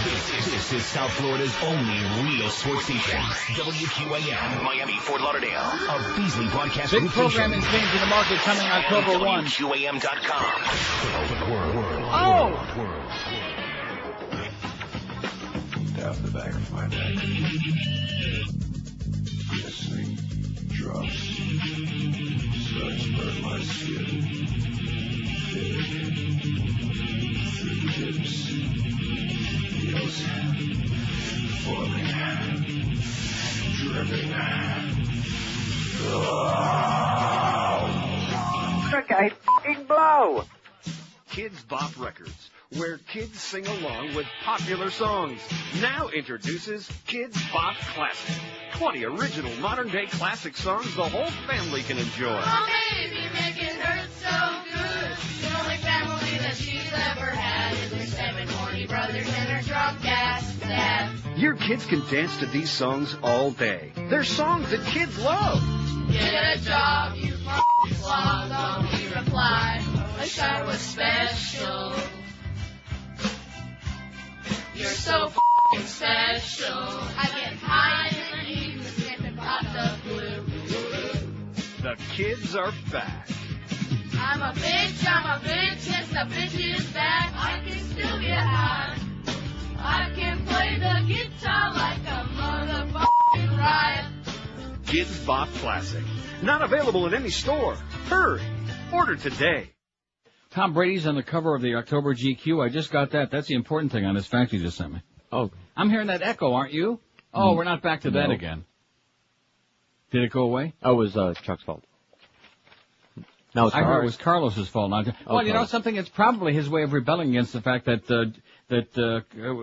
This is South Florida's only real sports station. WQAM, Miami, Fort Lauderdale. A Beasley broadcast big programming change in the market coming October 1. WQAM.com. Oh! Down the back of my neck. Glistening drops. Such burn my skin. Through the tips. Feels forming. Dripping. Trick, I f***ing blow. Kids Bop Records, where kids sing along with popular songs. Now introduces Kids Bop Classic. 20 original modern-day classic songs the whole family can enjoy. Oh, baby, make it hurt so good. The only family that she's ever had is her 7 horny brothers and her drunk ass dad. Your kids can dance to these songs all day. They're songs that kids love. Get a job, you f***ing slog, don't you reply. Wish I was special. You're so f***ing special. I get high in the evening, sniffing popped up blue. The kids are back. I'm a bitch, yes, the bitch is back. I can still get high. I can play the guitar like a motherfucking riot. Kids Bop Classic. Not available in any store. Hurry. Order today. Tom Brady's on the cover of the October GQ. I just got that. That's the important thing on this fact you just sent me. Oh. I'm hearing that echo, aren't you? Oh, we're not back to that again. Did it go away? Oh, it was Chuck's fault. No, it's I heard it was Carlos's fault. Not well, you know something? It's probably his way of rebelling against the fact that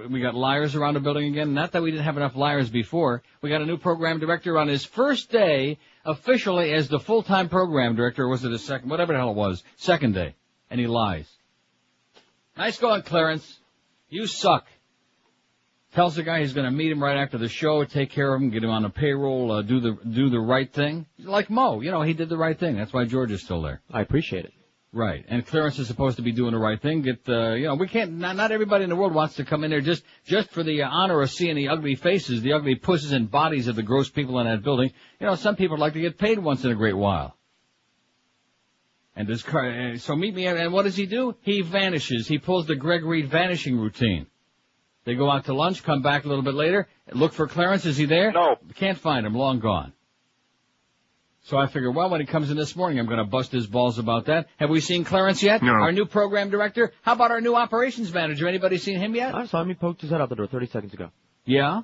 we got liars around the building again. Not that we didn't have enough liars before. We got a new program director on his first day officially as the full-time program director. Or was it his second? Whatever the hell it was. Second day. And he lies. Nice going, Clarence. You suck. Tells the guy he's going to meet him right after the show, take care of him, get him on the payroll, do the right thing. Like Mo, you know, he did the right thing. That's why George is still there. I appreciate it. Right. And Clarence is supposed to be doing the right thing. We can't, not everybody in the world wants to come in there just for the honor of seeing the ugly faces, the ugly pussies and bodies of the gross people in that building. You know, some people like to get paid once in a great while. And so meet me, and what does he do? He vanishes. He pulls the Greg Reed vanishing routine. They go out to lunch, come back a little bit later, look for Clarence. Is he there? No. Can't find him. Long gone. So I figure, well, when he comes in this morning, I'm going to bust his balls about that. Have we seen Clarence yet? No. Our new program director? How about our new operations manager? Anybody seen him yet? I saw him. He poked his head out the door 30 seconds ago. Yeah?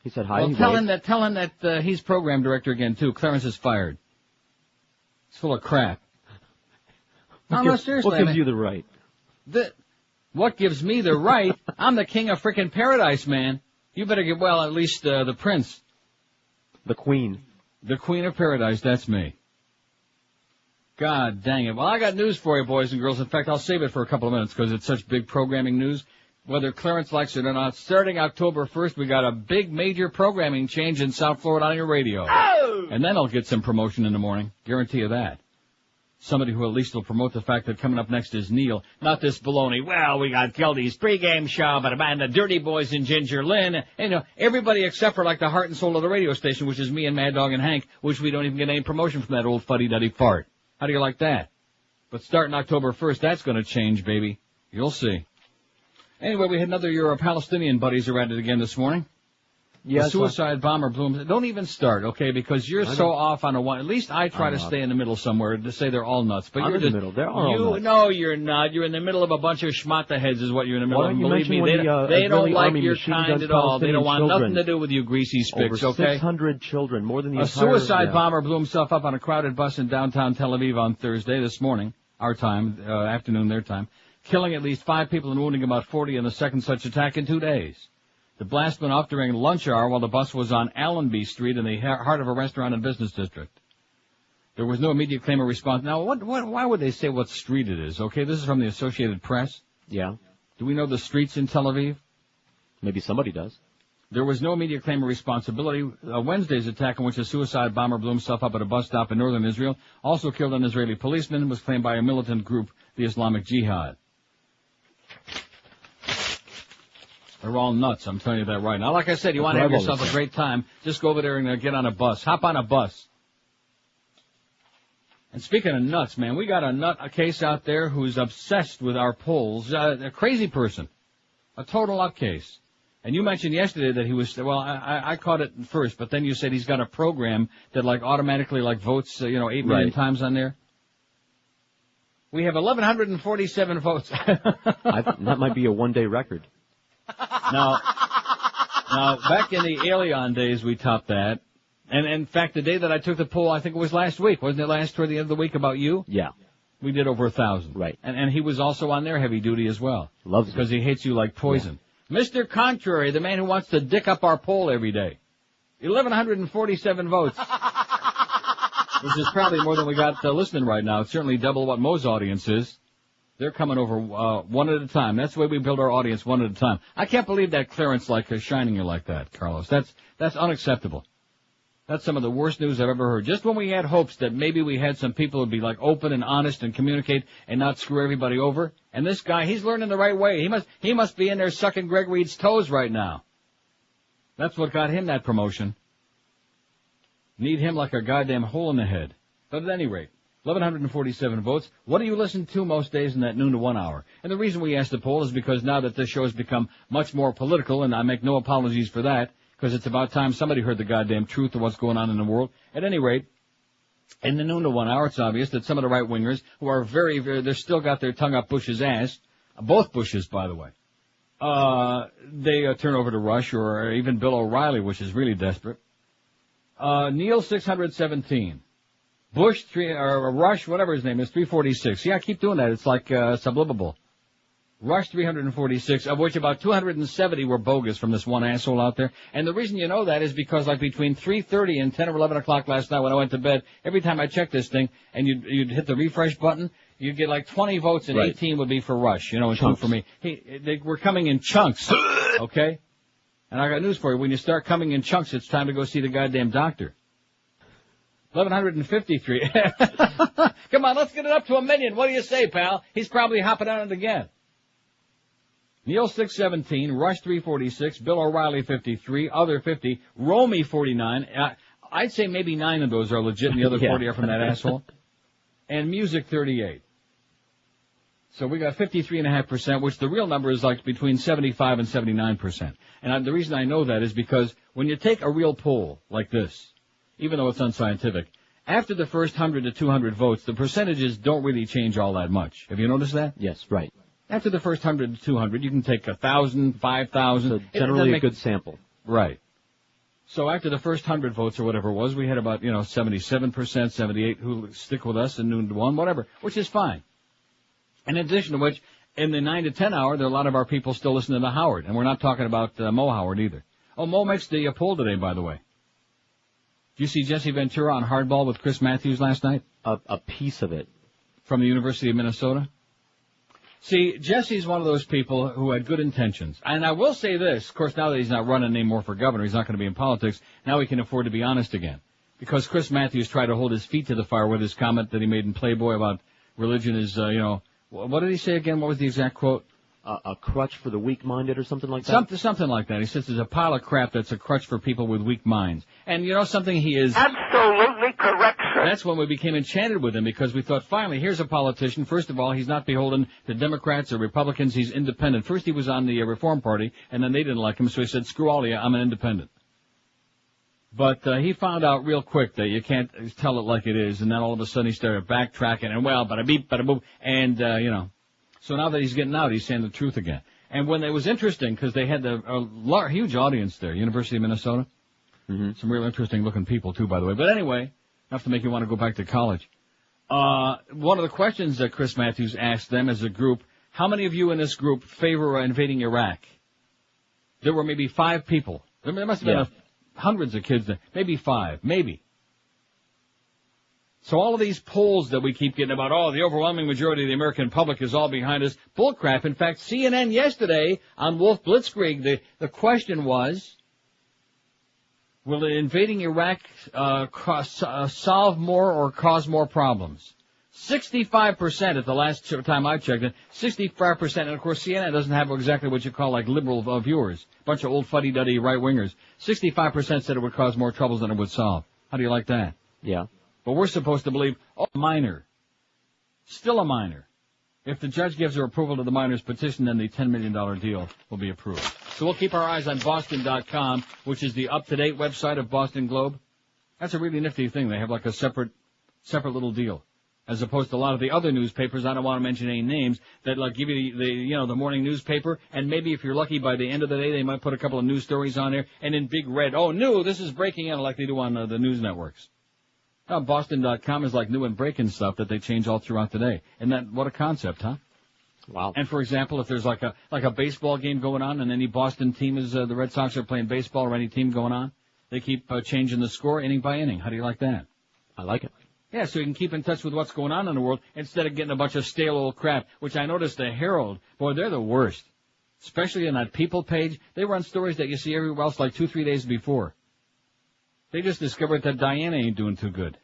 He said hi. Well, tell him that he's program director again, too. Clarence is fired. It's full of crap. No, seriously. What gives you the right? What gives me the right? I'm the king of frickin' paradise, man. You better get, well, at least the prince. The queen. The queen of paradise, that's me. God dang it. Well, I got news for you, boys and girls. In fact, I'll save it for a couple of minutes because it's such big programming news. Whether Clarence likes it or not, starting October 1st, we got a big major programming change in South Florida on your radio. Oh! And then I'll get some promotion in the morning. Guarantee you that. Somebody who at least will promote the fact that coming up next is Neil. Not this baloney. Well, we got Keldy's pregame show, but man, the Dirty Boys and Ginger Lynn. And, you know, everybody except for like the heart and soul of the radio station, which is me and Mad Dog and Hank, which we don't even get any promotion from that old fuddy-duddy fart. How do you like that? But starting October 1st, that's going to change, baby. You'll see. Anyway, we had another your Palestinian buddies are at it again this morning. Yes, the suicide bomber blooms. Don't even start, okay? Because you're so off on a one. At least I try to stay in the middle somewhere to say they're all nuts. But I'm you're in the middle. They're all nuts. No, you're not. You're in the middle of a bunch of schmata heads is what you're in the middle of. Believe me, they don't like your kind at all. They don't want nothing to do with you greasy spicks, over okay? 600 children, more than the A entire... suicide bomber blew himself up on a crowded bus in downtown Tel Aviv on Thursday this morning, our time, afternoon their time, killing at least 5 people and wounding about 40 in the second such attack in 2 days. The blast went off during lunch hour while the bus was on Allenby Street in the heart of a restaurant and business district. There was no immediate claim or response. Now, why would they say what street it is? Okay, this is from the Associated Press. Yeah. Do we know the streets in Tel Aviv? Maybe somebody does. There was no immediate claim or responsibility. Wednesday's attack in which a suicide bomber blew himself up at a bus stop in northern Israel, also killed an Israeli policeman, was claimed by a militant group, the Islamic Jihad. They're all nuts, I'm telling you that right now. Like I said, you want to have yourself a great time, just go over there and get on a bus. Hop on a bus. And speaking of nuts, man, we got a case out there who's obsessed with our polls. A crazy person. A total nutcase. And you mentioned yesterday that he was, well, I caught it first, but then you said he's got a program that like automatically like votes, 8 million times on there. We have 1,147 votes. That might be a one-day record. Now, back in the Alien days, we topped that. And in fact, the day that I took the poll, I think it was last week. Wasn't it last toward the end of the week about you? Yeah. We did over 1,000. Right. And he was also on there heavy duty as well. Loves it. Because he hates you like poison. Yeah. Mr. Contrary, the man who wants to dick up our poll every day. 1,147 votes. Which is probably more than we got listening right now. It's certainly double what Mo's audience is. They're coming over one at a time. That's the way we build our audience, one at a time. I can't believe that clearance shining you like that, Carlos. That's unacceptable. That's some of the worst news I've ever heard. Just when we had hopes that maybe we had some people who'd be like open and honest and communicate and not screw everybody over. And this guy, he's learning the right way. He must be in there sucking Greg Reed's toes right now. That's what got him that promotion. Need him like a goddamn hole in the head. But at any rate, 1,147 votes. What do you listen to most days in that noon to 1 hour? And the reason we asked the poll is because now that this show has become much more political, and I make no apologies for that, because it's about time somebody heard the goddamn truth of what's going on in the world. At any rate, in the noon to 1 hour, it's obvious that some of the right-wingers, who are very, very, they're still got their tongue up Bush's ass, both Bushes, by the way, they turn over to Rush or even Bill O'Reilly, which is really desperate. Neil 617. Bush Rush, whatever his name is, 346. Yeah, I keep doing that. It's like subliminal. Rush 346, of which about 270 were bogus from this one asshole out there. And the reason you know that is because like between 3:30 and 10 or 11 o'clock last night when I went to bed, every time I checked this thing and you'd hit the refresh button, you'd get like 20 votes and 18 would be for Rush, and 2 for me. They were coming in chunks, okay? And I got news for you. When you start coming in chunks, it's time to go see the goddamn doctor. 1,153. Come on, let's get it up to 1 million. What do you say, pal? He's probably hopping on it again. Neil 617, Rush 346, Bill O'Reilly 53, other 50, Romy 49. I'd say maybe 9 of those are legit and the other 40 are from that asshole. And Music 38. So we got 53.5%, which the real number is like between 75 and 79%. And the reason I know that is because when you take a real poll like this, even though it's unscientific, after the first 100 to 200 votes, the percentages don't really change all that much. Have you noticed that? Yes, right. After the first 100 to 200, you can take 1,000, 5,000. So generally a good sample. Right. So after the first 100 votes or whatever it was, we had about, 77%, 78 who stick with us in noon to 1, whatever, which is fine. In addition to which, in the 9 to 10 hour, there are a lot of our people still listening to Howard, and we're not talking about Mo Howard either. Oh, Mo makes the poll today, by the way. Did you see Jesse Ventura on Hardball with Chris Matthews last night? A piece of it. From the University of Minnesota? See, Jesse's one of those people who had good intentions. And I will say this, of course, now that he's not running anymore for governor, he's not going to be in politics, now he can afford to be honest again. Because Chris Matthews tried to hold his feet to the fire with his comment that he made in Playboy about religion is, what did he say again? What was the exact quote? A crutch for the weak-minded or something like that? Something like that. He says there's a pile of crap that's a crutch for people with weak minds. And you know something? He is absolutely correct, sir. That's when we became enchanted with him because we thought, finally, here's a politician. First of all, he's not beholden to Democrats or Republicans. He's independent. First he was on the Reform Party, and then they didn't like him, so he said, screw all of you, I'm an independent. But he found out real quick that you can't tell it like it is, and then all of a sudden he started backtracking, and well, bada beep, bada boop, and, So now that he's getting out, he's saying the truth again. And when it was interesting, because they had a huge audience there, University of Minnesota. Mm-hmm. Some real interesting-looking people, too, by the way. But anyway, enough to make you want to go back to college. One of the questions that Chris Matthews asked them as a group, how many of you in this group favor invading Iraq? There were maybe 5 people. There must have been hundreds of kids there. Maybe 5. Maybe. So all of these polls that we keep getting about, the overwhelming majority of the American public is all behind us, bullcrap. In fact, CNN yesterday on Wolf Blitzkrieg, the question was, will invading Iraq solve more or cause more problems? 65% at the last time I checked it, 65%, and of course CNN doesn't have exactly what you call like liberal viewers, bunch of old fuddy-duddy right-wingers. 65% said it would cause more troubles than it would solve. How do you like that? Yeah. But we're supposed to believe, minor. Still a minor. If the judge gives her approval to the minor's petition, then the $10 million deal will be approved. So we'll keep our eyes on Boston.com, which is the up-to-date website of Boston Globe. That's a really nifty thing. They have like a separate little deal. As opposed to a lot of the other newspapers, I don't want to mention any names, that like give you the morning newspaper, and maybe if you're lucky by the end of the day, they might put a couple of news stories on there, and in big red, new, this is breaking in, like they do on the news networks. Now, Boston.com is like new and breaking stuff that they change all throughout the day. And that, what a concept, huh? Wow. And for example, if there's like a baseball game going on, and any Boston team is, the Red Sox are playing baseball or any team going on, they keep changing the score inning by inning. How do you like that? I like it. Yeah, so you can keep in touch with what's going on in the world instead of getting a bunch of stale old crap, which I noticed the Herald, boy, they're the worst. Especially in that People page, they run stories that you see everywhere else like 2-3 days before. They just discovered that Diana ain't doing too good.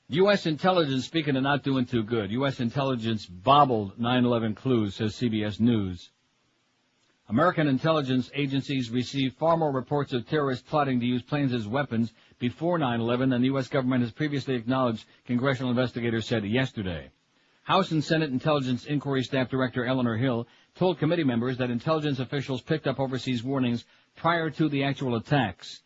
U.S. intelligence, speaking of not doing too good, U.S. intelligence bobbled 9/11 clues, says CBS News. American intelligence agencies received far more reports of terrorists plotting to use planes as weapons before 9/11 than the U.S. government has previously acknowledged, congressional investigators said yesterday. House and Senate Intelligence Inquiry Staff Director Eleanor Hill told committee members that intelligence officials picked up overseas warnings prior to the actual attacks.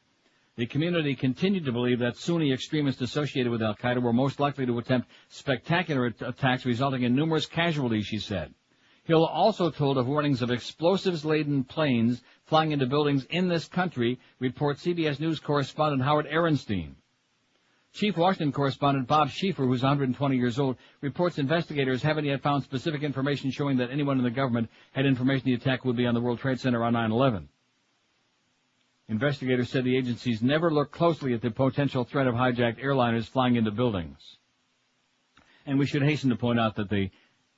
The community continued to believe that Sunni extremists associated with al-Qaeda were most likely to attempt spectacular attacks resulting in numerous casualties, she said. Hill also told of warnings of explosives-laden planes flying into buildings in this country, reports CBS News correspondent Howard Ehrenstein. Chief Washington correspondent Bob Schieffer, who's 120 years old, reports investigators haven't yet found specific information showing that anyone in the government had information the attack would be on the World Trade Center on 9/11. Investigators said the agencies never looked closely at the potential threat of hijacked airliners flying into buildings. And we should hasten to point out that the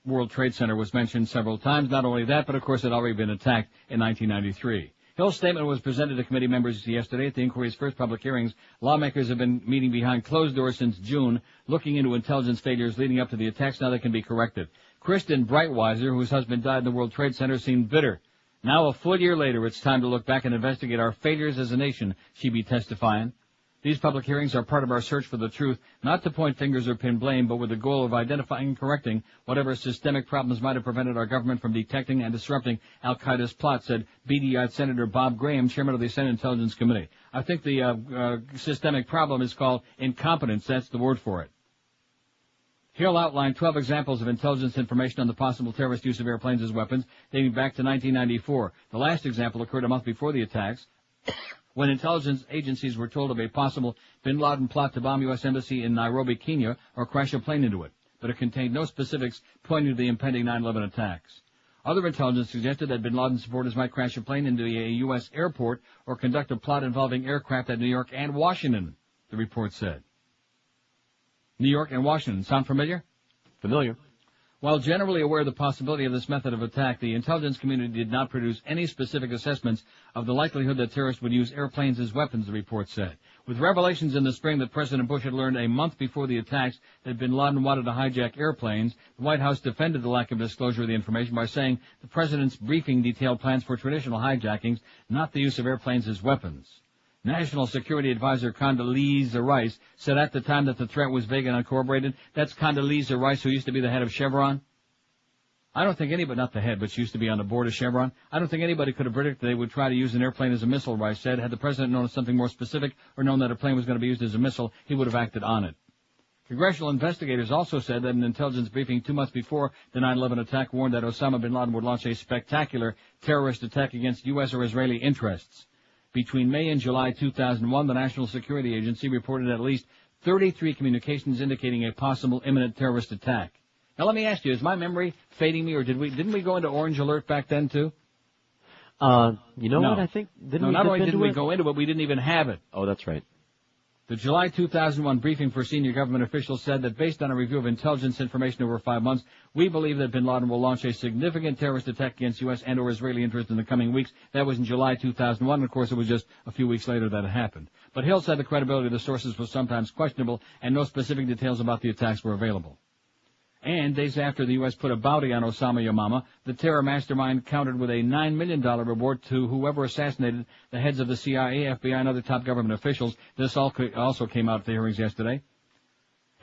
World Trade Center was mentioned several times. Not only that, but of course it had already been attacked in 1993. Hill's statement was presented to committee members yesterday at the inquiry's first public hearings. Lawmakers have been meeting behind closed doors since June, looking into intelligence failures leading up to the attacks. Now they can be corrected. Kristen Breitweiser, whose husband died in the World Trade Center, seemed bitter. Now, a full year later, it's time to look back and investigate our failures as a nation, she be testifying. These public hearings are part of our search for the truth, not to point fingers or pin blame, but with the goal of identifying and correcting whatever systemic problems might have prevented our government from detecting and disrupting al-Qaeda's plot, said BDI Senator Bob Graham, chairman of the Senate Intelligence Committee. I think the systemic problem is called incompetence. That's the word for it. Hill outlined 12 examples of intelligence information on the possible terrorist use of airplanes as weapons, dating back to 1994. The last example occurred a month before the attacks, when intelligence agencies were told of a possible bin Laden plot to bomb U.S. Embassy in Nairobi, Kenya, or crash a plane into it. But it contained no specifics pointing to the impending 9/11 attacks. Other intelligence suggested that bin Laden supporters might crash a plane into a U.S. airport or conduct a plot involving aircraft at New York and Washington, the report said. New York and Washington. Sound familiar? Familiar. While generally aware of the possibility of this method of attack, the intelligence community did not produce any specific assessments of the likelihood that terrorists would use airplanes as weapons, the report said. With revelations in the spring that President Bush had learned a month before the attacks that bin Laden wanted to hijack airplanes, the White House defended the lack of disclosure of the information by saying the president's briefing detailed plans for traditional hijackings, not the use of airplanes as weapons. National Security Advisor Condoleezza Rice said at the time that the threat was vague and uncorroborated. That's Condoleezza Rice, who used to be the head of Chevron. I don't think anybody, not the head, but she used to be on the board of Chevron. I don't think anybody could have predicted they would try to use an airplane as a missile, Rice said. Had the president known of something more specific or known that a plane was going to be used as a missile, he would have acted on it. Congressional investigators also said that an intelligence briefing 2 months before the 9/11 attack warned that Osama bin Laden would launch a spectacular terrorist attack against U.S. or Israeli interests. Between May and July 2001, the National Security Agency reported at least 33 communications indicating a possible imminent terrorist attack. Now, let me ask you, is my memory fading me, or didn't we go into orange alert back then, too? You know No. what I think? Not only didn't we go into it, we didn't even have it. Oh, that's right. The July 2001 briefing for senior government officials said that based on a review of intelligence information over 5 months, we believe that bin Laden will launch a significant terrorist attack against U.S. and or Israeli interests in the coming weeks. That was in July 2001. Of course, it was just a few weeks later that it happened. But Hill said the credibility of the sources was sometimes questionable and no specific details about the attacks were available. And days after the U.S. put a bounty on Osama Yamama, the terror mastermind countered with a $9 million reward to whoever assassinated the heads of the CIA, FBI, and other top government officials. This also came out at the hearings yesterday.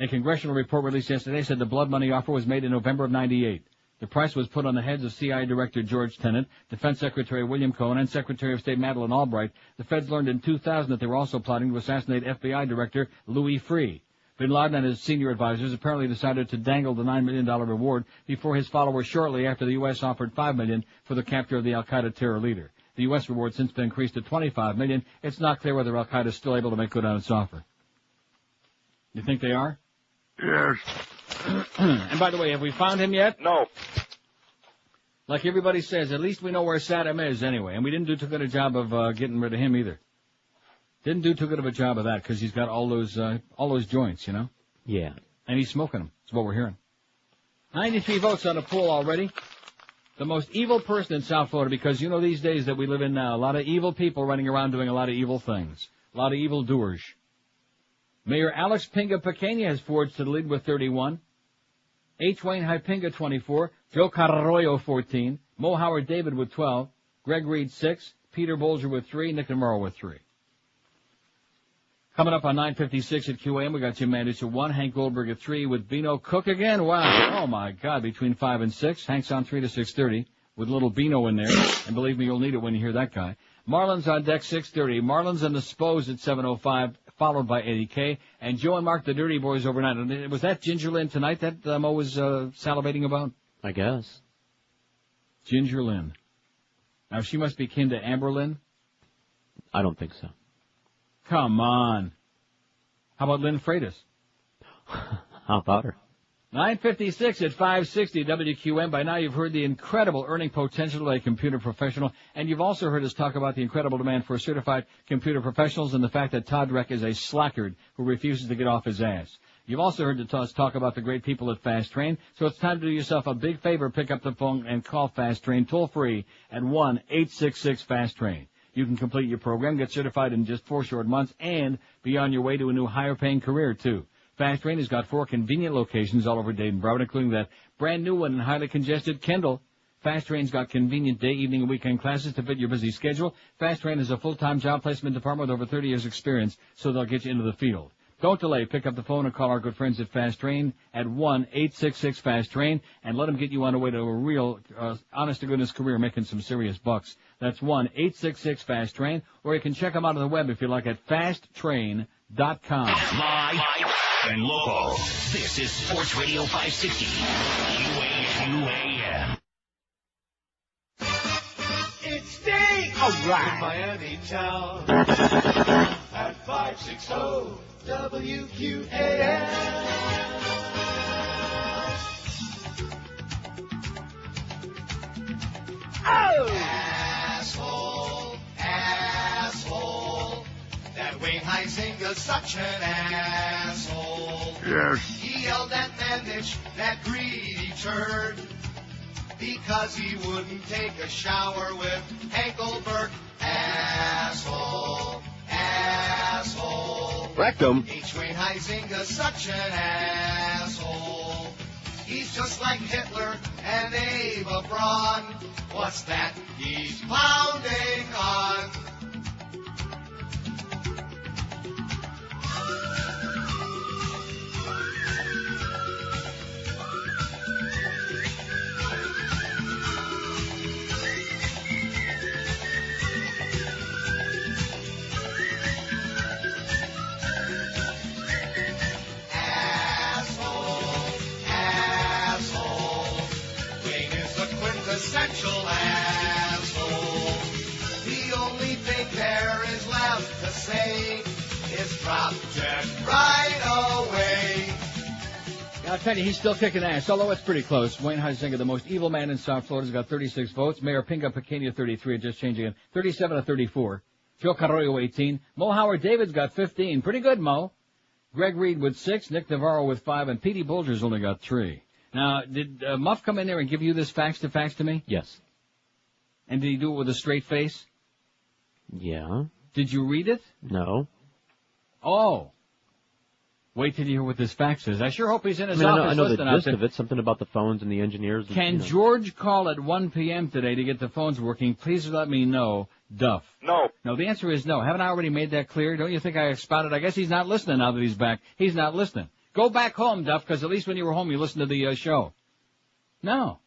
A congressional report released yesterday said the blood money offer was made in November of '98. The price was put on the heads of CIA Director George Tenet, Defense Secretary William Cohen, and Secretary of State Madeleine Albright. The feds learned in 2000 that they were also plotting to assassinate FBI Director Louis Freeh. Bin Laden and his senior advisors apparently decided to dangle the $9 million reward before his followers shortly after the U.S. offered $5 million for the capture of the al-Qaeda terror leader. The U.S. reward has since been increased to $25 million. It's not clear whether al-Qaeda is still able to make good on its offer. You think they are? Yes. And by the way, have we found him yet? No. Like everybody says, at least we know where Saddam is anyway. And we didn't do too good a job of getting rid of him either. Didn't do too good of a job of that because he's got all those joints, you know? Yeah. And he's smoking them. That's what we're hearing. 93 votes on the poll already. The most evil person in South Florida, because you know these days that we live in now, a lot of evil people running around doing a lot of evil things. A lot of evil doers. Mayor Alex Pinga Pequena has forged to the lead with 31. H. Wayne Hypinga, 24. Joe Cararroyo, 14. Mo Howard David with 12. Greg Reed, 6. Peter Bolger with 3. Nick DeMuro with 3. Coming up on 9:56 at QAM, we got Jim Mandich at 1, Hank Goldberg at 3 with Bino Cook again. Wow. Oh, my God. Between 5 and 6. Hank's on 3 to 6:30 with little Bino in there. And believe me, you'll need it when you hear that guy. Marlins on deck 6:30. Marlins and the Spos at 7:05, followed by Eddie K. And Joe and Mark, the Dirty Boys, overnight. Was that Ginger Lynn tonight that Mo was salivating about? I guess. Ginger Lynn. Now, she must be kin to Amber Lynn? I don't think so. Come on. How about Lynn Freitas? How about her? 9:56 at 560 WQM. By now you've heard the incredible earning potential of a computer professional, and you've also heard us talk about the incredible demand for certified computer professionals and the fact that Todd Reck is a slackard who refuses to get off his ass. You've also heard us talk about the great people at Fast Train, so it's time to do yourself a big favor. Pick up the phone and call Fast Train toll-free at 1-866-FAST-TRAIN. You can complete your program, get certified in just 4 short months, and be on your way to a new higher-paying career, too. Fast Train has got 4 convenient locations all over Dade and Broward, including that brand-new one in highly congested Kendall. Fast Train's got convenient day, evening, and weekend classes to fit your busy schedule. Fast Train has a full-time job placement department with over 30 years' experience, so they'll get you into the field. Don't delay. Pick up the phone and call our good friends at Fast Train at 1-866-FAST-TRAIN and let them get you on the way to a real, honest-to-goodness career making some serious bucks. That's 1-866-FAST-TRAIN, or you can check them out on the web if you like at fasttrain.com. Live and local. This is Sports Radio 560. QAM. It's day. All right. In Miami town. At 560 WQAM. Oh! Asshole. That Wayne Huizinga's such an asshole. Yes. He yelled at Mandich, that greedy turd, because he wouldn't take a shower with Hank Goldberg. Asshole. Rectum. H. Wayne Huizinga's such an asshole. He's just like Hitler and Eva Braun. What's that he's pounding on? Essential asshole. The only thing there is left to say is drop dead right away. Yeah, I'll tell you, he's still kicking ass, although it's pretty close. Wayne Huizinga, the most evil man in South Florida, has got 36 votes. Mayor Pinga Pequena, 33, just changing it. 37 to 34. Joe Cararroyo, 18. Mo Howard David's got 15. Pretty good, Mo. Greg Reed with 6. Nick Navarro with 5. And Petey Bulger's only got 3. Now, did Muff come in there and give you this fax to me? Yes. And did he do it with a straight face? Yeah. Did you read it? No. Oh. Wait till you hear what this fax is. I sure hope he's in his office. I know the gist of it, something about the phones and the engineers. Can George call at 1 p.m. today to get the phones working? Please let me know. Duff. No. No, the answer is no. Haven't I already made that clear? Don't you think I expounded? I guess he's not listening now that he's back. He's not listening. Go back home, Duff, because at least when you were home you listened to the show. No.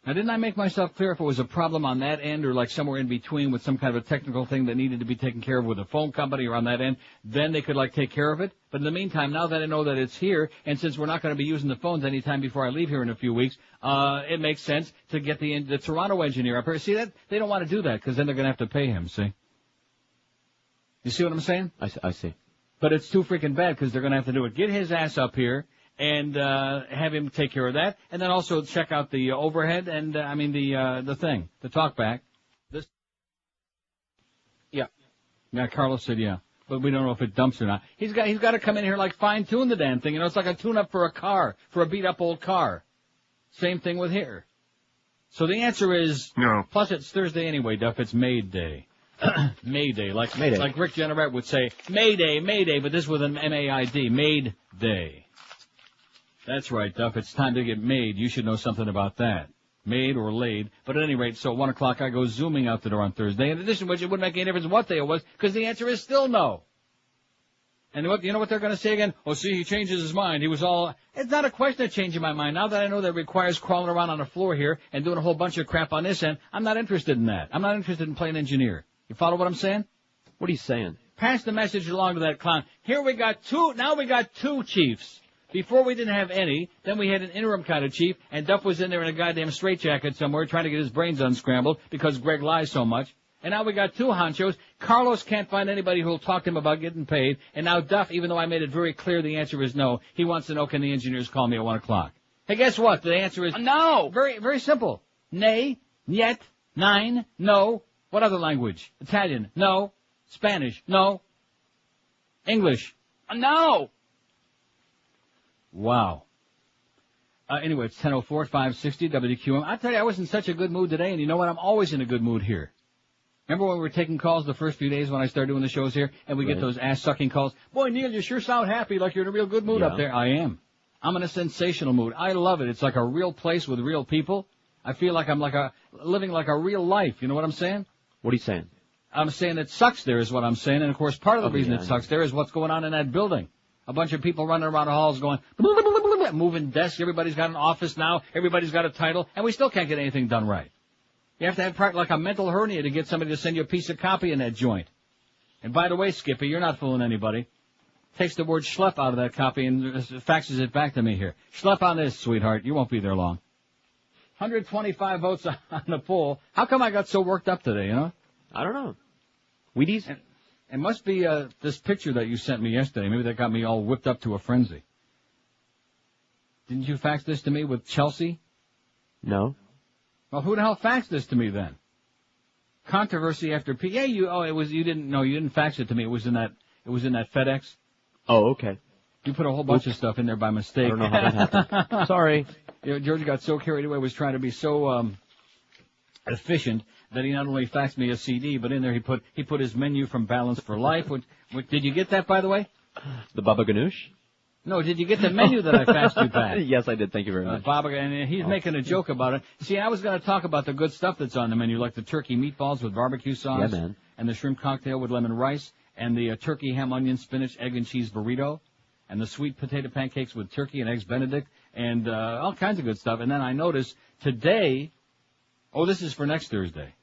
Now, didn't I make myself clear if it was a problem on that end or like somewhere in between with some kind of a technical thing that needed to be taken care of with a phone company or on that end, then they could like take care of it? But in the meantime, now that I know that it's here, and since we're not going to be using the phones anytime before I leave here in a few weeks, it makes sense to get the Toronto engineer up here. See, that they don't want to do that because then they're going to have to pay him, see? You see what I'm saying? I see. But it's too freaking bad because they're going to have to do it. Get his ass up here and have him take care of that, and then also check out the overhead and the thing, the talkback. This, yeah, Carlos said yeah, but we don't know if it dumps or not. He's got to come in here like fine tune the damn thing. You know, it's like a tune up for a car, for a beat up old car. Same thing with here. So the answer is no. Plus it's Thursday anyway, Duff. It's May Day. May Day, like Rick Generette would say, May Day, but this with an M-A-I-D, Made Day. That's right, Duff. It's time to get made. You should know something about that. Made or laid. But at any rate, so 1 o'clock I go zooming out the door on Thursday. In addition to which, it wouldn't make any difference what day it was, because the answer is still no. And you know what they're going to say again? Oh, see, he changes his mind. He was all... It's not a question of changing my mind. Now that I know that it requires crawling around on the floor here and doing a whole bunch of crap on this end, I'm not interested in that. I'm not interested in playing engineer. You follow what I'm saying? What are you saying? Pass the message along to that clown. Here we got two... Now we got two chiefs. Before we didn't have any, then we had an interim kind of chief, and Duff was in there in a goddamn straitjacket somewhere trying to get his brains unscrambled because Greg lies so much. And now we got two honchos. Carlos can't find anybody who'll talk to him about getting paid. And now Duff, even though I made it very clear the answer is no, he wants to know, can the engineers call me at 1 o'clock? Hey, guess what? The answer is no. Very, very simple. Nay, niet, nine, no. What other language? Italian, no. Spanish, no. English, no. Wow. Anyway, it's 10:04, 560 WQM. I tell you, I was in such a good mood today, and you know what? I'm always in a good mood here. Remember when we were taking calls the first few days when I started doing the shows here, and we get those ass-sucking calls? Boy, Neil, you sure sound happy, like you're in a real good mood up there. I am. I'm in a sensational mood. I love it. It's like a real place with real people. I feel like I'm living like a real life. You know what I'm saying? What are you saying? I'm saying it sucks there is what I'm saying, and of course part of the reason it sucks there is what's going on in that building. A bunch of people running around the halls going, blah, blah, blah, blah, blah, moving desks. Everybody's got an office now. Everybody's got a title. And we still can't get anything done right. You have to have like a mental hernia to get somebody to send you a piece of copy in that joint. And by the way, Skippy, you're not fooling anybody. Takes the word schlep out of that copy and faxes it back to me here. Schlep on this, sweetheart. You won't be there long. 125 votes on the poll. How come I got so worked up today, you know? I don't know. Wheaties? It must be this picture that you sent me yesterday. Maybe that got me all whipped up to a frenzy. Didn't you fax this to me with Chelsea? No. Well, who the hell faxed this to me then? Controversy after Yeah, you didn't fax it to me. It was in that FedEx. Oh, okay. You put a whole bunch of stuff in there by mistake. I don't know how that happened. Sorry. George got so carried away, was trying to be so efficient that he not only faxed me a CD, but in there he put his menu from Balance for Life. Did you get that, by the way? The Baba Ganoush? No, did you get the menu that I faxed you back? Yes, I did. Thank you very much. Baba, and he's making a joke about it. See, I was going to talk about the good stuff that's on the menu, like the turkey meatballs with barbecue sauce, and the shrimp cocktail with lemon rice, and the turkey ham, onion, spinach, egg, and cheese burrito, and the sweet potato pancakes with turkey and eggs Benedict, and all kinds of good stuff. And then I noticed today, this is for next Thursday.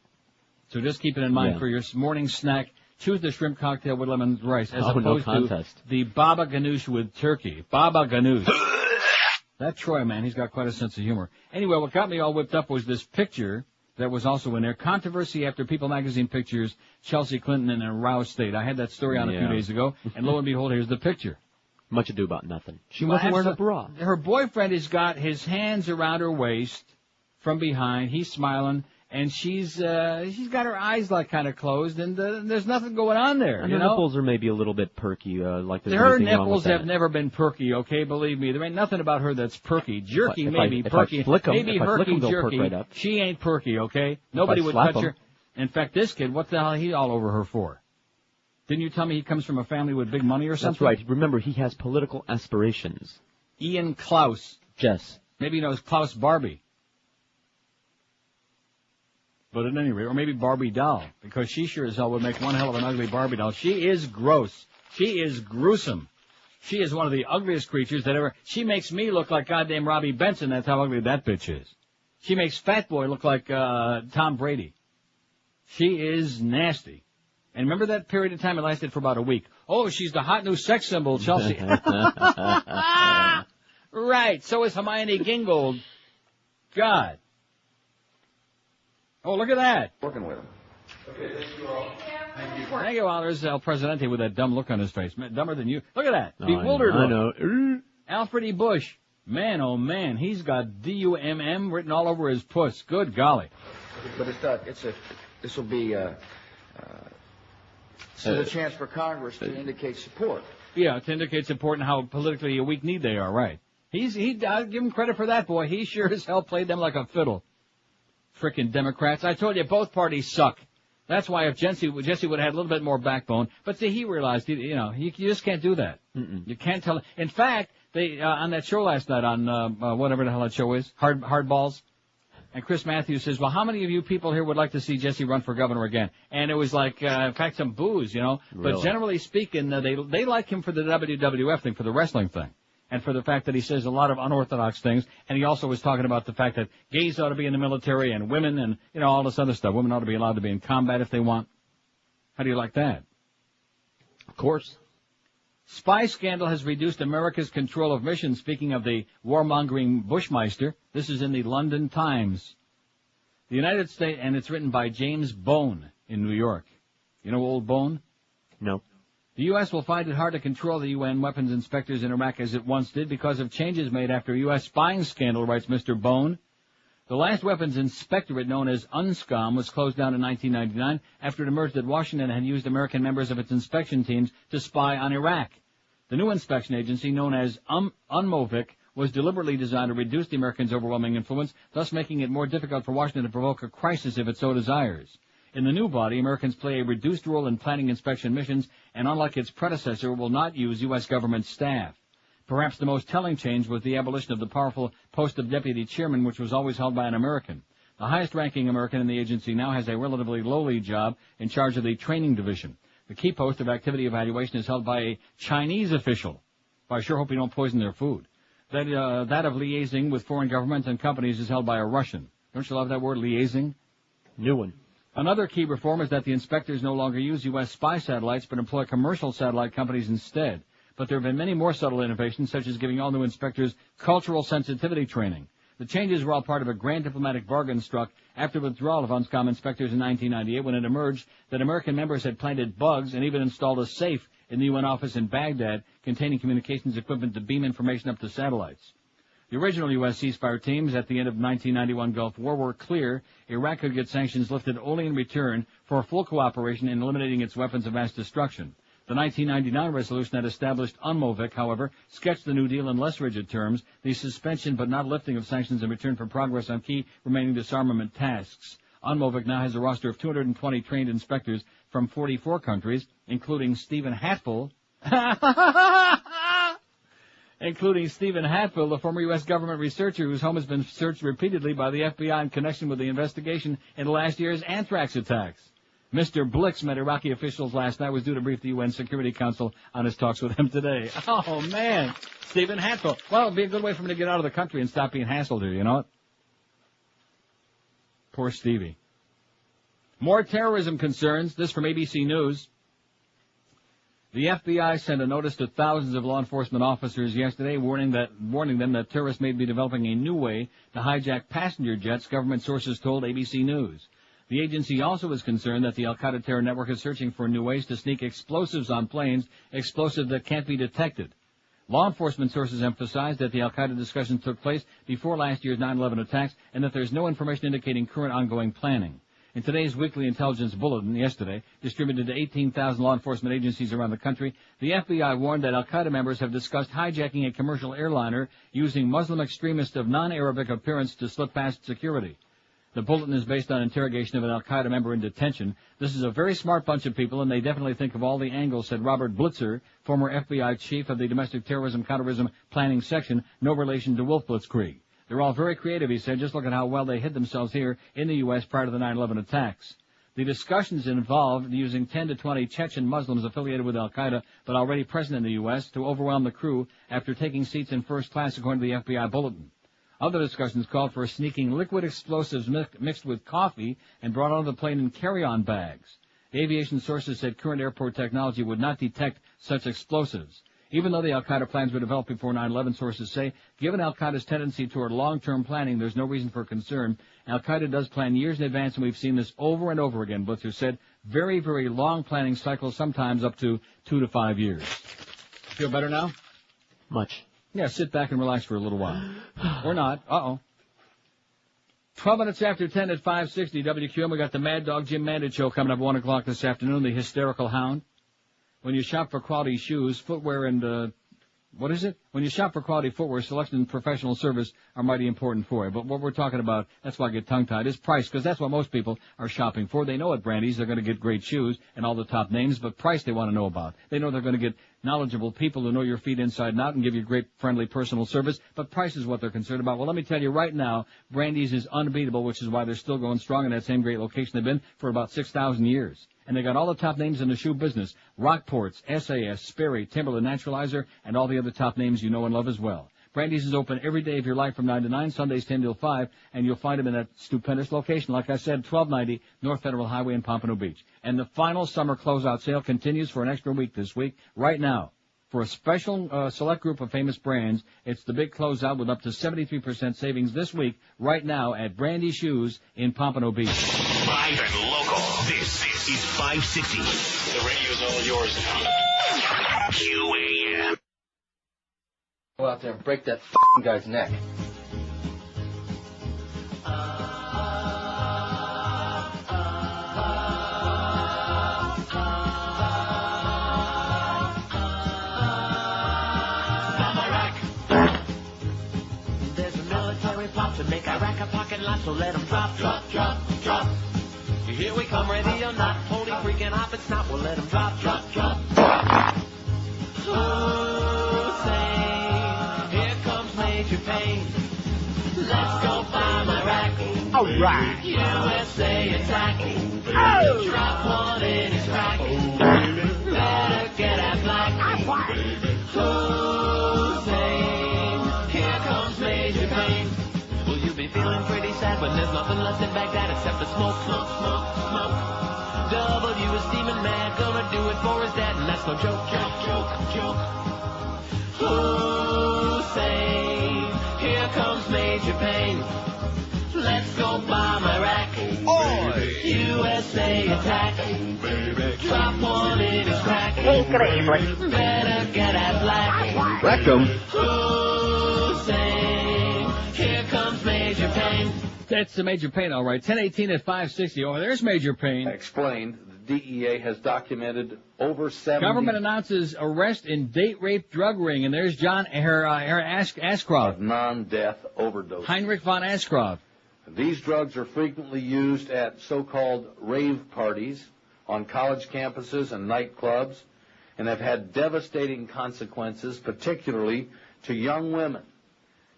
So just keep it in mind for your morning snack. Choose the shrimp cocktail with lemon rice as opposed to the Baba Ganoush with turkey. Baba Ganoush. That Troy man, he's got quite a sense of humor. Anyway, what got me all whipped up was this picture that was also in there. Controversy after People magazine pictures Chelsea Clinton in a roused state. I had that story on a few days ago, and lo and behold, here's the picture. Much ado about nothing. She wasn't wearing a bra. Her boyfriend has got his hands around her waist from behind. He's smiling. And she's got her eyes like kind of closed, and there's nothing going on there. And her nipples are maybe a little bit perky, like there's her anything nipples wrong with have that. never been perky. Okay, believe me, there ain't nothing about her that's perky. Jerky, maybe perky, maybe herky jerky. Right up. She ain't perky. Okay, nobody would touch her. In fact, this kid, what the hell he all over her for? Didn't you tell me he comes from a family with big money or something? That's right. Remember, he has political aspirations. Ian Klaus. Jess. Maybe he knows Klaus Barbie. But at any rate, or maybe Barbie doll, because she sure as hell would make one hell of an ugly Barbie doll. She is gross. She is gruesome. She is one of the ugliest creatures that ever... She makes me look like goddamn Robbie Benson. That's how ugly that bitch is. She makes Fat Boy look like Tom Brady. She is nasty. And remember that period of time? It lasted for about a week. Oh, she's the hot new sex symbol, Chelsea. Right. So is Hermione Gingold. God. Oh, look at that. Working with him. Okay, thank you, Al. There's El Presidente with that dumb look on his face. Dumber than you. Look at that. Bewildered look. I know. Alfred E. Bush. Man, oh man, he's got D-U-M-M written all over his puss. Good golly. But this will be a chance for Congress to indicate support. Yeah, to indicate support and how politically a weak-kneed they are, right. I'll give him credit for that, boy. He sure as hell played them like a fiddle. Frickin' Democrats. I told you, both parties suck. That's why if Jesse would have had a little bit more backbone. But see, he realized, you just can't do that. You can't tell. In fact, they on that show last night on whatever the hell that show is, Hardballs, and Chris Matthews says, well, how many of you people here would like to see Jesse run for governor again? And it was like, in fact, some boos, Really? But generally speaking, they like him for the WWF thing, for the wrestling thing. And for the fact that he says a lot of unorthodox things. And he also was talking about the fact that gays ought to be in the military and women and, all this other stuff. Women ought to be allowed to be in combat if they want. How do you like that? Of course. Spy scandal has reduced America's control of missions. Speaking of the warmongering Bushmeister, this is in the London Times. The United States, and it's written by James Bone in New York. You know Old Bone? No. The U.S. will find it hard to control the UN weapons inspectors in Iraq as it once did because of changes made after a U.S. spying scandal, writes Mr. Bone. The last weapons inspectorate, known as UNSCOM, was closed down in 1999 after it emerged that Washington had used American members of its inspection teams to spy on Iraq. The new inspection agency, known as UNMOVIC, was deliberately designed to reduce the Americans' overwhelming influence, thus making it more difficult for Washington to provoke a crisis if it so desires. In the new body, Americans play a reduced role in planning inspection missions, and unlike its predecessor, will not use U.S. government staff. Perhaps the most telling change was the abolition of the powerful post of deputy chairman, which was always held by an American. The highest-ranking American in the agency now has a relatively lowly job in charge of the training division. The key post of activity evaluation is held by a Chinese official. I sure hope you don't poison their food. That of liaising with foreign governments and companies is held by a Russian. Don't you love that word, liaising? New one. Another key reform is that the inspectors no longer use U.S. spy satellites but employ commercial satellite companies instead. But there have been many more subtle innovations, such as giving all new inspectors cultural sensitivity training. The changes were all part of a grand diplomatic bargain struck after the withdrawal of UNSCOM inspectors in 1998 when it emerged that American members had planted bugs and even installed a safe in the UN office in Baghdad containing communications equipment to beam information up to satellites. The original U.S. ceasefire teams at the end of the 1991 Gulf War were clear Iraq could get sanctions lifted only in return for full cooperation in eliminating its weapons of mass destruction. The 1999 resolution that established UNMOVIC, however, sketched the New Deal in less rigid terms, the suspension but not lifting of sanctions in return for progress on key remaining disarmament tasks. UNMOVIC now has a roster of 220 trained inspectors from 44 countries, including Stephen Hatfill, the former U.S. government researcher whose home has been searched repeatedly by the FBI in connection with the investigation into last year's anthrax attacks. Mr. Blix met Iraqi officials last night, was due to brief the UN Security Council on his talks with them today. Oh, man. Stephen Hatfill. Well, it'd be a good way for him to get out of the country and stop being hassled here, you know what? Poor Stevie. More terrorism concerns. This from ABC News. The FBI sent a notice to thousands of law enforcement officers yesterday warning them that terrorists may be developing a new way to hijack passenger jets, government sources told ABC News. The agency also is concerned that the al-Qaeda terror network is searching for new ways to sneak explosives on planes, explosives that can't be detected. Law enforcement sources emphasized that the al-Qaeda discussions took place before last year's 9/11 attacks and that there's no information indicating current ongoing planning. In today's weekly intelligence bulletin yesterday, distributed to 18,000 law enforcement agencies around the country, the FBI warned that al-Qaeda members have discussed hijacking a commercial airliner using Muslim extremists of non-Arabic appearance to slip past security. The bulletin is based on interrogation of an al-Qaeda member in detention. This is a very smart bunch of people, and they definitely think of all the angles, said Robert Blitzer, former FBI chief of the Domestic Terrorism Counterterrorism Planning Section, no relation to Wolf Blitzkrieg. They're all very creative, he said. Just look at how well they hid themselves here in the U.S. prior to the 9/11 attacks. The discussions involved using 10 to 20 Chechen Muslims affiliated with al-Qaeda but already present in the U.S. to overwhelm the crew after taking seats in first class, according to the FBI bulletin. Other discussions called for sneaking liquid explosives mixed with coffee and brought onto the plane in carry-on bags. The aviation sources said current airport technology would not detect such explosives. Even though the al-Qaeda plans were developed before 9/11, sources say, given al-Qaeda's tendency toward long-term planning, there's no reason for concern. Al-Qaeda does plan years in advance, and we've seen this over and over again, Blitzer said. Very, very long planning cycles, sometimes up to 2 to 5 years. Feel better now? Much. Yeah, sit back and relax for a little while. Or not. 12 minutes after 10 at 560 WQM, we got the Mad Dog Jim Mandich show coming up at 1 o'clock this afternoon, the Hysterical Hound. When you shop for quality shoes, footwear, and, When you shop for quality footwear, selection and professional service are mighty important for you. But what we're talking about, that's why I get tongue-tied, is price, because that's what most people are shopping for. They know at Brandy's they're going to get great shoes and all the top names, but price they want to know about. They know they're going to get knowledgeable people who know your feet inside and out and give you great, friendly, personal service, but price is what they're concerned about. Well, let me tell you right now, Brandy's is unbeatable, which is why they're still going strong in that same great location they've been for about 6,000 years. And they got all the top names in the shoe business: Rockports, SAS, Sperry, Timberland, Naturalizer, and all the other top names you know and love as well. Brandy's is open every day of your life from 9 to 9, Sundays 10 till 5, and you'll find them in that stupendous location, like I said, 1290 North Federal Highway in Pompano Beach. And the final summer closeout sale continues for an extra week this week, right now. For a special select group of famous brands, it's the big closeout with up to 73% savings this week, right now, at Brandy Shoes in Pompano Beach. Live and local. This is 560. The radio's all yours now. QAM. Go out there and break that f***ing guy's neck. There's a military plot to make Iraq a pocket lot, so let 'em drop, drop, drop, drop. Here we come, ready or not, holy freaking hop, it's not, we'll let 'em drop, drop, drop. Hussein, here comes Major Payne. Let's go bomb Iraq. All right. USA attacking. Oh. Drop one in his crack. Better get that black. Hussein, here comes Major Payne. Will you be feeling pretty sad when there's nothing left in Baghdad except the smoke, smoke, smoke, smoke? W is steaming mad, gonna do it for his dad, and that's no joke, joke, joke, joke. Hussein, here comes Major Payne. Let's go bomb Iraq. USA attack. Drop one in his crack. Better get that black. Wreck 'em. Hussein, here comes Major Payne. That's the Major Payne, all right. 1018 at 560. Oh, there's Major Payne. Explained, the DEA has documented over 70... Government announces arrest in date rape drug ring, and there's John Ashcroft. of non-death overdose. Heinrich von Ashcroft. These drugs are frequently used at so-called rave parties, on college campuses and nightclubs, and have had devastating consequences, particularly to young women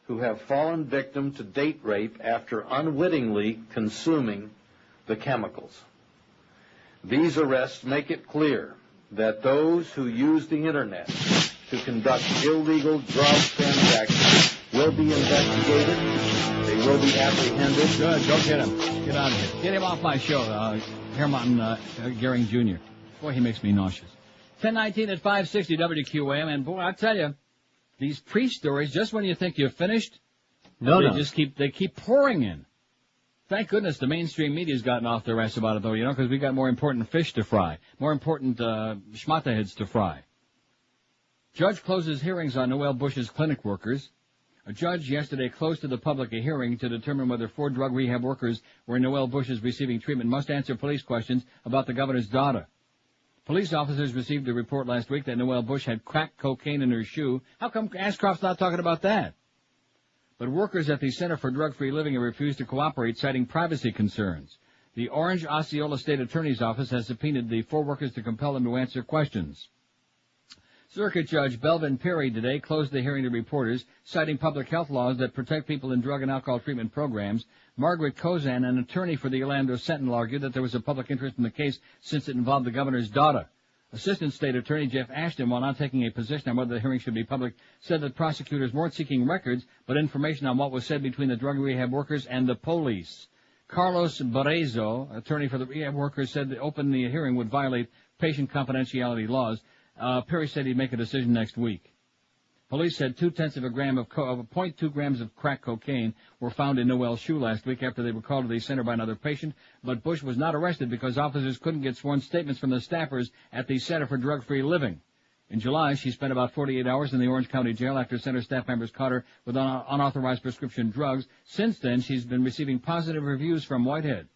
who have fallen victim to date rape after unwittingly consuming the chemicals. These arrests make it clear that those who use the Internet to conduct illegal drug transactions will be investigated. They will be apprehended. Good, go get him. Get out of here. Get him off my show, Herman Gehring Jr. Boy, he makes me nauseous. 1019 at 560 WQAM, and boy, I tell you, these priest stories, just when you think you're finished, they keep pouring in. Thank goodness the mainstream media's gotten off their ass about it, though, because we got more important fish to fry, more important schmata heads to fry. Judge closes hearings on Noel Bush's clinic workers. A judge yesterday closed to the public a hearing to determine whether 4 drug rehab workers where Noel Bush is receiving treatment must answer police questions about the governor's daughter. Police officers received a report last week that Noel Bush had crack cocaine in her shoe. How come Ashcroft's not talking about that? But workers at the Center for Drug-Free Living have refused to cooperate, citing privacy concerns. The Orange Osceola State Attorney's Office has subpoenaed the 4 workers to compel them to answer questions. Circuit Judge Belvin Perry today closed the hearing to reporters, citing public health laws that protect people in drug and alcohol treatment programs. Margaret Kozan, an attorney for the Orlando Sentinel, argued that there was a public interest in the case since it involved the governor's daughter. Assistant State Attorney Jeff Ashton, while not taking a position on whether the hearing should be public, said that prosecutors weren't seeking records, but information on what was said between the drug rehab workers and the police. Carlos Barezo, attorney for the rehab workers, said that opening the hearing would violate patient confidentiality laws. Perry said he'd make a decision next week. Police said 0.2 grams of crack cocaine were found in Noel's shoe last week after they were called to the center by another patient, but Bush was not arrested because officers couldn't get sworn statements from the staffers at the Center for Drug-Free Living. In July, she spent about 48 hours in the Orange County Jail after center staff members caught her with unauthorized prescription drugs. Since then, she's been receiving positive reviews from Whitehead.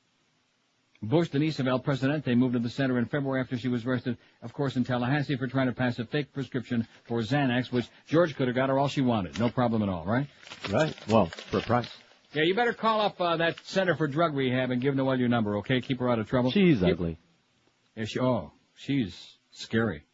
Bush, the niece of El Presidente, moved to the center in February after she was arrested, of course, in Tallahassee for trying to pass a fake prescription for Xanax, which George could have got her all she wanted. No problem at all, right? Right. Well, for a price. Yeah, you better call up that Center for Drug Rehab and give Noelle your number, okay? Keep her out of trouble. She's ugly. Yeah, she's scary.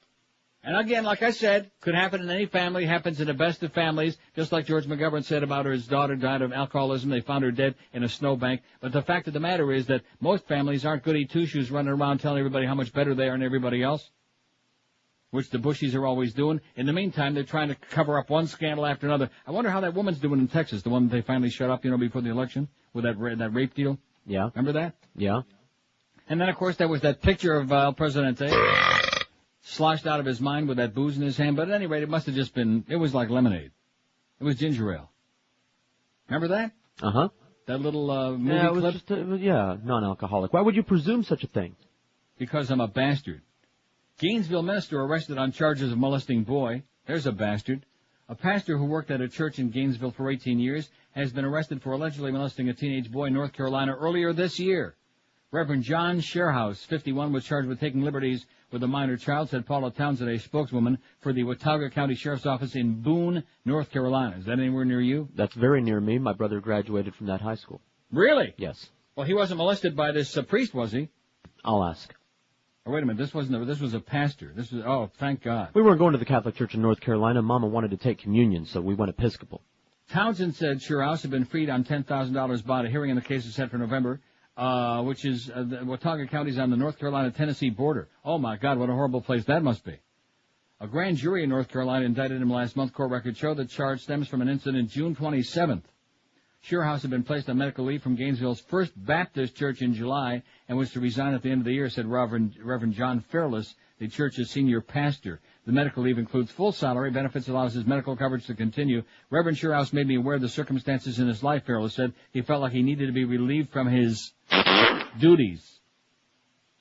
And again, like I said, could happen in any family, happens in the best of families, just like George McGovern said about his daughter died of alcoholism. They found her dead in a snowbank. But the fact of the matter is that most families aren't goody two-shoes running around telling everybody how much better they are than everybody else, which the Bushies are always doing. In the meantime, they're trying to cover up one scandal after another. I wonder how that woman's doing in Texas, the one that they finally shut up, before the election, with that rape deal. Yeah. Remember that? Yeah. And then, of course, there was that picture of El Presidente sloshed out of his mind with that booze in his hand. But at any rate, it must have just been, it was like lemonade. It was ginger ale. Remember that? Uh-huh. That little movie yeah, it was clip? just non-alcoholic. Why would you presume such a thing? Because I'm a bastard. Gainesville minister arrested on charges of molesting boy. There's a bastard. A pastor who worked at a church in Gainesville for 18 years has been arrested for allegedly molesting a teenage boy in North Carolina earlier this year. Reverend John Sherhouse, 51, was charged with taking liberties with a minor child, said Paula Townsend, a spokeswoman for the Watauga County Sheriff's Office in Boone, North Carolina. Is that anywhere near you? That's very near me. My brother graduated from that high school. Really? Yes. Well, he wasn't molested by this priest, was he? I'll ask. Oh, wait a minute. This was a pastor. Oh, thank God. We weren't going to the Catholic Church in North Carolina. Mama wanted to take communion, so we went Episcopal. Townsend said Sherhouse had been freed on $10,000 bond. A hearing in the case is set for November. Which is Watauga County is on the North Carolina-Tennessee border. Oh, my God, what a horrible place that must be. A grand jury in North Carolina indicted him last month. Court records show the charge stems from an incident June 27th. Sherhouse had been placed on medical leave from Gainesville's First Baptist Church in July and was to resign at the end of the year, said Reverend John Fairless, the church's senior pastor. The medical leave includes full salary, benefits, allows his medical coverage to continue. Reverend Sherhouse made me aware of the circumstances in his life, Fairless said. He felt like he needed to be relieved from his duties.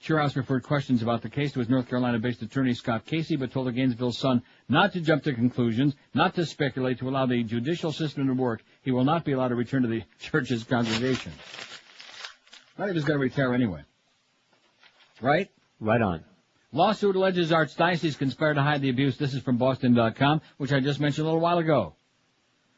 Sherhouse referred questions about the case to his North Carolina-based attorney, Scott Casey, but told the Gainesville Sun not to jump to conclusions, not to speculate, to allow the judicial system to work. He will not be allowed to return to the church's congregation. I think he's going to retire anyway. Right? Right on. Lawsuit alleges Archdiocese conspired to hide the abuse. This is from Boston.com, which I just mentioned a little while ago.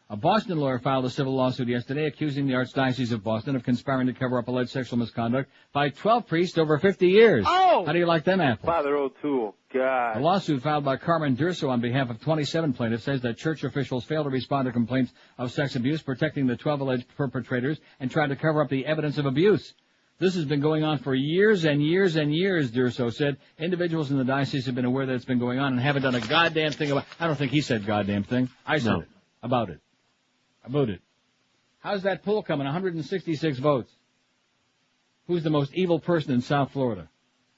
A Boston lawyer filed a civil lawsuit yesterday accusing the Archdiocese of Boston of conspiring to cover up alleged sexual misconduct by 12 priests over 50 years. Oh! How do you like them apples? Father O'Toole, God. A lawsuit filed by Carmen Durso on behalf of 27 plaintiffs says that church officials failed to respond to complaints of sex abuse, protecting the 12 alleged perpetrators, and tried to cover up the evidence of abuse. This has been going on for years and years and years, Durso said. Individuals in the diocese have been aware that it's been going on and haven't done a goddamn thing about it. I don't think he said goddamn thing. I said it. About it. How's that poll coming? 166 votes. Who's the most evil person in South Florida?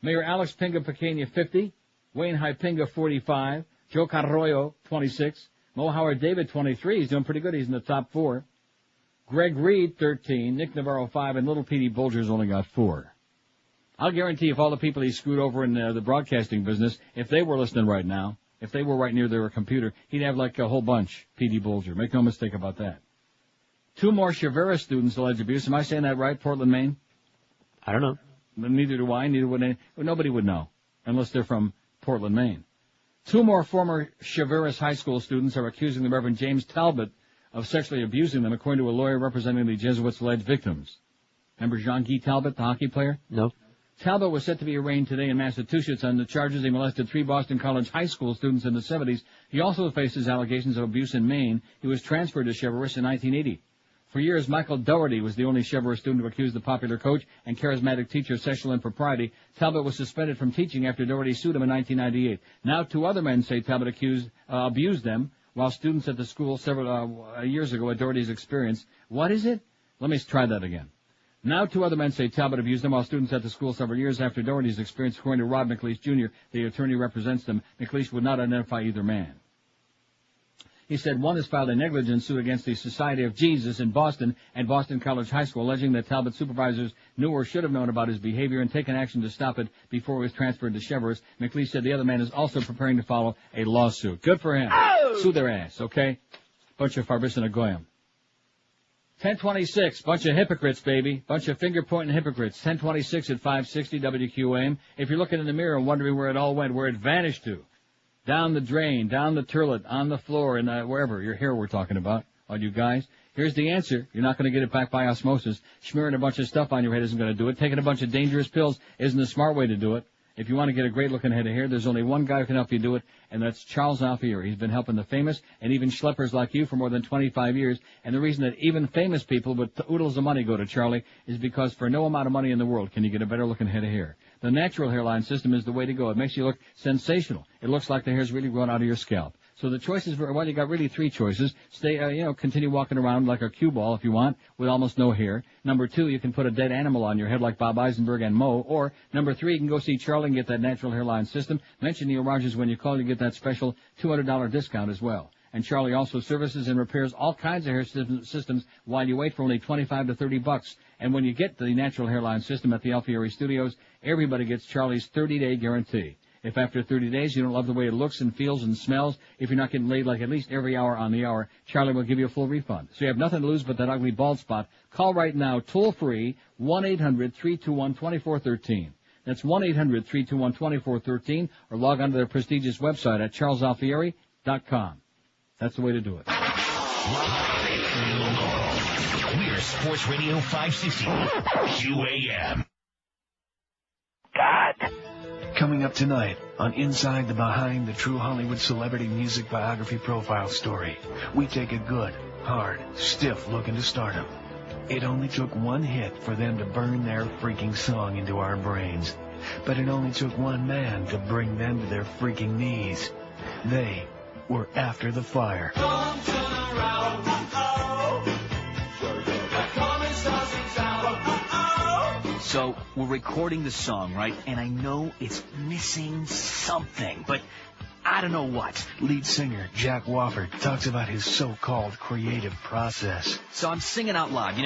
Mayor Alex Pinga Pequeña, 50. Wayne Hypinga, 45. Joe Carroyo, 26. Mo Howard David, 23. He's doing pretty good. He's in the top 4. Greg Reed, 13. Nick Navarro, 5. And Little Petey Bulger's only got 4. I'll guarantee if all the people he screwed over in the broadcasting business, if they were listening right now, if they were right near their computer, he'd have like a whole bunch, Petey Bulger. Make no mistake about that. 2 more Shavera students allege abuse. Am I saying that right, Portland, Maine? I don't know. Neither do I. Neither would any. Nobody would know, unless they're from Portland, Maine. 2 more former Shavera's high school students are accusing the Reverend James Talbot of sexually abusing them, according to a lawyer representing the Jesuits' alleged victims. Remember Jean-Guy Talbot, the hockey player? No. Talbot was set to be arraigned today in Massachusetts on the charges he molested 3 Boston College high school students in the 70s. He also faces allegations of abuse in Maine. He was transferred to Cheverus in 1980. For years, Michael Dougherty was the only Cheverus student to accuse the popular coach and charismatic teacher of sexual impropriety. Talbot was suspended from teaching after Dougherty sued him in 1998. Now 2 other men say Talbot abused them while students at the school several years ago at Dougherty's experience. What is it? Let me try that again. Now 2 other men say Talbot abused them while students at the school several years after Dougherty's experience, according to Rob McLeish Jr., the attorney represents them. McLeish would not identify either man. He said one has filed a negligence suit against the Society of Jesus in Boston and Boston College High School, alleging that Talbot's supervisors knew or should have known about his behavior and taken action to stop it before he was transferred to Cheverus. McLeish said the other man is also preparing to file a lawsuit. Good for him. Oh! Sue their ass, okay? Bunch of Farbis and Goyim. 1026, bunch of hypocrites, baby. Bunch of finger-pointing hypocrites. 1026 at 560 WQAM. If you're looking in the mirror and wondering where it all went, where it vanished to, down the drain, down the toilet, on the floor, and wherever, your hair we're talking about, all you guys, here's the answer. You're not going to get it back by osmosis. Smearing a bunch of stuff on your head isn't going to do it. Taking a bunch of dangerous pills isn't a smart way to do it. If you want to get a great-looking head of hair, there's only one guy who can help you do it, and that's Charles Alfieri. He's been helping the famous and even schleppers like you for more than 25 years, and the reason that even famous people with oodles of money go to Charlie is because for no amount of money in the world can you get a better-looking head of hair. The natural hairline system is the way to go. It makes you look sensational. It looks like the hair's really growing out of your scalp. So the choices, well, you got really 3 choices. Continue walking around like a cue ball if you want, with almost no hair. Number 2, you can put a dead animal on your head like Bob Eisenberg and Mo. Or, number 3, you can go see Charlie and get that natural hairline system. Mention Neil Rogers when you call to get that special $200 discount as well. And Charlie also services and repairs all kinds of hair systems while you wait for only $25 to $30. And when you get the natural hairline system at the Alfieri Studios, everybody gets Charlie's 30-day guarantee. If after 30 days you don't love the way it looks and feels and smells, if you're not getting laid like at least every hour on the hour, Charlie will give you a full refund. So you have nothing to lose but that ugly bald spot. Call right now, toll-free, 1-800-321-2413. That's 1-800-321-2413, or log on to their prestigious website at charlesalfieri.com. That's the way to do it. We're Sports Radio 560 QAM. God. Coming up tonight on Inside the Behind the True Hollywood Celebrity Music Biography Profile Story, we take a good, hard, stiff look into stardom. It only took one hit for them to burn their freaking song into our brains. But it only took one man to bring them to their freaking knees. They were After the Fire. Come turn around, So, we're recording the song, right? And I know it's missing something, but I don't know what. Lead singer Jack Wofford talks about his so-called creative process. So I'm singing out loud,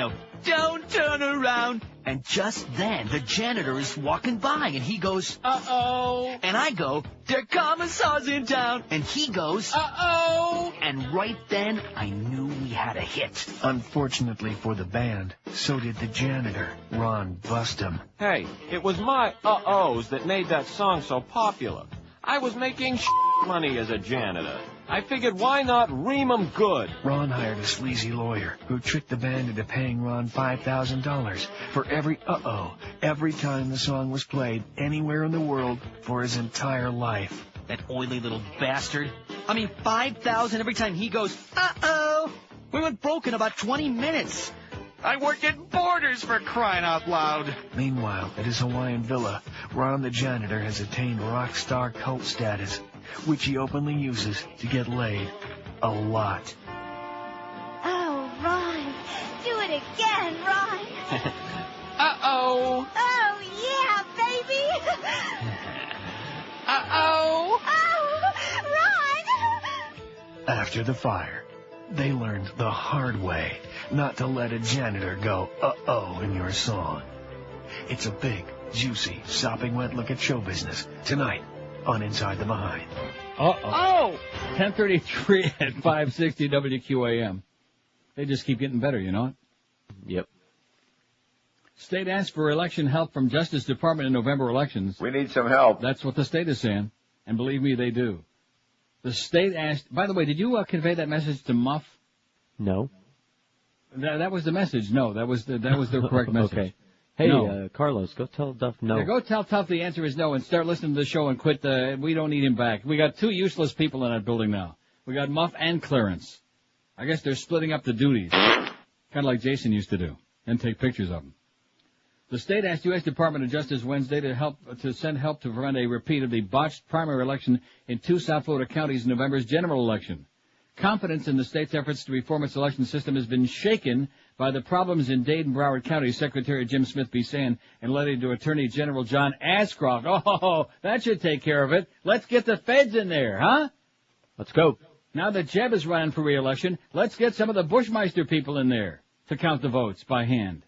don't turn around. And just then, the janitor is walking by, and he goes, uh-oh. And I go, there commissars in town. And he goes, uh-oh. And right then, I knew we had a hit. Unfortunately for the band, so did the janitor, Ron Bustum. Hey, it was my uh-ohs that made that song so popular. I was making money as a janitor. I figured why not ream 'em good? Ron hired a sleazy lawyer who tricked the band into paying Ron $5,000 for every uh-oh every time the song was played anywhere in the world for his entire life. That oily little bastard. I mean, $5,000 every time he goes, uh-oh. We went broke in about 20 minutes. I worked at Borders, for crying out loud. Meanwhile, at his Hawaiian villa, Ron the janitor has attained rock star cult status, which he openly uses to get laid a lot. Oh, Ron. Do it again, Ron. Uh-oh. Oh, yeah, baby. Uh-oh. Oh, Ron. After the fire, they learned the hard way not to let a janitor go uh-oh in your song. It's a big, juicy, sopping wet look at show business tonight on Inside the Behind. Uh-oh. 10:33 at 560 WQAM. They just keep getting better, you know it? Yep. State asked for election help from Justice Department in November elections. We need some help. That's what the state is saying. And believe me, they do. The state asked, by the way, did you convey that message to Muff? No. That was the message. No, that was the correct message. Okay. Hey, no. Carlos, go tell Duff no. Yeah, go tell Tuff the answer is no and start listening to the show and quit we don't need him back. We got 2 useless people in that building now. We got Muff and Clarence. I guess they're splitting up the duties. Kind of like Jason used to do. And take pictures of them. The state asked U.S. Department of Justice Wednesday to send help to prevent a repeat of the botched primary election in 2 South Florida counties in November's general election. Confidence in the state's efforts to reform its election system has been shaken by the problems in Dade and Broward County, Secretary Jim Smith be saying, and led to Attorney General John Ashcroft. Oh, that should take care of it. Let's get the feds in there, huh? Let's go. Now that Jeb is running for re-election, let's get some of the Bushmeister people in there to count the votes by hand.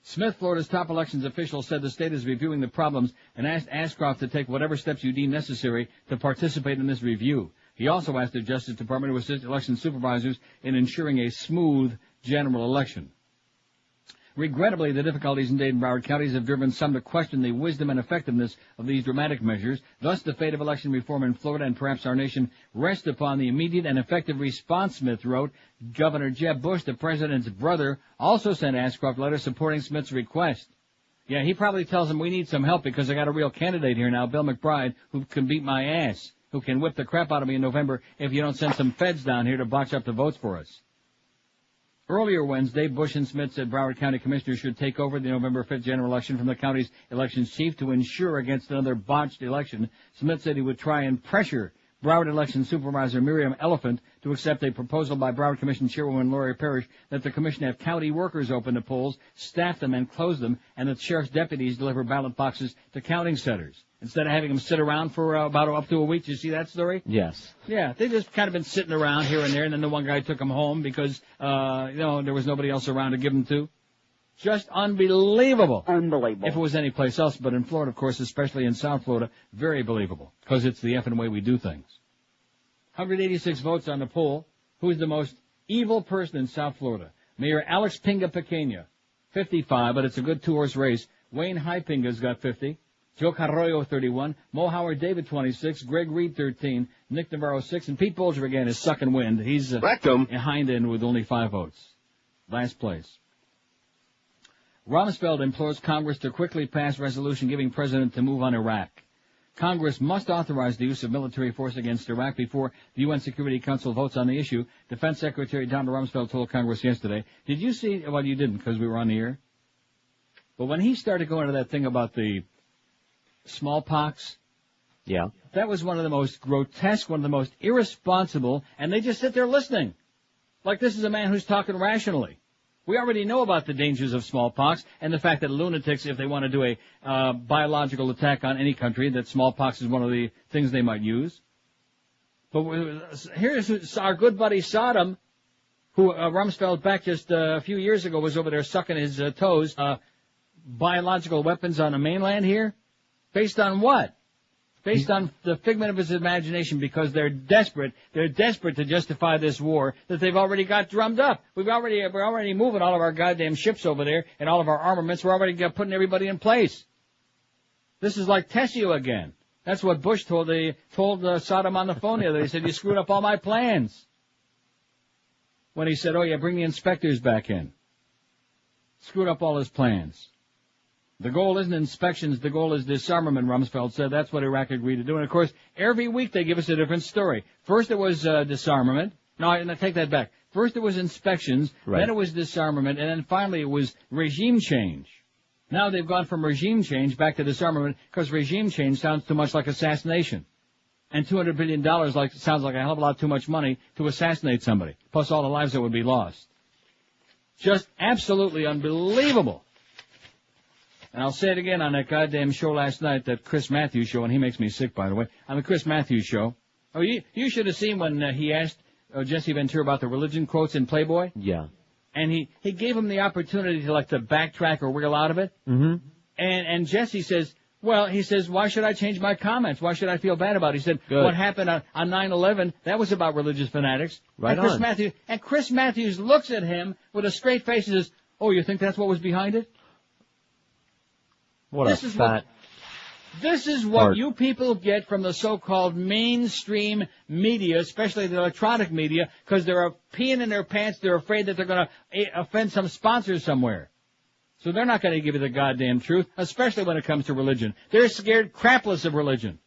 Smith, Florida's top elections official, said the state is reviewing the problems and asked Ashcroft to take whatever steps you deem necessary to participate in this review. He also asked the Justice Department to assist election supervisors in ensuring a smooth general election. Regrettably, the difficulties in Dade and Broward counties have driven some to question the wisdom and effectiveness of these dramatic measures. Thus, the fate of election reform in Florida and perhaps our nation rests upon the immediate and effective response, Smith wrote. Governor Jeb Bush, the president's brother, also sent Ashcroft a letter supporting Smith's request. Yeah, he probably tells him we need some help because I got a real candidate here now, Bill McBride, who can beat my ass, who can whip the crap out of me in November if you don't send some feds down here to botch up the votes for us. Earlier Wednesday, Bush and Smith said Broward County commissioners should take over the November 5th general election from the county's elections chief to ensure against another botched election. Smith said he would try and pressure Broward election supervisor Miriam Elephant to accept a proposal by Broward Commission Chairwoman Lori Parrish that the commission have county workers open the polls, staff them and close them, and that sheriff's deputies deliver ballot boxes to counting centers. Instead of having them sit around for about up to a week. Did you see that story? Yes. Yeah, they just kind of been sitting around here and there, and then the one guy took them home because, there was nobody else around to give them to. Just unbelievable. Unbelievable. If it was any place else, but in Florida, of course, especially in South Florida, very believable, because it's the effing way we do things. 186 votes on the poll. Who's the most evil person in South Florida? Mayor Alex Pinga Pequeña, 55, but it's a good 2-horse race. Wayne Hypinga's got 50. Joe Carroyo, 31. Mo Howard David, 26. Greg Reed, 13. Nick Navarro, 6. And Pete Bolger, again, is sucking wind. He's behind in with only 5 votes. Last place. Rumsfeld implores Congress to quickly pass resolution giving President to move on Iraq. Congress must authorize the use of military force against Iraq before the UN Security Council votes on the issue, Defense Secretary Donald Rumsfeld told Congress yesterday. Did you see, well, you didn't because we were on the air, but when he started going to that thing about the smallpox, yeah, that was one of the most grotesque, one of the most irresponsible, and they just sit there listening. Like this is a man who's talking rationally. We already know about the dangers of smallpox and the fact that lunatics, if they want to do a biological attack on any country, that smallpox is one of the things they might use. But here's our good buddy Saddam, who Rumsfeld back just a few years ago was over there sucking his toes. Biological weapons on the mainland here? Based on what? Based on the figment of his imagination, because they're desperate. They're desperate to justify this war that they've already got drummed up. We're already moving all of our goddamn ships over there and all of our armaments. We're already putting everybody in place. This is like Tessio again. That's what Bush told Saddam on the phone the other day. He said, you screwed up all my plans. When he said, oh yeah, bring the inspectors back in. Screwed up all his plans. The goal isn't inspections, the goal is disarmament, Rumsfeld said. That's what Iraq agreed to do. And, of course, every week they give us a different story. First it was disarmament. No, I take that back. First it was inspections, then it was disarmament, and then finally it was regime change. Now they've gone from regime change back to disarmament because regime change sounds too much like assassination. And $200 billion sounds like a hell of a lot too much money to assassinate somebody, plus all the lives that would be lost. Just absolutely unbelievable. And I'll say it again on that goddamn show last night, that Chris Matthews show, and he makes me sick, by the way, on the Chris Matthews show. Oh, you should have seen when he asked Jesse Ventura about the religion quotes in Playboy. Yeah. And he gave him the opportunity to backtrack or wiggle out of it. Mm-hmm. And Jesse says, why should I change my comments? Why should I feel bad about it? He said, what happened on 9/11, that was about religious fanatics. Right on. And Chris Matthews looks at him with a straight face and says, oh, you think that's what was behind it? What a fat This is what you people get from the so-called mainstream media, especially the electronic media, because they're peeing in their pants. They're afraid that they're going to offend some sponsors somewhere. So they're not going to give you the goddamn truth, especially when it comes to religion. They're scared crapless of religion.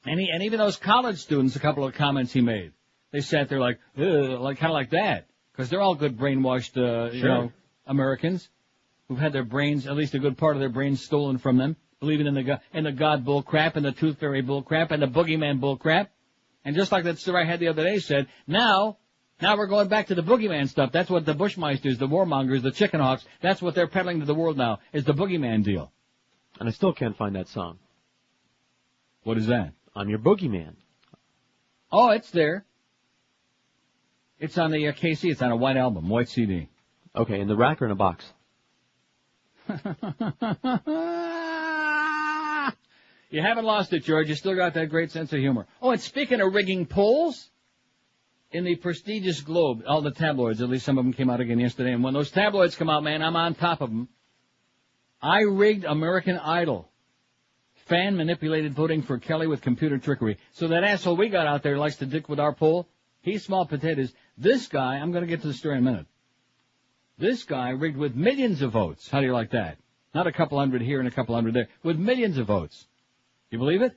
And even those college students, a couple of comments he made, they sat there like kind of like that, because they're all good brainwashed, Americans who've had their brains, at least a good part of their brains, stolen from them, believing in the God bull crap and the tooth fairy bull crap and the boogeyman bull crap. And just like that story I had the other day said, now we're going back to the boogeyman stuff. That's what the Bushmeisters, the warmongers, the chicken hawks, that's what they're peddling to the world now, is the boogeyman deal. And I still can't find that song. What is that? I'm Your Boogeyman. Oh, it's there. It's on the KC. It's on a white album, white CD. Okay, in the rack or in a box? You haven't lost it, George. You still got that great sense of humor. Oh, and speaking of rigging polls, in the prestigious Globe, all the tabloids, at least some of them came out again yesterday, and when those tabloids come out, man, I'm on top of them. I rigged American Idol. Fan manipulated voting for Kelly with computer trickery. So that asshole we got out there likes to dick with our poll. He's small potatoes. This guy, I'm going to get to the story in a minute. This guy rigged with millions of votes. How do you like that? Not a couple hundred here and a couple hundred there. With millions of votes. You believe it?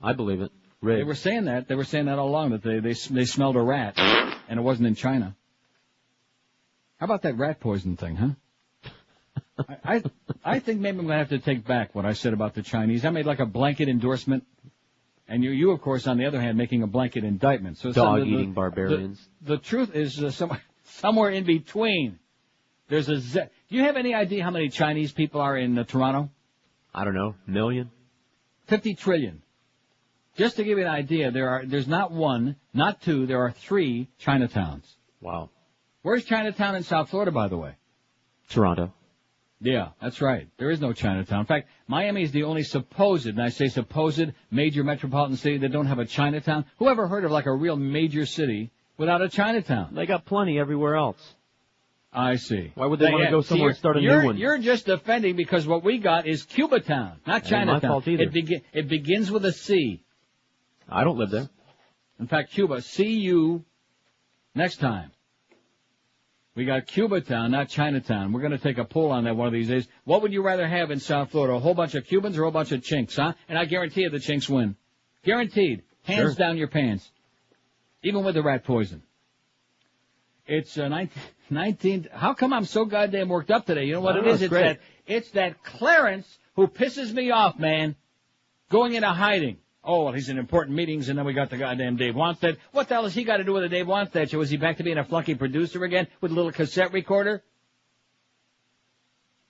I believe it. Rigged. They were saying that. They were saying that all along, that they smelled a rat. And it wasn't in China. How about that rat poison thing, huh? I think maybe I'm going to have to take back what I said about the Chinese. I made like a blanket endorsement. And you of course, on the other hand, making a blanket indictment. So dog-eating barbarians. The truth is somewhere in between. Do you have any idea how many Chinese people are in Toronto? I don't know. Million? 50 trillion. Just to give you an idea, there's not one, not two, there are 3 Chinatowns. Wow. Where's Chinatown in South Florida, by the way? Toronto. Yeah, that's right. There is no Chinatown. In fact, Miami is the only supposed, and I say supposed, major metropolitan city that don't have a Chinatown. Who ever heard of like a real major city without a Chinatown? They got plenty everywhere else. I see. Why would they want to go somewhere and start a new one? You're just defending because what we got is Cubatown, not Chinatown. My fault either. It begins with a C. I don't live there. In fact, Cuba, C-U, next time. We got Cubatown, not Chinatown. We're going to take a poll on that one of these days. What would you rather have in South Florida, a whole bunch of Cubans or a whole bunch of Chinks, huh? And I guarantee you the Chinks win. Guaranteed. Hands down your pants. Even with the rat poison. It's 19. How come I'm so goddamn worked up today? You know what it is? It's that Clarence who pisses me off, man. Going into hiding. Oh, well, he's in important meetings, and then we got the goddamn Dave Wanstead. What the hell has he got to do with the Dave Wanstead show? Is he back to being a flunky producer again with a little cassette recorder?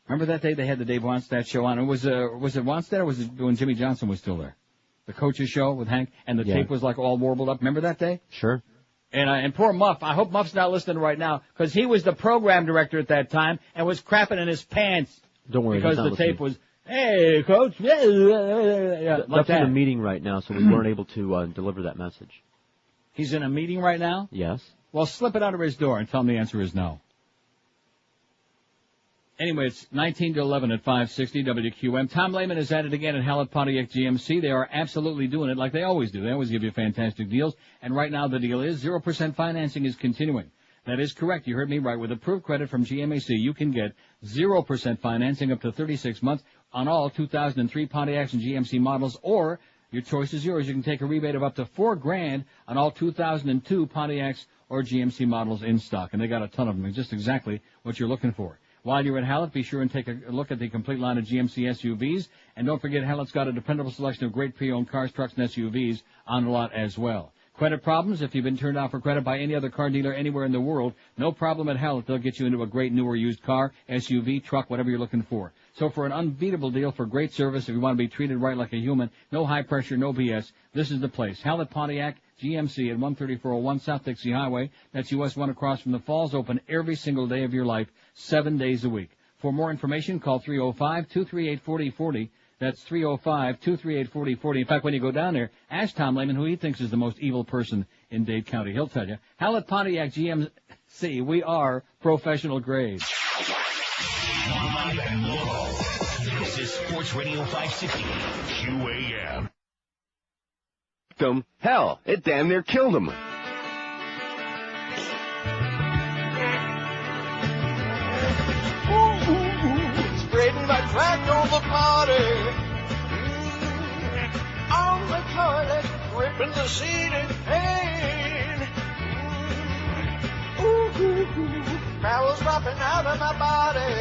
Remember that day they had the Dave Wanstead show on? Was it Wanstead or was it when Jimmy Johnson was still there? The coach's show with Hank, and the tape was like all warbled up. Remember that day? Sure. And poor Muff, I hope Muff's not listening right now, because he was the program director at that time and was crapping in his pants. Don't worry, because the tape was, hey, coach, yeah, like that's in a meeting right now, so we weren't able to deliver that message. He's in a meeting right now? Yes. Well, slip it under his door and tell him the answer is no. Anyway, it's 19 to 11 at 560 WQM. Tom Lehman is at it again at Hallett Pontiac GMC. They are absolutely doing it like they always do. They always give you fantastic deals. And right now the deal is 0% financing is continuing. That is correct. You heard me right. With approved credit from GMAC, you can get 0% financing up to 36 months on all 2003 Pontiacs and GMC models, or your choice is yours. You can take a rebate of up to $4,000 on all 2002 Pontiacs or GMC models in stock. And they got a ton of them. It's just exactly what you're looking for. While you're at Hallett, be sure and take a look at the complete line of GMC SUVs. And don't forget, Hallett's got a dependable selection of great pre-owned cars, trucks, and SUVs on the lot as well. Credit problems? If you've been turned down for credit by any other car dealer anywhere in the world, no problem at Hallett. They'll get you into a great new or used car, SUV, truck, whatever you're looking for. So for an unbeatable deal, for great service, if you want to be treated right like a human, no high pressure, no BS, this is the place. Hallett Pontiac GMC at 13401 South Dixie Highway. That's US 1 across from the Falls, open every single day of your life, 7 days a week. For more information, call 305-238-4040. That's 305-238-4040. In fact, when you go down there, ask Tom Lehman who he thinks is the most evil person in Dade County. He'll tell you. Hallett Pontiac GMC, we are professional grade. Live and local. This is Sports Radio 560 QAM. Hell, it damn near killed him. Spreading my track on the party. On the toilet, ripping the seat in pain. Bowels dropping out of my body.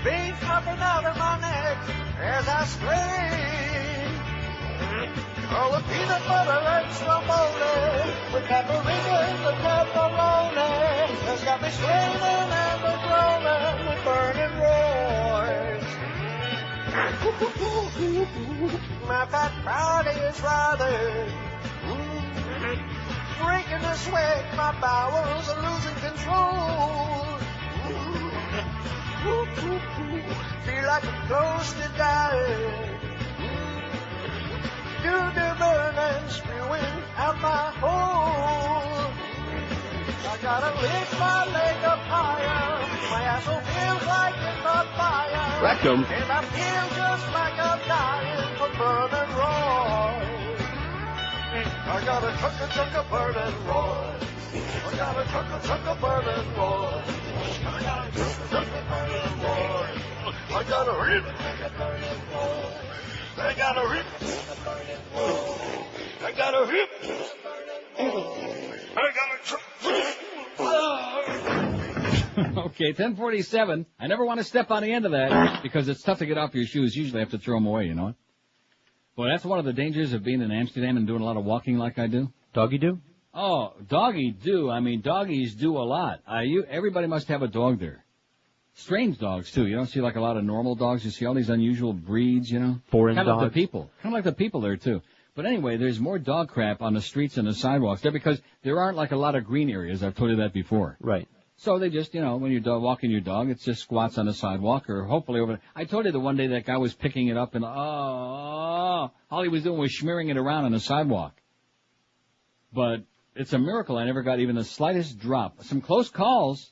Veins popping out of my neck as I strain. All the peanut butter and stromboli with paprika and the pepperoni has got me straining and the groaning with burning roars. My fat body is writhing, breaking the sweat. My bowels are losing control. Feel like I'm close to dying. Dirty burning, spewing out my hole. I gotta lift my leg up higher. My asshole feels like it's on fire. Rectum. And I feel just like I'm dying for burning raw. I got a chunk of burning raw. I got a chunk of burning raw. I got a chunk of burning raw. I got a rip. I got a rip. I got a rip. I got a trip. Okay, 1047. I never want to step on the end of that because it's tough to get off your shoes. Usually I have to throw them away, you know. Well, that's one of the dangers of being in Amsterdam and doing a lot of walking like I do. Doggy do? Oh, doggy do. I mean, doggies do a lot. Everybody must have a dog there. Strange dogs, too. You don't see like a lot of normal dogs. You see all these unusual breeds, you know. Foreign dogs. Kind of like the people. Kind of like the people there, too. But anyway, there's more dog crap on the streets and the sidewalks there because there aren't like a lot of green areas. I've told you that before. Right. So they just, you know, when you're walking your dog, it's just squats on the sidewalk or hopefully over. I told you the one day that guy was picking it up and, all he was doing was smearing it around on the sidewalk. But it's a miracle I never got even the slightest drop. Some close calls.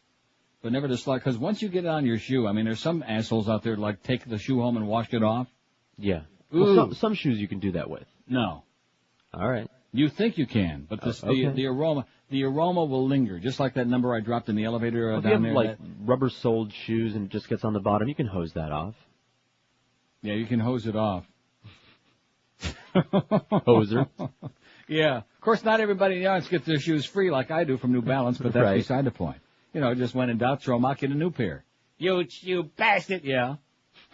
But never the slightest, because once you get it on your shoe, I mean, there's some assholes out there like take the shoe home and wash it off. Yeah. Well, some shoes you can do that with. No. All right. You think you can, but the aroma will linger, just like that number I dropped in the elevator down there. If you have like rubber-soled shoes and it just gets on the bottom, you can hose that off. Yeah, you can hose it off. Hoser. Yeah. Of course, not everybody in the audience gets their shoes free like I do from New Balance, but that's beside the point. You know, just when in doubt, throw them out, get a new pair. You bastard, yeah.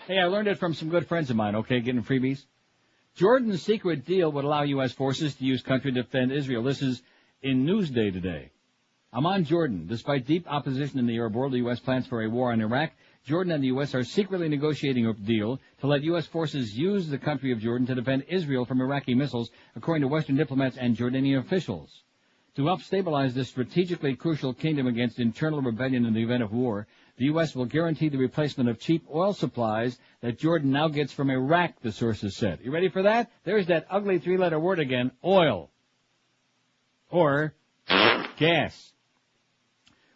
Hey, I learned it from some good friends of mine, okay, getting freebies. Jordan's secret deal would allow U.S. forces to use country to defend Israel. This is in Newsday today. I'm on Jordan. Despite deep opposition in the Arab world, the U.S. plans for a war on Iraq. Jordan and the U.S. are secretly negotiating a deal to let U.S. forces use the country of Jordan to defend Israel from Iraqi missiles, according to Western diplomats and Jordanian officials. To help stabilize this strategically crucial kingdom against internal rebellion in the event of war, the U.S. will guarantee the replacement of cheap oil supplies that Jordan now gets from Iraq, the sources said. You ready for that? There's that ugly three-letter word again, oil. Or gas.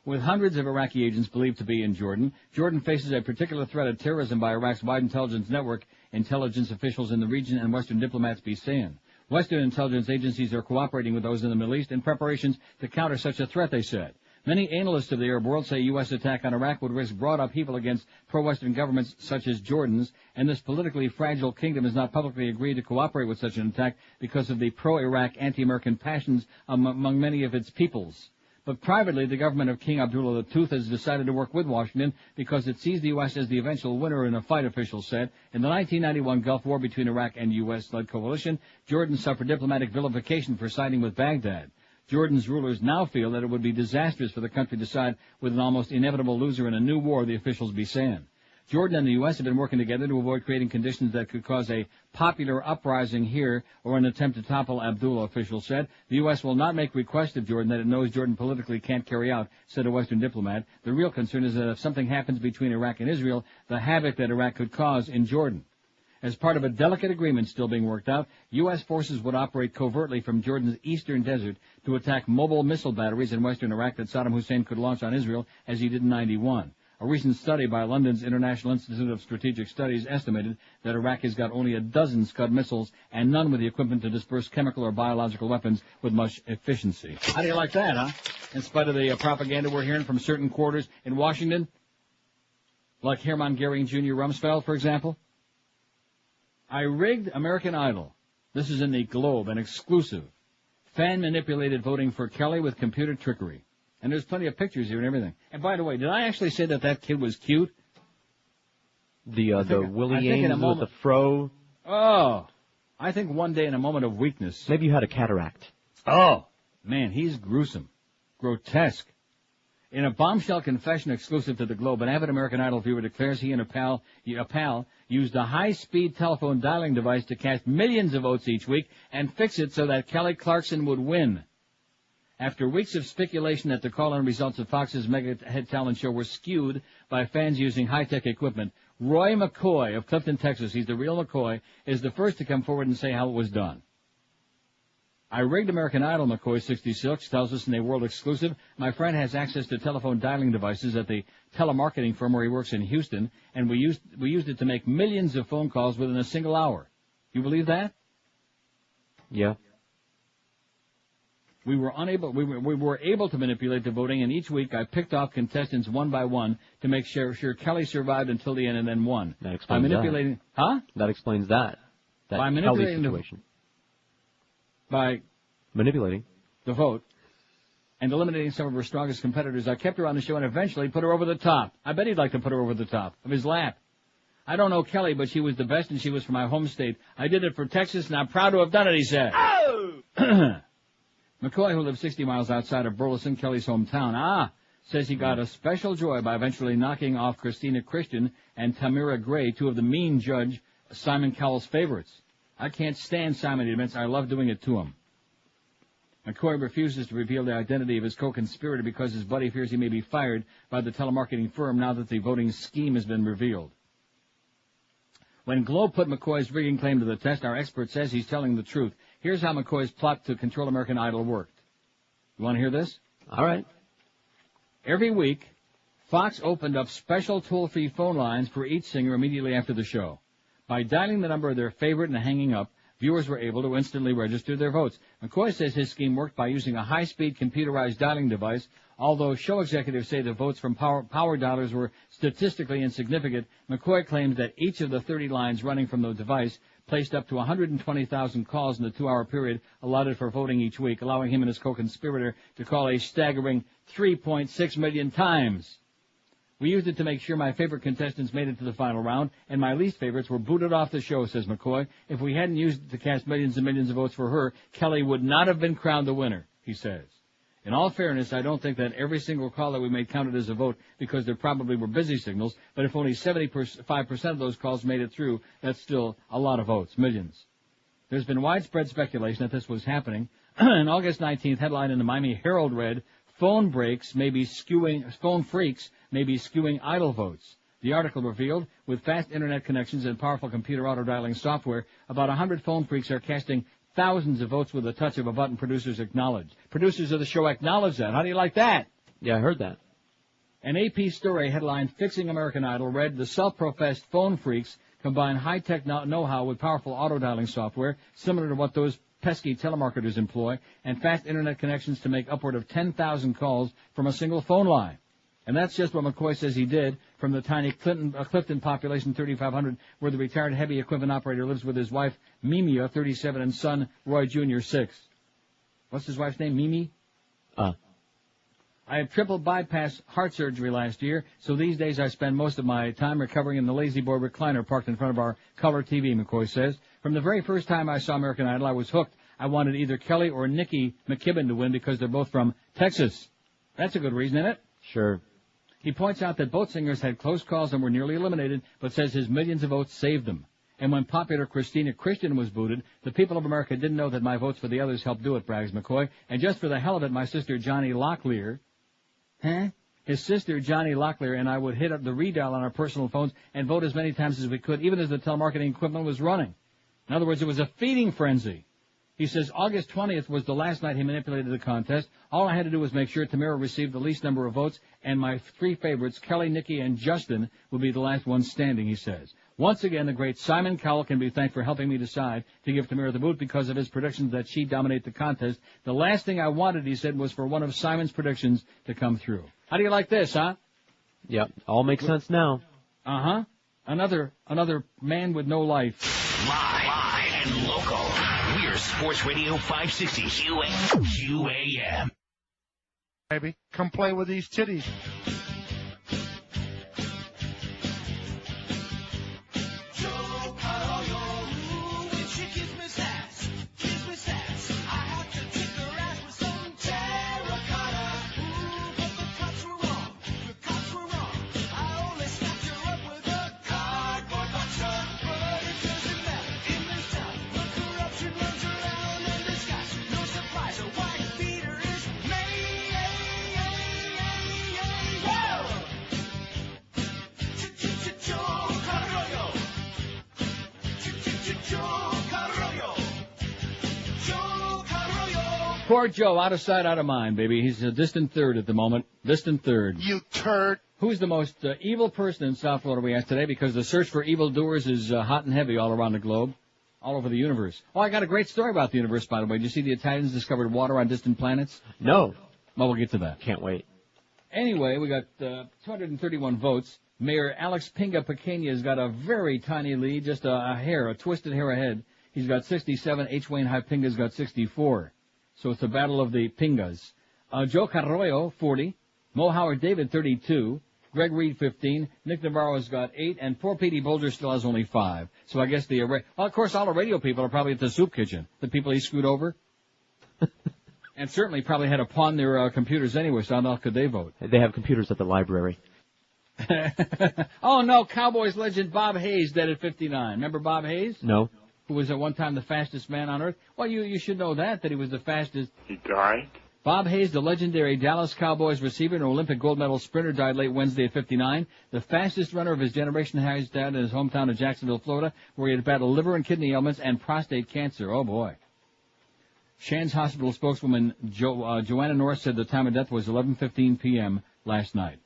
With hundreds of Iraqi agents believed to be in Jordan, Jordan faces a particular threat of terrorism by Iraq's wide intelligence network, intelligence officials in the region and Western diplomats be saying. Western intelligence agencies are cooperating with those in the Middle East in preparations to counter such a threat, they said. Many analysts of the Arab world say U.S. attack on Iraq would risk broad upheaval against pro-Western governments such as Jordan's, and this politically fragile kingdom has not publicly agreed to cooperate with such an attack because of the pro-Iraq, anti-American passions among many of its peoples. But privately, the government of King Abdullah II has decided to work with Washington because it sees the U.S. as the eventual winner in a fight, officials said. In the 1991 Gulf War between Iraq and U.S.-led coalition, Jordan suffered diplomatic vilification for siding with Baghdad. Jordan's rulers now feel that it would be disastrous for the country to side with an almost inevitable loser in a new war, the officials be saying. Jordan and the U.S. have been working together to avoid creating conditions that could cause a popular uprising here or an attempt to topple Abdullah, officials said. The U.S. will not make requests of Jordan that it knows Jordan politically can't carry out, said a Western diplomat. The real concern is that if something happens between Iraq and Israel, the havoc that Iraq could cause in Jordan. As part of a delicate agreement still being worked out, U.S. forces would operate covertly from Jordan's eastern desert to attack mobile missile batteries in western Iraq that Saddam Hussein could launch on Israel as he did in 91. A recent study by London's International Institute of Strategic Studies estimated that Iraq has got only a dozen Scud missiles and none with the equipment to disperse chemical or biological weapons with much efficiency. How do you like that, huh? In spite of the propaganda we're hearing from certain quarters in Washington, like Hermann Goering Jr. Rumsfeld, for example. I rigged American Idol. This is in the Globe, an exclusive. Fan-manipulated voting for Kelly with computer trickery. And there's plenty of pictures here and everything. And by the way, did I actually say that kid was cute? The Willie Ames with the fro. Oh, I think one day in a moment of weakness. Maybe you had a cataract. Oh, man, he's gruesome. Grotesque. In a bombshell confession exclusive to the Globe, an avid American Idol viewer declares he and a pal used a high-speed telephone dialing device to cast millions of votes each week and fix it so that Kelly Clarkson would win. After weeks of speculation that the call-in results of Fox's mega-hit talent show were skewed by fans using high-tech equipment, Roy McCoy of Clifton, Texas, he's the real McCoy, is the first to come forward and say how it was done. I rigged American Idol, McCoy 66 tells us in a world exclusive. My friend has access to telephone dialing devices at the telemarketing firm where he works in Houston, and we used it to make millions of phone calls within a single hour. You believe that? Yeah. We were able to manipulate the voting, and each week I picked off contestants one by one to make sure Kelly survived until the end and then won. That explains by manipulating, that. Huh? That explains that. By manipulating Kelly situation. By manipulating the vote and eliminating some of her strongest competitors, I kept her on the show and eventually put her over the top. I bet he'd like to put her over the top of his lap. I don't know Kelly, but she was the best and she was from my home state. I did it for Texas and I'm proud to have done it, he said. Oh! McCoy, who lives 60 miles outside of Burleson, Kelly's hometown, says he got a special joy by eventually knocking off Christina Christian and Tamira Gray, two of the mean judge Simon Cowell's favorites. I can't stand Simon, he admits. I love doing it to him. McCoy refuses to reveal the identity of his co-conspirator because his buddy fears he may be fired by the telemarketing firm now that the voting scheme has been revealed. When Globe put McCoy's rigging claim to the test, our expert says he's telling the truth. Here's how McCoy's plot to control American Idol worked. You want to hear this? All right. Every week, Fox opened up special toll-free phone lines for each singer immediately after the show. By dialing the number of their favorite and hanging up, viewers were able to instantly register their votes. McCoy says his scheme worked by using a high-speed computerized dialing device. Although show executives say the votes from power dialers were statistically insignificant, McCoy claims that each of the 30 lines running from the device placed up to 120,000 calls in the 2-hour period allotted for voting each week, allowing him and his co-conspirator to call a staggering 3.6 million times. We used it to make sure my favorite contestants made it to the final round, and my least favorites were booted off the show, says McCoy. If we hadn't used it to cast millions and millions of votes for her, Kelly would not have been crowned the winner, he says. In all fairness, I don't think that every single call that we made counted as a vote because there probably were busy signals, but if only 75% of those calls made it through, that's still a lot of votes, millions. There's been widespread speculation that this was happening. An August 19th headline in the Miami Herald read, Phone freaks may be skewing idol votes. The article revealed, with fast internet connections and powerful computer auto-dialing software, about 100 phone freaks are casting thousands of votes with a touch of a button, producers acknowledge. Producers of the show acknowledge that. How do you like that? Yeah, I heard that. An AP story headline, Fixing American Idol, read, the self-professed phone freaks combine high-tech know-how with powerful auto-dialing software, similar to what those pesky telemarketers employ, and fast internet connections to make upward of 10,000 calls from a single phone line. And that's just what McCoy says he did from the tiny Clifton population, 3,500, where the retired heavy equipment operator lives with his wife, Mimia, 37, and son, Roy Jr., 6. What's his wife's name, Mimi? I had triple bypass heart surgery last year, so these days I spend most of my time recovering in the lazy boy recliner parked in front of our color TV, McCoy says. From the very first time I saw American Idol, I was hooked. I wanted either Kelly or Nikki McKibben to win because they're both from Texas. That's a good reason, isn't it? Sure. He points out that both singers had close calls and were nearly eliminated, but says his millions of votes saved them. And when popular Christina Christian was booted, the people of America didn't know that my votes for the others helped do it, brags McCoy. And just for the hell of it, my sister Johnny Locklear, His sister, Johnny Locklear, and I would hit up the redial on our personal phones and vote as many times as we could, even as the telemarketing equipment was running. In other words, it was a feeding frenzy. He says August 20th was the last night he manipulated the contest. All I had to do was make sure Tamira received the least number of votes, and my three favorites, Kelly, Nikki, and Justin, will be the last ones standing, he says. Once again, the great Simon Cowell can be thanked for helping me decide to give Tamira the boot because of his predictions that she'd dominate the contest. The last thing I wanted, he said, was for one of Simon's predictions to come through. How do you like this, huh? Yep, all makes sense now. Uh-huh. Another man with no life. Live and local. We're Sports Radio 560 QAM. Baby, come play with these titties. Poor Joe, out of sight, out of mind, baby. He's a distant third at the moment. Distant third. You turd. Who's the most evil person in South Florida, we asked today, because the search for evildoers is hot and heavy all around the globe, all over the universe. Oh, I got a great story about the universe, by the way. Did you see the Italians discovered water on distant planets? No. Well, we'll get to that. Can't wait. Anyway, we got 231 votes. Mayor Alex Pinga Pequena has got a very tiny lead, just a twisted hair ahead. He's got 67. H. Wayne High Pinga's got 64. So it's a battle of the Pingas. Joe Carroyo, 40. Mo Howard David, 32. Greg Reed, 15. Nick Navarro's got 8. And poor Petey Bolger still has only 5. So I guess well, of course, all the radio people are probably at the soup kitchen. The people he screwed over. And certainly probably had to pawn their computers anyway, so how could they vote? They have computers at the library. Oh, no, Cowboys legend Bob Hayes dead at 59. Remember Bob Hayes? No. Who was at one time the fastest man on earth? Well, you should know that he was the fastest. He died? Bob Hayes, the legendary Dallas Cowboys receiver and Olympic gold medal sprinter, died late Wednesday at 59. The fastest runner of his generation has died in his hometown of Jacksonville, Florida, where he had battled liver and kidney ailments and prostate cancer. Oh, boy. Shands Hospital spokeswoman Joanna North said the time of death was 11:15 p.m. last night.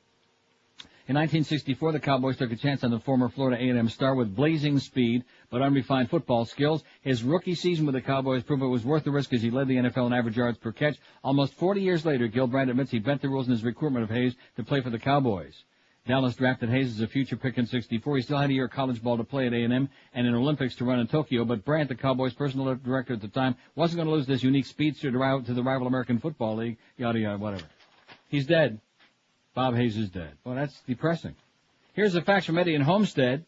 In 1964, the Cowboys took a chance on the former Florida A&M star with blazing speed but unrefined football skills. His rookie season with the Cowboys proved it was worth the risk as he led the NFL in average yards per catch. Almost 40 years later, Gilbrand admits he bent the rules in his recruitment of Hayes to play for the Cowboys. Dallas drafted Hayes as a future pick in 64. He still had a year of college ball to play at A&M and in Olympics to run in Tokyo, but Brandt, the Cowboys' personal director at the time, wasn't going to lose this unique speedster to the rival American Football League, yada, yada, whatever. He's dead. Bob Hayes is dead. Well, that's depressing. Here's a fax from Eddie in Homestead,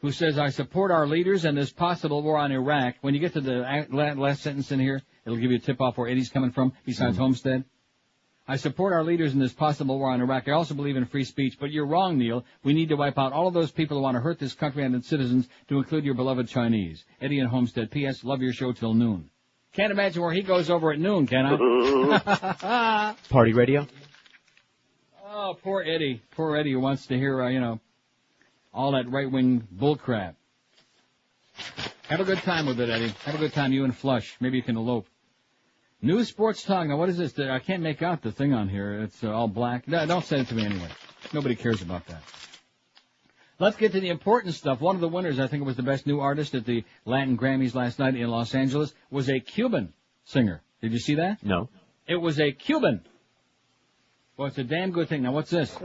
who says, I support our leaders and this possible war on Iraq. When you get to the last sentence in here, it'll give you a tip-off where Eddie's coming from, besides Homestead. I support our leaders in this possible war on Iraq. I also believe in free speech, but you're wrong, Neil. We need to wipe out all of those people who want to hurt this country and its citizens, to include your beloved Chinese. Eddie in Homestead. P.S. Love your show till noon. Can't imagine where he goes over at noon, can I? Party radio? Oh, poor Eddie. Poor Eddie who wants to hear, all that right-wing bullcrap. Have a good time with it, Eddie. Have a good time, you and Flush. Maybe you can elope. News Sports Talk. Now, what is this? I can't make out the thing on here. It's all black. No, don't send it to me anyway. Nobody cares about that. Let's get to the important stuff. One of the winners, I think it was the best new artist at the Latin Grammys last night in Los Angeles, was a Cuban singer. Did you see that? No. It was a Cuban. Well, it's a damn good thing. Now, what's this?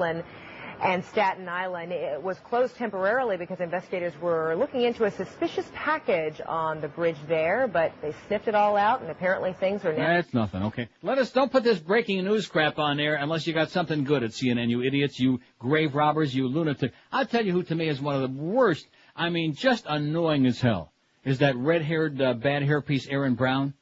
And Staten Island. It was closed temporarily because investigators were looking into a suspicious package on the bridge there, but they sniffed it all out, and apparently things are now... That's nothing, okay. Don't put this breaking news crap on there unless you got something good at CNN, you idiots, you grave robbers, you lunatic. I'll tell you who to me is one of the worst, just annoying as hell, is that red-haired, bad hairpiece Aaron Brown.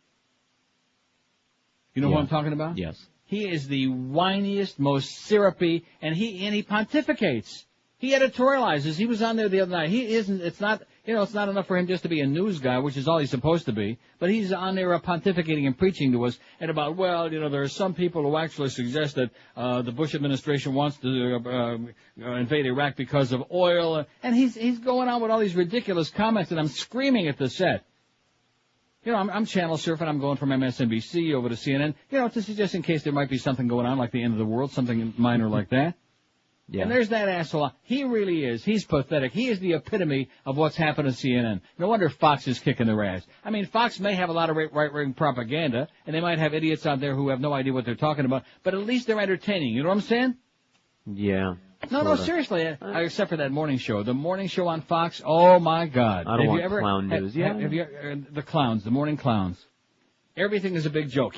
You know who I'm talking about? Yes. He is the whiniest, most syrupy, and he pontificates. He editorializes. He was on there the other night. It's You know, it's not enough for him just to be a news guy, which is all he's supposed to be, but he's on there pontificating and preaching to us and about, well, you know, there are some people who actually suggest that the Bush administration wants to invade Iraq because of oil, and he's going on with all these ridiculous comments, and I'm screaming at the set. You know, I'm channel surfing, I'm going from MSNBC over to CNN, you know, to suggest in case there might be something going on like the end of the world, something minor like that. Yeah. And there's that asshole. He really is. He's pathetic. He is the epitome of what's happened to CNN. No wonder Fox is kicking their ass. I mean, Fox may have a lot of right-wing propaganda, and they might have idiots out there who have no idea what they're talking about, but at least they're entertaining. You know what I'm saying? Yeah. No, seriously. Except for that morning show. The morning show on Fox, oh, my God. I don't want clown news. The clowns, the morning clowns. Everything is a big joke.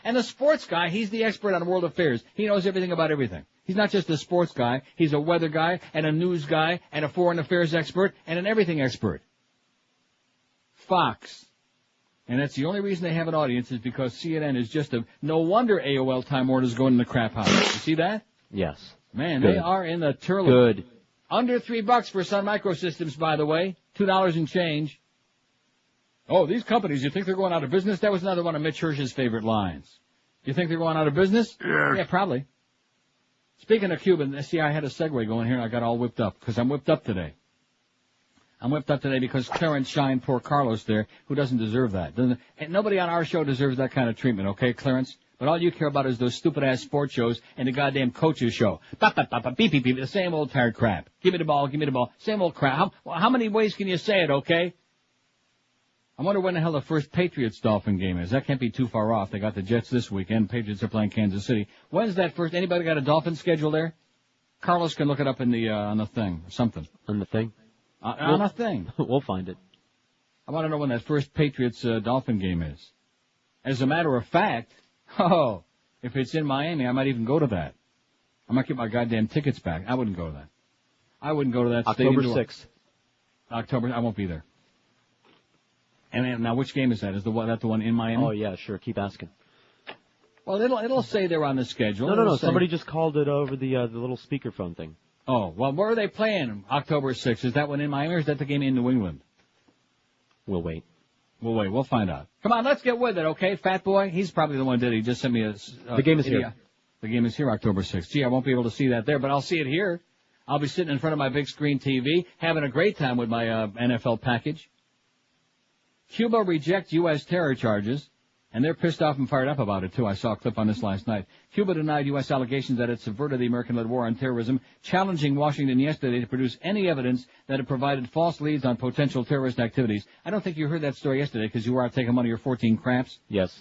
And the sports guy, he's the expert on world affairs. He knows everything about everything. He's not just a sports guy. He's a weather guy and a news guy and a foreign affairs expert and an everything expert. Fox. And that's the only reason they have an audience is because CNN is just no wonder AOL Time Warner's going in the crap house. You see that? Yes. Man, Good. They are in the turlet. Good. Under $3 for Sun Microsystems, by the way. $2 and change. Oh, these companies, you think they're going out of business? That was another one of Mitch Hirsch's favorite lines. You think they're going out of business? Yeah, probably. Speaking of Cuban, see, I had a segue going here and I got all whipped up because I'm whipped up today. I'm whipped up today because Clarence shined poor Carlos there, who doesn't deserve that. And nobody on our show deserves that kind of treatment, okay, Clarence? But all you care about is those stupid-ass sports shows and the goddamn coaches show. Beep, beep, beep, the same old tired crap. Give me the ball, same old crap. How many ways can you say it, okay? I wonder when the hell the first Patriots-Dolphin game is. That can't be too far off. They got the Jets this weekend. Patriots are playing Kansas City. When's that first? Anybody got a Dolphin schedule there? Carlos can look it up in the on the thing or something. On the thing? On a thing. We'll find it. I want to know when that first Patriots-Dolphin game is. As a matter of fact, if it's in Miami, I might even go to that. I might get my goddamn tickets back. I wouldn't go to that. I wouldn't go to that. October 6th. October, I won't be there. And now, which game is that? Is that the one in Miami? Oh, yeah, sure. Keep asking. Well, it'll say they're on the schedule. No. Somebody just called it over the little speakerphone thing. Oh, well, where are they playing October 6th? Is that one in Miami or is that the game in New England? We'll wait. We'll find out. Come on, let's get with it, okay? Fat boy, he's probably the one that did it. He just sent me the game is here. The game is here October 6th. Gee, I won't be able to see that there, but I'll see it here. I'll be sitting in front of my big screen TV, having a great time with my NFL package. Cuba rejects U.S. terror charges, and they're pissed off and fired up about it, too. I saw a clip on this last night. Cuba denied U.S. allegations that it subverted the American-led war on terrorism, challenging Washington yesterday to produce any evidence that it provided false leads on potential terrorist activities. I don't think you heard that story yesterday because you were out taking one of your 14 craps. Yes.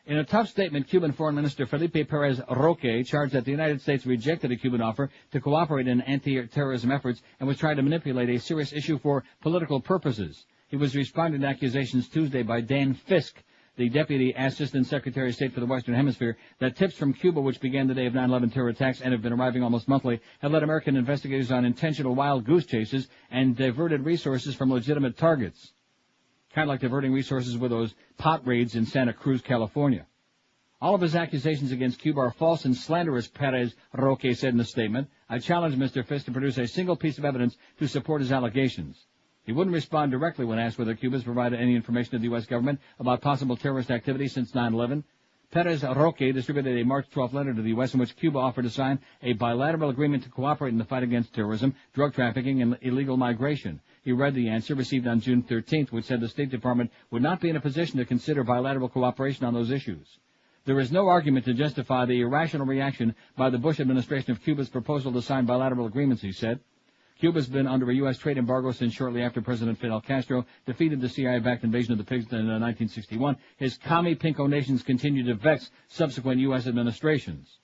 In a tough statement, Cuban Foreign Minister Felipe Perez Roque charged that the United States rejected a Cuban offer to cooperate in anti-terrorism efforts and was trying to manipulate a serious issue for political purposes. He was responding to accusations Tuesday by Dan Fisk, the Deputy Assistant Secretary of State for the Western Hemisphere, that tips from Cuba, which began the day of 9/11 terror attacks and have been arriving almost monthly, have led American investigators on intentional wild goose chases and diverted resources from legitimate targets. Kind of like diverting resources with those pot raids in Santa Cruz, California. All of his accusations against Cuba are false and slanderous, Perez Roque said in a statement. I challenge Mr. Fisk to produce a single piece of evidence to support his allegations. He wouldn't respond directly when asked whether Cuba has provided any information to the U.S. government about possible terrorist activity since 9/11. Perez Roque distributed a March 12th letter to the U.S. in which Cuba offered to sign a bilateral agreement to cooperate in the fight against terrorism, drug trafficking, and illegal migration. He read the answer received on June 13th, which said the State Department would not be in a position to consider bilateral cooperation on those issues. There is no argument to justify the irrational reaction by the Bush administration of Cuba's proposal to sign bilateral agreements, he said. Cuba's been under a U.S. trade embargo since shortly after President Fidel Castro defeated the CIA-backed invasion of the pigs in 1961. His commie pinko nations continue to vex subsequent U.S. administrations.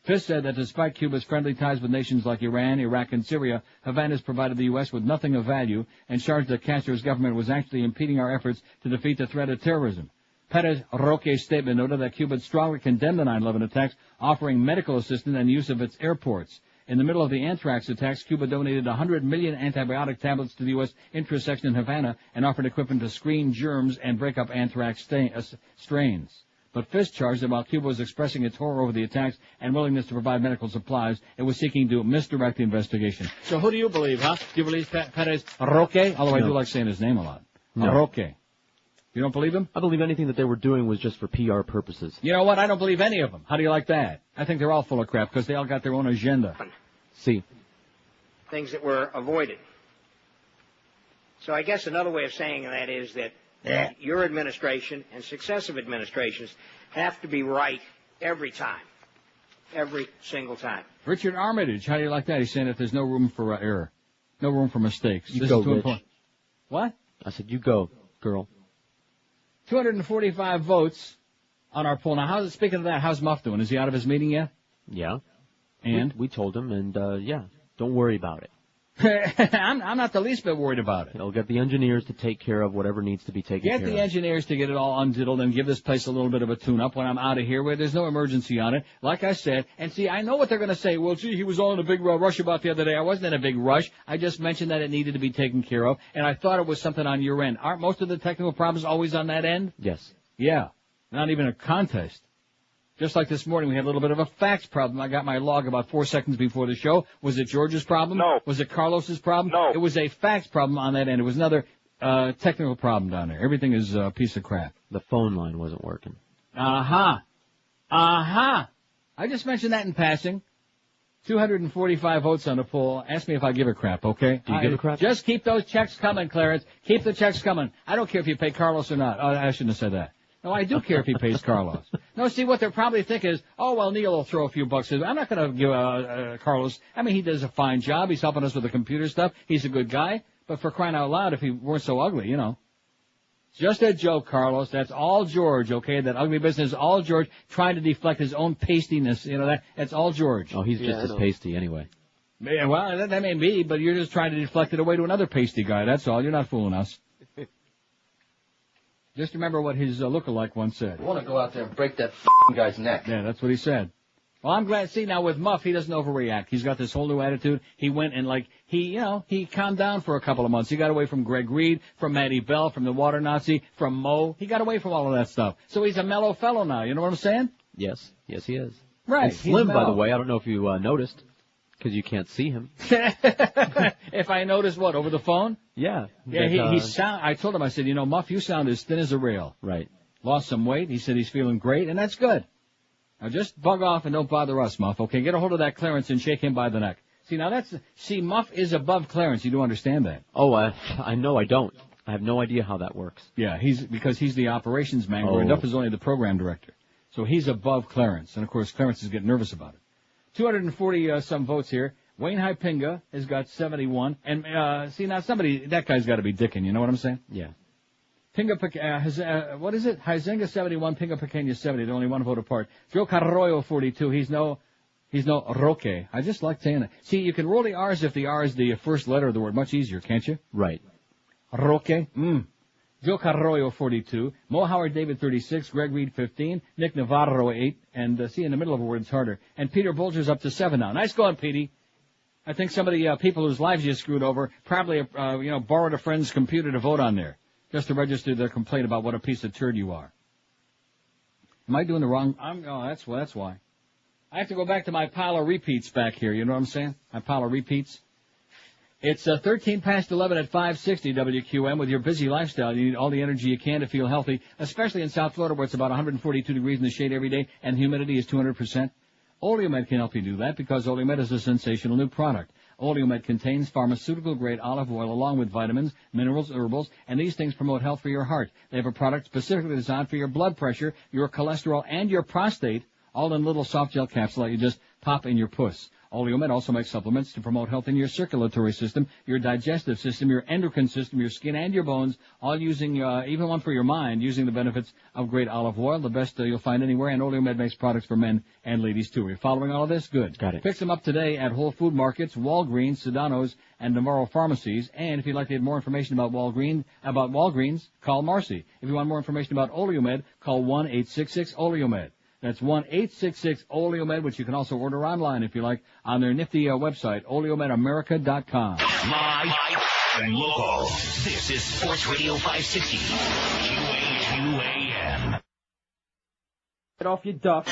Fisk said that despite Cuba's friendly ties with nations like Iran, Iraq, and Syria, Havana has provided the U.S. with nothing of value and charged that Castro's government was actually impeding our efforts to defeat the threat of terrorism. Perez Roque's statement noted that Cuba strongly condemned the 9/11 attacks, offering medical assistance and use of its airports. In the middle of the anthrax attacks, Cuba donated 100 million antibiotic tablets to the U.S. interest section in Havana and offered equipment to screen germs and break up anthrax strains. But Fisk charged that while Cuba was expressing its horror over the attacks and willingness to provide medical supplies, it was seeking to misdirect the investigation. So who do you believe, huh? Do you believe Perez Roque? Although I do like saying his name a lot. No. Roque. You don't believe him? I believe anything that they were doing was just for PR purposes. You know what? I don't believe any of them. How do you like that? I think they're all full of crap because they all got their own agenda. See. Things that were avoided. So I guess another way of saying that is that your administration and successive administrations have to be right every time. Every single time. Richard Armitage, how do you like that? He's saying that there's no room for error. No room for mistakes. You go, Rich. What? I said, you go, girl. 245 votes on our poll. Now, speaking of that, how's Muff doing? Is he out of his meeting yet? Yeah. And? We told him, and, yeah, don't worry about it. I'm not the least bit worried about it. He'll get the engineers to take care of whatever needs to be taken care of. Get the engineers to get it all undiddled and give this place a little bit of a tune-up when I'm out of here where there's no emergency on it. Like I said, and see, I know what they're going to say. Well, gee, he was all in a big rush about the other day. I wasn't in a big rush. I just mentioned that it needed to be taken care of, and I thought it was something on your end. Aren't most of the technical problems always on that end? Yes. Yeah. Not even a contest. Just like this morning, we had a little bit of a fax problem. I got my log about 4 seconds before the show. Was it George's problem? No. Was it Carlos's problem? No. It was a fax problem on that end. It was another technical problem down there. Everything is a piece of crap. The phone line wasn't working. I just mentioned that in passing. 245 votes on the poll. Ask me if I give a crap, okay? Do you give a crap? Just keep those checks coming, Clarence. Keep the checks coming. I don't care if you pay Carlos or not. Oh, I shouldn't have said that. No, I do care if he pays Carlos. No, see, what they're probably thinking is, oh, well, Neil will throw a few bucks in. I'm not going to give Carlos. I mean, he does a fine job. He's helping us with the computer stuff. He's a good guy. But for crying out loud, if he weren't so ugly, you know. Just a joke, Carlos. That's all George, okay? That ugly business is all George trying to deflect his own pastiness. You know, that's all George. Oh, he's just as pasty anyway. Yeah, well, that may be, but you're just trying to deflect it away to another pasty guy. That's all. You're not fooling us. Just remember what his lookalike once said. I want to go out there and break that f***ing guy's neck. Yeah, that's what he said. Well, I'm glad. See, now with Muff, he doesn't overreact. He's got this whole new attitude. He went and, he calmed down for a couple of months. He got away from Greg Reed, from Matty Bell, from the Water Nazi, from Mo. He got away from all of that stuff. So he's a mellow fellow now. You know what I'm saying? Yes. Yes, he is. Right. And Slim, by the way, I don't know if you noticed, because you can't see him. If I notice what, over the phone? Yeah. Yeah, I told him, I said, Muff, you sound as thin as a rail. Right. Lost some weight. He said he's feeling great, and that's good. Now just bug off and don't bother us, Muff, okay? Get a hold of that Clarence and shake him by the neck. See, Muff is above Clarence. You do understand that. Oh, I know I don't. I have no idea how that works. Yeah, because he's the operations man, where Duff is only the program director. So he's above Clarence, and of course Clarence is getting nervous about it. 240 some votes here. Wayne Hypinga has got 71, and that guy's got to be dicking. You know what I'm saying? Yeah. What is it? Hyzinga 71, Pinga Pequeña 70. They're only one vote apart. Joe Carroyo 42. He's no Roque. I just like saying that. See, you can roll the R's if the R is the first letter of the word. Much easier, can't you? Right. Roque. Joe Carroyo 42. Mo Howard David 36. Greg Reed 15. Nick Navarro 8. And in the middle of a word it's harder. And Peter Bolger's up to 7 now. Nice going, Petey. I think some of the people whose lives you screwed over probably borrowed a friend's computer to vote on there, just to register their complaint about what a piece of turd you are. Am I doing the wrong? That's why. I have to go back to my pile of repeats back here. You know what I'm saying? My pile of repeats. It's 13 past 11 at 560 WQM. With your busy lifestyle, you need all the energy you can to feel healthy, especially in South Florida where it's about 142 degrees in the shade every day and humidity is 200%. Oleomed can help you do that because Oleomed is a sensational new product. Oleomed contains pharmaceutical-grade olive oil along with vitamins, minerals, herbals, and these things promote health for your heart. They have a product specifically designed for your blood pressure, your cholesterol, and your prostate, all in little soft gel capsules that you just pop in your puss. Oleomed also makes supplements to promote health in your circulatory system, your digestive system, your endocrine system, your skin, and your bones, all using, even one for your mind, using the benefits of great olive oil, the best you'll find anywhere, and Oleomed makes products for men and ladies, too. Are you following all of this? Good. Got it. Pick them up today at Whole Food Markets, Walgreens, Sedano's, and Navarro Pharmacies. And if you'd like to get more information about Walgreens, call Marcy. If you want more information about Oleomed, call 1-866-OLEOMED. That's 1-866-OLEOMED, which you can also order online if you like on their nifty website, oleomedamerica.com. Live and local. This is Sports Radio 560. QAQAM. Get off your duff.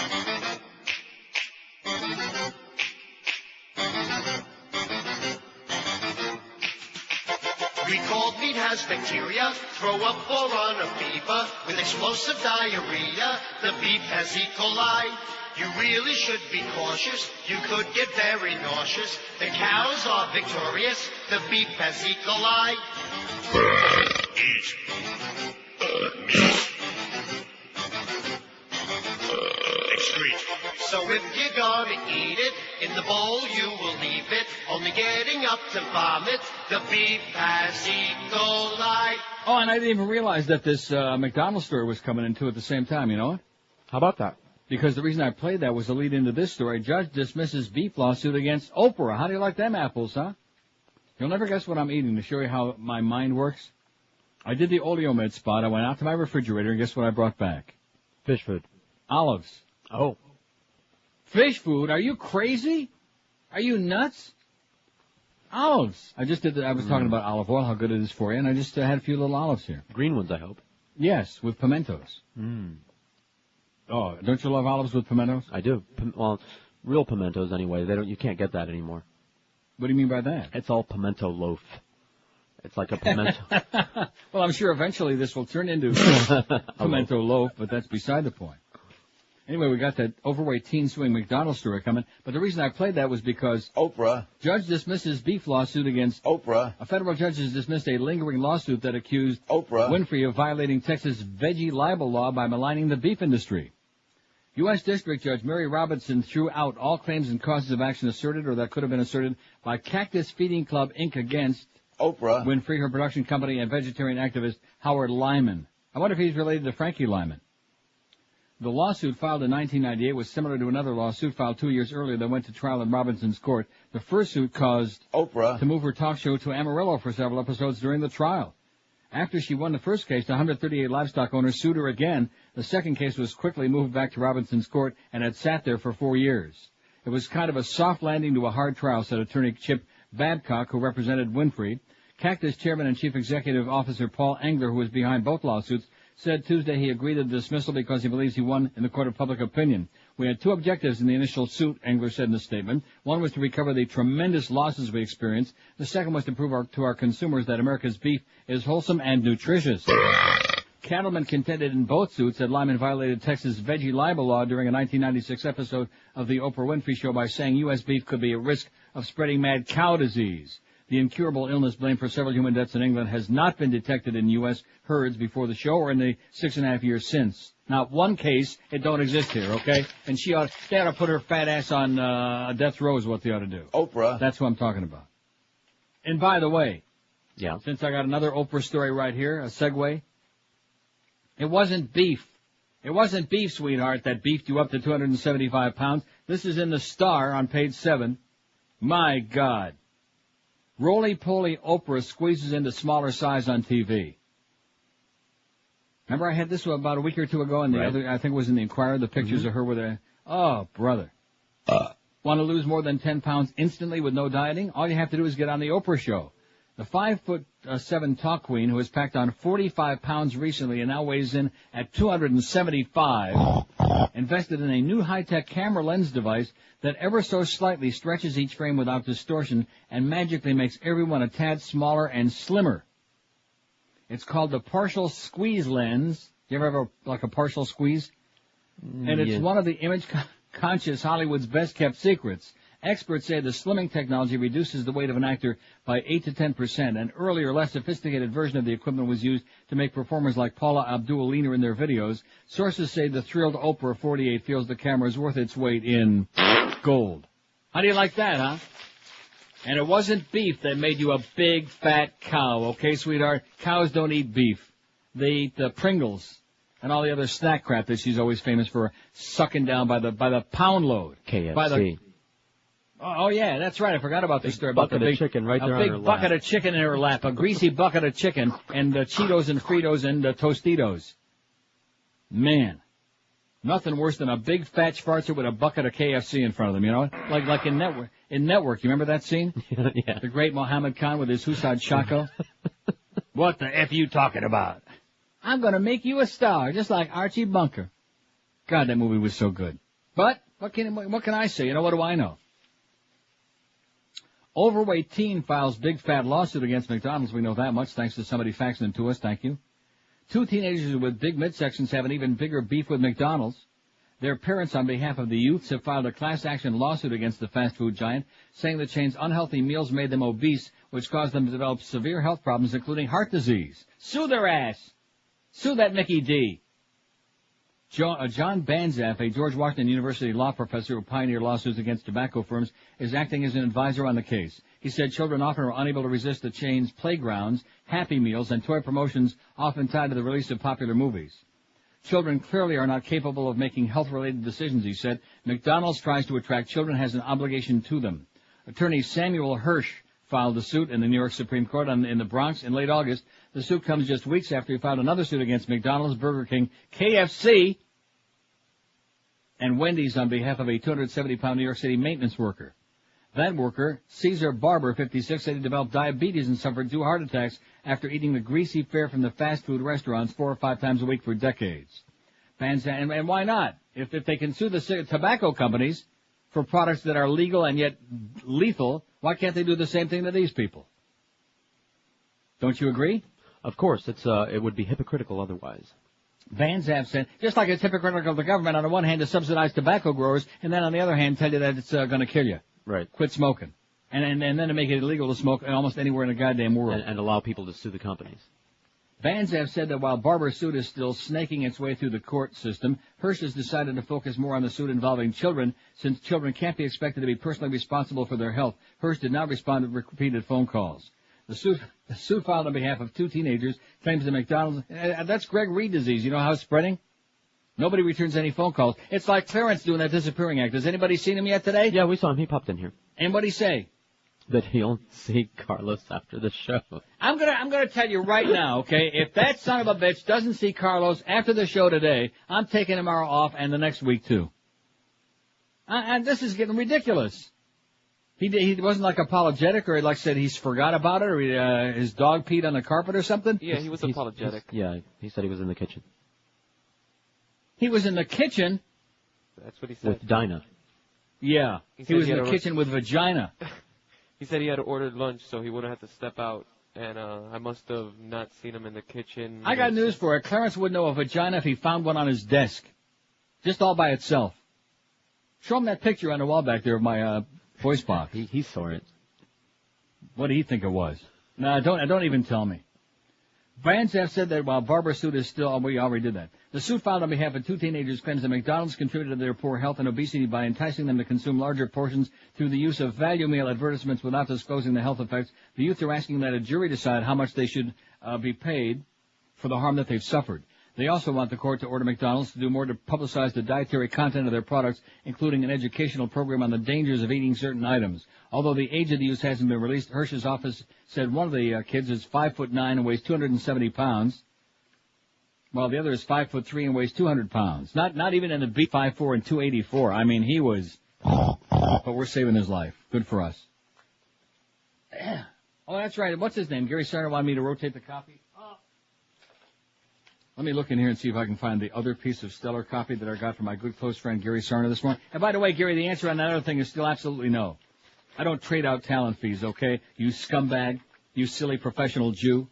Recalled meat has bacteria, throw up or run a fever, with explosive diarrhea, the beef has E. coli. You really should be cautious, you could get very nauseous. The cows are victorious, the beef has E. coli. So if you're gonna eat it, in the bowl you will leave it, only getting up to vomit, the beef has E. coli. Oh, and I didn't even realize that this McDonald's story was coming in too at the same time, you know what? How about that? Because the reason I played that was to lead into this story. Judge dismisses beef lawsuit against Oprah. How do you like them apples, huh? You'll never guess what I'm eating to show you how my mind works. I did the Oleomed spot. I went out to my refrigerator, and guess what I brought back? Fish food. Olives. Oh. Fish food? Are you crazy? Are you nuts? Olives. I just did. I was talking about olive oil, how good it is for you, and I just had a few little olives here. Green ones, I hope. Yes, with pimentos. Oh, don't you love olives with pimentos? I do. Well, real pimentos anyway. You can't get that anymore. What do you mean by that? It's all pimento loaf. It's like a pimento. Well, I'm sure eventually this will turn into pimento loaf, but that's beside the point. Anyway, we got that overweight teen suing McDonald's story coming, but the reason I played that was because Oprah. Judge dismisses beef lawsuit against Oprah. A federal judge has dismissed a lingering lawsuit that accused Oprah Winfrey of violating Texas veggie libel law by maligning the beef industry. U.S. District Judge Mary Robinson threw out all claims and causes of action asserted or that could have been asserted by Cactus Feeding Club, Inc. against Oprah Winfrey, her production company, and vegetarian activist Howard Lyman. I wonder if he's related to Frankie Lyman. The lawsuit filed in 1998 was similar to another lawsuit filed 2 years earlier that went to trial in Robinson's court. The first suit caused Oprah to move her talk show to Amarillo for several episodes during the trial. After she won the first case, the 138 livestock owners sued her again. The second case was quickly moved back to Robinson's court and had sat there for 4 years. It was kind of a soft landing to a hard trial, said attorney Chip Babcock, who represented Winfrey. Cactus chairman and chief executive officer Paul Engler, who was behind both lawsuits, said Tuesday he agreed to the dismissal because he believes he won in the court of public opinion. We had two objectives in the initial suit, Engler said in a statement. One was to recover the tremendous losses we experienced. The second was to prove to our consumers that America's beef is wholesome and nutritious. Cattlemen contended in both suits that Lyman violated Texas veggie libel law during a 1996 episode of the Oprah Winfrey Show by saying U.S. beef could be at risk of spreading mad cow disease. The incurable illness blamed for several human deaths in England has not been detected in U.S. herds before the show or in the 6.5 years since. Not one case, it don't exist here, okay? And they ought to put her fat ass on death row is what they ought to do. Oprah. That's what I'm talking about. And by the way, yeah, since I got another Oprah story right here, a segue, it wasn't beef. It wasn't beef, sweetheart, that beefed you up to 275 pounds. This is in the Star on page 7. My God. Roly-poly Oprah squeezes into smaller size on TV. Remember I had this about a week or two ago, and the other, I think it was in the Inquirer, the pictures of her with a, oh, brother. Want to lose more than 10 pounds instantly with no dieting? All you have to do is get on the Oprah show. The 5'7" talk queen, who has packed on 45 pounds recently and now weighs in at 275, invested in a new high-tech camera lens device that ever so slightly stretches each frame without distortion and magically makes everyone a tad smaller and slimmer. It's called the partial squeeze lens. You ever have a partial squeeze? And it's one of the image-conscious Hollywood's best-kept secrets. Experts say the slimming technology reduces the weight of an actor by 8 to 10%. An earlier, less sophisticated version of the equipment was used to make performers like Paula Abdul leaner in their videos. Sources say the thrilled Oprah 48 feels the camera is worth its weight in gold. How do you like that, huh? And it wasn't beef that made you a big, fat cow, okay, sweetheart? Cows don't eat beef. They eat the Pringles and all the other snack crap that she's always famous for sucking down by the pound load. KFC. Oh, yeah, that's right. I forgot about this story. About the big chicken right there on her lap. A big bucket of chicken in her lap, a greasy bucket of chicken, and Cheetos and Fritos and Tostitos. Man, nothing worse than a big fat schwarzer with a bucket of KFC in front of them, you know? Like in Network. In Network, you remember that scene? Yeah. The great Mohammed Khan with his Husad Shako. What the F you talking about? I'm going to make you a star, just like Archie Bunker. God, that movie was so good. But what can I say? You know, what do I know? Overweight teen files big fat lawsuit against McDonald's. We know that much thanks to somebody faxing it to us. Thank you. 2 teenagers with big midsections have an even bigger beef with McDonald's. Their parents, on behalf of the youths, have filed a class action lawsuit against the fast food giant, saying the chain's unhealthy meals made them obese, which caused them to develop severe health problems, including heart disease. Sue their ass. Sue that Mickey D. John Banzaf, a George Washington University law professor who pioneered lawsuits against tobacco firms, is acting as an advisor on the case. He said children often are unable to resist the chain's playgrounds, Happy Meals, and toy promotions often tied to the release of popular movies. Children clearly are not capable of making health-related decisions, he said. McDonald's tries to attract children, has an obligation to them. Attorney Samuel Hirsch filed a suit in the New York Supreme Court in the Bronx in late August. The suit comes just weeks after he filed another suit against McDonald's, Burger King, KFC, and Wendy's on behalf of a 270-pound New York City maintenance worker. That worker, Caesar Barber, 56, said he developed diabetes and suffered 2 heart attacks after eating the greasy fare from the fast food restaurants 4 or 5 times a week for decades. And why not? If they can sue the tobacco companies for products that are legal and yet lethal, why can't they do the same thing to these people? Don't you agree? Of course, it would be hypocritical otherwise. Banzaf said, just like it's hypocritical of the government on the one hand to subsidize tobacco growers, and then on the other hand tell you that it's going to kill you. Right. Quit smoking. And then to make it illegal to smoke almost anywhere in the goddamn world. And allow people to sue the companies. Banzaf said that while Barber's suit is still snaking its way through the court system, Hirsch has decided to focus more on the suit involving children, since children can't be expected to be personally responsible for their health. Hirsch did not respond to repeated phone calls. The suit filed on behalf of 2 teenagers claims that McDonald's, that's Greg Reed disease. You know how it's spreading? Nobody returns any phone calls. It's like Clarence doing that disappearing act. Has anybody seen him yet today? Yeah, we saw him. He popped in here. And what'd he say? That he'll see Carlos after the show. I'm gonna tell you right now, okay? If that son of a bitch doesn't see Carlos after the show today, I'm taking tomorrow off and the next week too. And this is getting ridiculous. He wasn't like apologetic, or like said he's forgot about it, or his dog peed on the carpet or something. Yeah, he was apologetic. Yeah, he said he was in the kitchen. He was in the kitchen? That's what he said. With Dinah. Yeah, he was in the kitchen with vagina. He said he had ordered lunch so he wouldn't have to step out, and I must have not seen him in the kitchen. I got news for you. Clarence would know a vagina if he found one on his desk. Just all by itself. Show him that picture on the wall back there of my voice box. He saw it. What did he think it was? No, don't even tell me. Banzaf said that while Barber's suit is still, we already did that. The suit filed on behalf of 2 teenagers claims that McDonald's contributed to their poor health and obesity by enticing them to consume larger portions through the use of value meal advertisements without disclosing the health effects. The youth are asking that a jury decide how much they should be paid for the harm that they've suffered. They also want the court to order McDonald's to do more to publicize the dietary content of their products, including an educational program on the dangers of eating certain items. Although the age of the youth hasn't been released, Hirsch's office said one of the kids is 5'9" and weighs 270 pounds, while the other is 5'3" and weighs 200 pounds. Not even in the B 5'4" and 284. I mean, he was. But we're saving his life. Good for us. Oh, that's right. What's his name? Gary Sarner wanted me to rotate the copy. Let me look in here and see if I can find the other piece of stellar copy that I got from my good close friend Gary Sarner this morning. And by the way, Gary, the answer on that other thing is still absolutely no. I don't trade out talent fees, okay? You scumbag. You silly professional Jew.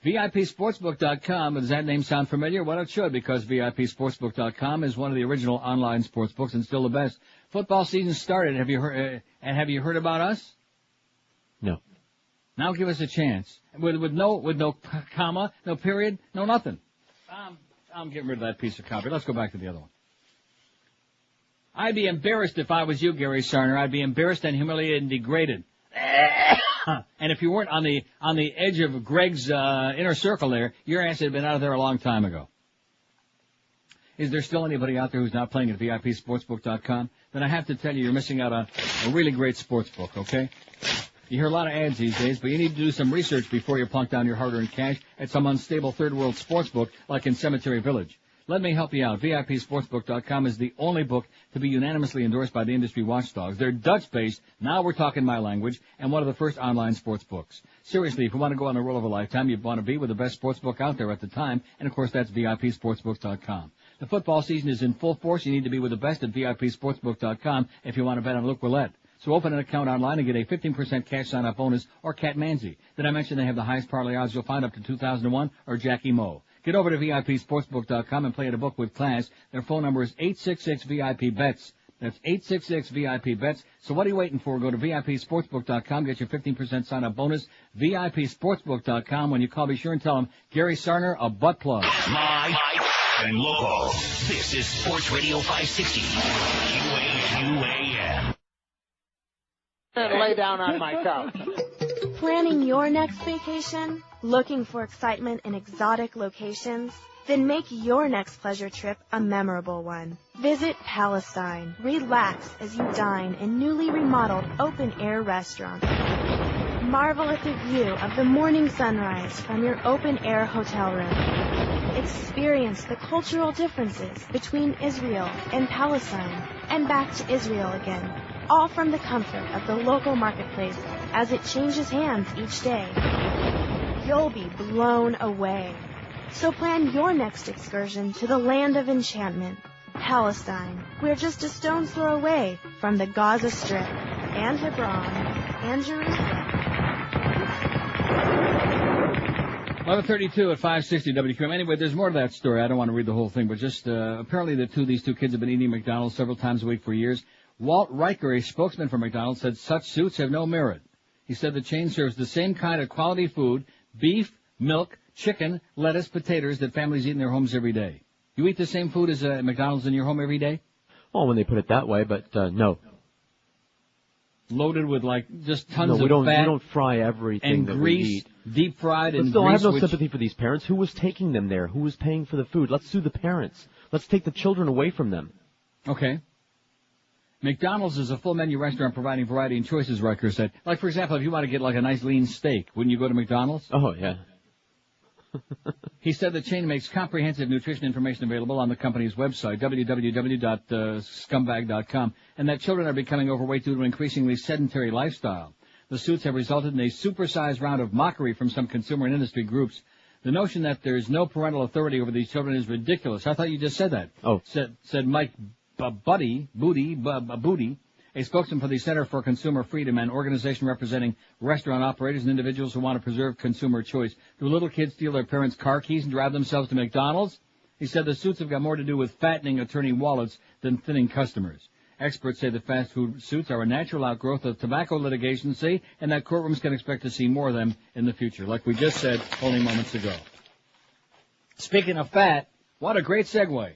VIPSportsbook.com. Does that name sound familiar? Well, it should, because VIPSportsbook.com is one of the original online sports books and still the best. Football season started. Have you heard about us? No. Now give us a chance. With no comma, no period, no nothing. I'm getting rid of that piece of copy. Let's go back to the other one. I'd be embarrassed if I was you, Gary Sarner. I'd be embarrassed and humiliated and degraded. And if you weren't on the edge of Greg's inner circle there, your ass had been out of there a long time ago. Is there still anybody out there who's not playing at VIPSportsbook.com? Then I have to tell you, you're missing out on a really great sports book, okay? You hear a lot of ads these days, but you need to do some research before you plunk down your hard-earned cash at some unstable third-world sports book like in Cemetery Village. Let me help you out. VIPSportsbook.com is the only book to be unanimously endorsed by the industry watchdogs. They're Dutch-based, now we're talking my language, and one of the first online sports books. Seriously, if you want to go on a roll of a lifetime, you want to be with the best sports book out there at the time, and of course that's VIPSportsbook.com. The football season is in full force. You need to be with the best at VIPSportsbook.com if you want to bet on Luke Roulette. So open an account online and get a 15% cash sign-up bonus or Cat Manzi. Did I mention they have the highest parlay odds you'll find up to 2001 or Jackie Moe? Get over to VIPSportsbook.com and play at a book with class. Their phone number is 866-VIP-BETS. That's 866-VIP-BETS. So what are you waiting for? Go to VIPSportsbook.com. Get your 15% sign-up bonus. VIPSportsbook.com. When you call, be sure and tell them Gary Sarner, a butt plug. Live and local. This is Sports Radio 560. QAM. And lay down on my couch. Planning your next vacation? Looking for excitement in exotic locations? Then make your next pleasure trip a memorable one. Visit Palestine. Relax as you dine in newly remodeled open-air restaurants. Marvel at the view of the morning sunrise from your open-air hotel room. Experience the cultural differences between Israel and Palestine and back to Israel again, all from the comfort of the local marketplace as it changes hands each day. You'll be blown away. So plan your next excursion to the land of enchantment, Palestine. We're just a stone's throw away from the Gaza Strip and Hebron and Jerusalem. 11:32 at 560 WQM. Anyway, there's more to that story. I don't want to read the whole thing, but just apparently these two kids have been eating McDonald's several times a week for years. Walt Riker, a spokesman for McDonald's, said such suits have no merit. He said the chain serves the same kind of quality food, beef, milk, chicken, lettuce, potatoes that families eat in their homes every day. You eat the same food as McDonald's in your home every day? Well, when they put it that way, but no. Loaded with just tons of fat. We don't fry everything and that grease, we eat. Deep fried and still, grease. I have no sympathy for these parents. Who was taking them there? Who was paying for the food? Let's sue the parents. Let's take the children away from them. Okay. McDonald's is a full menu restaurant providing variety and choices, Riker said. Like, for example, if you want to get a nice lean steak, wouldn't you go to McDonald's? Oh, yeah. He said the chain makes comprehensive nutrition information available on the company's website, www.scumbag.com, and that children are becoming overweight due to an increasingly sedentary lifestyle. The suits have resulted in a supersized round of mockery from some consumer and industry groups. The notion that there's no parental authority over these children is ridiculous. I thought you just said that. Oh. Said Mike Booty, a spokesman for the Center for Consumer Freedom, an organization representing restaurant operators and individuals who want to preserve consumer choice. Do little kids steal their parents' car keys and drive themselves to McDonald's? He said the suits have got more to do with fattening attorney wallets than thinning customers. Experts say the fast food suits are a natural outgrowth of tobacco litigation, and that courtrooms can expect to see more of them in the future, like we just said only moments ago. Speaking of fat, what a great segue.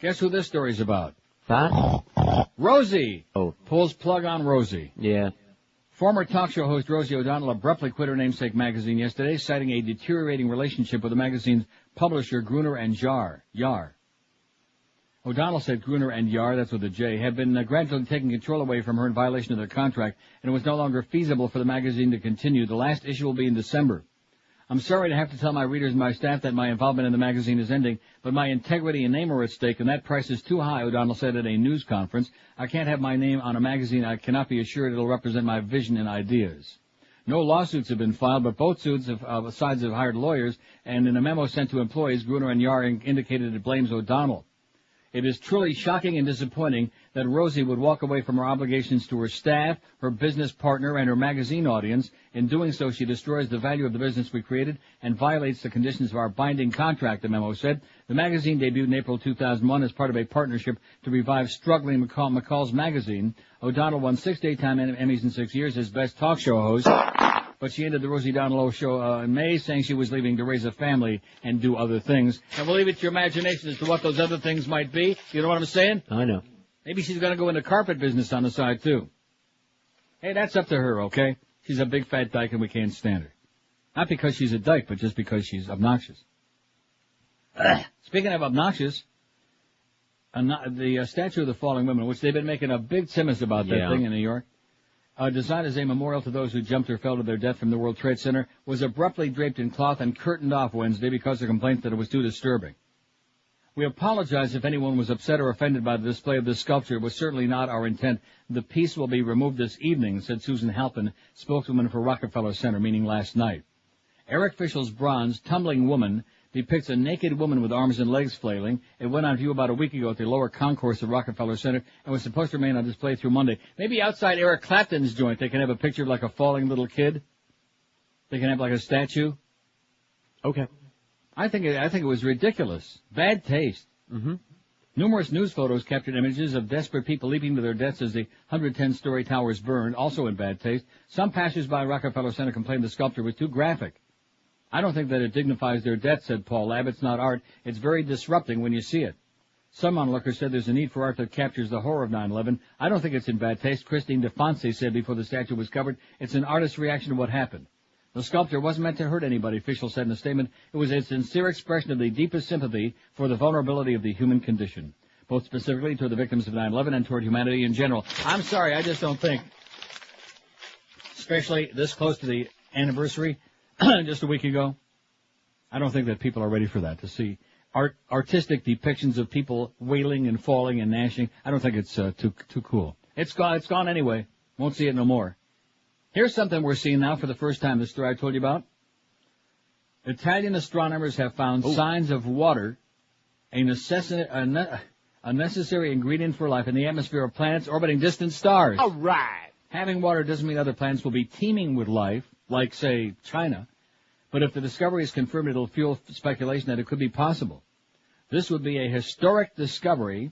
Guess who this story's about? Fat? Rosie. Oh. Pulls plug on Rosie. Yeah. Former talk show host Rosie O'Donnell abruptly quit her namesake magazine yesterday, citing a deteriorating relationship with the magazine's publisher, Gruner and Yar. O'Donnell said Gruner and Yar, that's with a J, had been gradually taking control away from her in violation of their contract, and it was no longer feasible for the magazine to continue. The last issue will be in December. I'm sorry to have to tell my readers and my staff that my involvement in the magazine is ending, but my integrity and name are at stake, and that price is too high, O'Donnell said at a news conference. I can't have my name on a magazine. I cannot be assured it'll represent my vision and ideas. No lawsuits have been filed, but both sides have hired lawyers, and in a memo sent to employees, Gruner and Yar indicated it blames O'Donnell. It is truly shocking and disappointing that Rosie would walk away from her obligations to her staff, her business partner, and her magazine audience. In doing so, she destroys the value of the business we created and violates the conditions of our binding contract, the memo said. The magazine debuted in April 2001 as part of a partnership to revive struggling McCall's magazine. O'Donnell won 6 daytime Emmys in 6 years as best talk show host. But she ended the Rosie O'Donnell show in May, saying she was leaving to raise a family and do other things. And we'll leave it to your imagination as to what those other things might be. You know what I'm saying? I know. Maybe she's going to go into carpet business on the side, too. Hey, that's up to her, okay? She's a big fat dyke and we can't stand her. Not because she's a dyke, but just because she's obnoxious. Speaking of obnoxious, the statue of the fallen women, which they've been making a big timus about that thing in New York, designed as a memorial to those who jumped or fell to their death from the World Trade Center, was abruptly draped in cloth and curtained off Wednesday because of complaints that it was too disturbing. We apologize if anyone was upset or offended by the display of this sculpture. It was certainly not our intent. The piece will be removed this evening, said Susan Halpin, spokeswoman for Rockefeller Center, meaning last night. Eric Fischel's bronze, tumbling woman, depicts a naked woman with arms and legs flailing. It went on view about a week ago at the lower concourse of Rockefeller Center and was supposed to remain on display through Monday. Maybe outside Eric Clapton's joint they can have a picture of like a falling little kid. They can have like a statue. Okay. I think it was ridiculous. Bad taste. Mm-hmm. Numerous news photos captured images of desperate people leaping to their deaths as the 110-story towers burned, also in bad taste. Some passers-by Rockefeller Center complained the sculpture was too graphic. I don't think that it dignifies their death, said Paul Labb. It's not art. It's very disrupting when you see it. Some onlookers said there's a need for art that captures the horror of 9/11. I don't think it's in bad taste. Christine DeFonce said before the statue was covered, it's an artist's reaction to what happened. The sculpture wasn't meant to hurt anybody, officials said in a statement. It was a sincere expression of the deepest sympathy for the vulnerability of the human condition, both specifically toward the victims of 9/11 and toward humanity in general. I'm sorry, I just don't think, especially this close to the anniversary, just a week ago, I don't think that people are ready for that, to see artistic depictions of people wailing and falling and gnashing. I don't think it's too cool. It's gone anyway. Won't see it no more. Here's something we're seeing now for the first time, this story I told you about. Italian astronomers have found signs of water, a necessary ingredient for life in the atmosphere of planets orbiting distant stars. All right. Having water doesn't mean other planets will be teeming with life, like, say, China. But if the discovery is confirmed, it'll fuel speculation that it could be possible. This would be a historic discovery,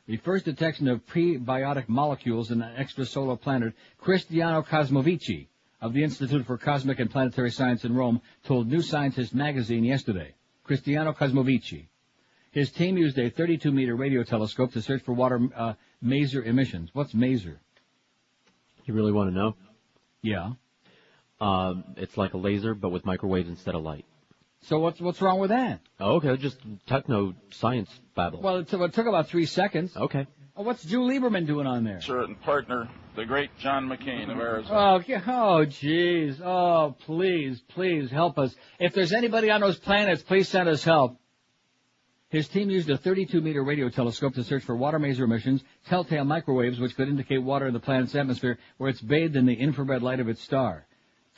the first detection of prebiotic molecules in an extrasolar planet. Cristiano Cosmovici of the Institute for Cosmic and Planetary Science in Rome told New Scientist magazine yesterday. Cristiano Cosmovici. His team used a 32-meter radio telescope to search for water maser emissions. What's maser? You really want to know? Yeah. It's like a laser, but with microwaves instead of light. So what's wrong with that? Oh, okay, just techno-science babble. Well, it took about 3 seconds. Okay. Oh, what's Drew Lieberman doing on there? Sure, and partner, the great John McCain of Arizona. Oh, jeez. Oh, please help us. If there's anybody on those planets, please send us help. His team used a 32-meter radio telescope to search for water maser emissions, telltale microwaves which could indicate water in the planet's atmosphere where it's bathed in the infrared light of its star.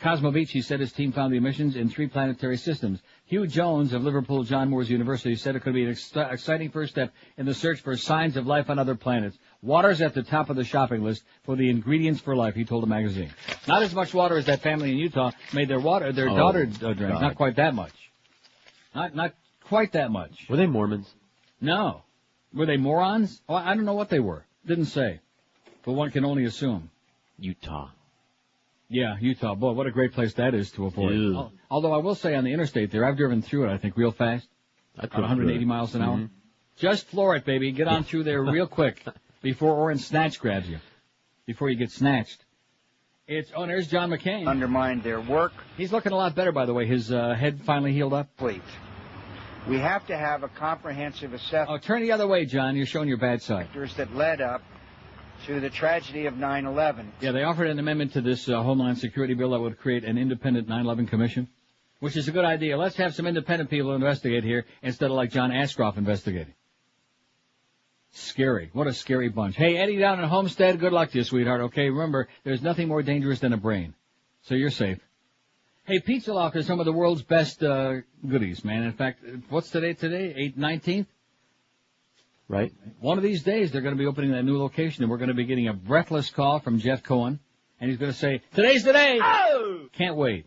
Cosmovici said his team found the emissions in 3 planetary systems. Hugh Jones of Liverpool John Moores University said it could be an exciting first step in the search for signs of life on other planets. Water's at the top of the shopping list for the ingredients for life, he told a magazine. Not as much water as that family in Utah made their daughter drink. God. Not quite that much. Not quite that much. Were they Mormons? No. Were they morons? Oh, I don't know what they were. Didn't say. But one can only assume. Utah. Yeah, Utah. Boy, what a great place that is to avoid. Ew. Although I will say on the interstate there, I've driven through it, I think, real fast. At 180 miles an hour. Mm-hmm. Just floor it, baby. Get on through there real quick before Orange Snatch grabs you. Before you get snatched. There's John McCain. Undermine their work. He's looking a lot better, by the way. His head finally healed up. Please. We have to have a comprehensive assessment. Oh, turn the other way, John. You're showing your bad side. That led up to the tragedy of 9/11. Yeah, they offered an amendment to this Homeland Security bill that would create an independent 9/11 commission, which is a good idea. Let's have some independent people investigate here instead of like John Ashcroft investigating. Scary. What a scary bunch. Hey, Eddie down in Homestead, good luck to you, sweetheart. Okay, remember, there's nothing more dangerous than a brain. So you're safe. Hey, Pizza Loft is some of the world's best goodies, man. In fact, what's today? 19th? Right. One of these days, they're going to be opening that new location, and we're going to be getting a breathless call from Jeff Cohen, and he's going to say, "Today's the day!" Oh! Can't wait.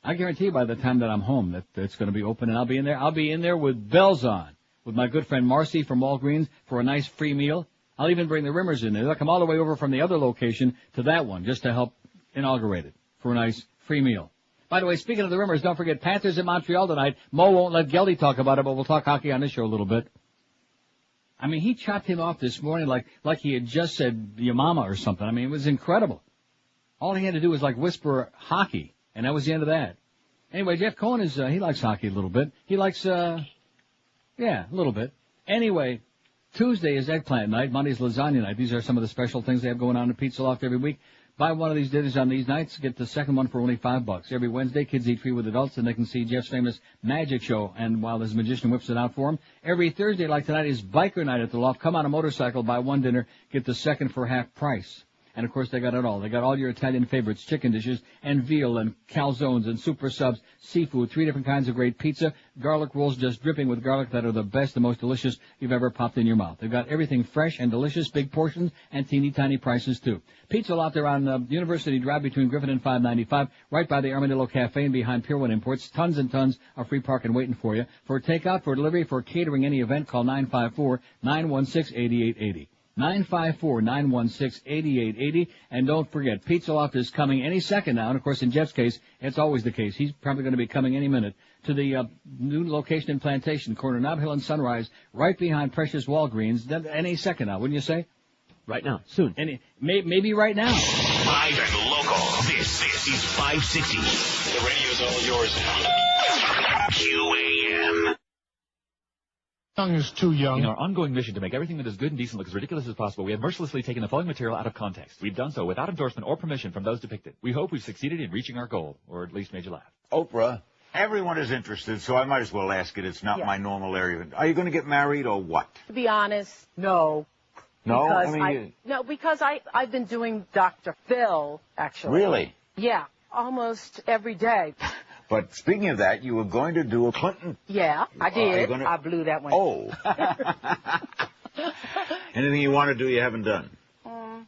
I guarantee you by the time that I'm home that it's going to be open, and I'll be in there. I'll be in there with bells on, with my good friend Marcy from Walgreens for a nice free meal. I'll even bring the Rimmers in there. They'll come all the way over from the other location to that one just to help inaugurate it for a nice free meal. By the way, speaking of the Rimmers, don't forget Panthers in Montreal tonight. Mo won't let Geldy talk about it, but we'll talk hockey on this show a little bit. I mean, he chopped him off this morning like he had just said your mama or something. I mean, it was incredible. All he had to do was like whisper hockey, and that was the end of that. Anyway, Jeff Cohen he likes hockey a little bit. He likes, a little bit. Anyway, Tuesday is eggplant night. Monday's lasagna night. These are some of the special things they have going on at Pizza Loft every week. Buy one of these dinners on these nights, get the second one for only $5. Every Wednesday, kids eat free with adults, and they can see Jeff's famous magic show, and while his magician whips it out for them. Every Thursday, like tonight, is biker night at the Loft. Come on a motorcycle, buy one dinner, get the second for half price. And, of course, they got it all. They got all your Italian favorites, chicken dishes, and veal, and calzones, and super subs, seafood, 3 different kinds of great pizza, garlic rolls just dripping with garlic that are the best, the most delicious you've ever popped in your mouth. They've got everything fresh and delicious, big portions, and teeny-tiny prices, too. Pizza Lot, they're on University Drive between Griffin and 595, right by the Armadillo Cafe and behind Pier 1 Imports. Tons and tons of free parking waiting for you. For takeout, for delivery, for catering, any event, call 954-916-8880. 954-916-8880. And don't forget, Pizza Loft is coming any second now. And, of course, in Jeff's case, it's always the case. He's probably going to be coming any minute to the new location in Plantation, corner Nob Hill and Sunrise, right behind Precious Walgreens. Any second now, wouldn't you say? Right now. Soon. Maybe right now. Live and local. This is 560. The radio's all yours now. QAM. Young is too young. In our ongoing mission to make everything that is good and decent look as ridiculous as possible, we have mercilessly taken the following material out of context. We've done so without endorsement or permission from those depicted. We hope we've succeeded in reaching our goal, or at least made you laugh. Oprah, everyone is interested, so I might as well ask it. It's not my normal area. Are you going to get married or what? To be honest, no. No? Because I've been doing Dr. Phil, actually. Really? Yeah, almost every day. But speaking of that, you were going to do a Clinton. Yeah, I did. I blew that one. Oh. Anything you want to do you haven't done?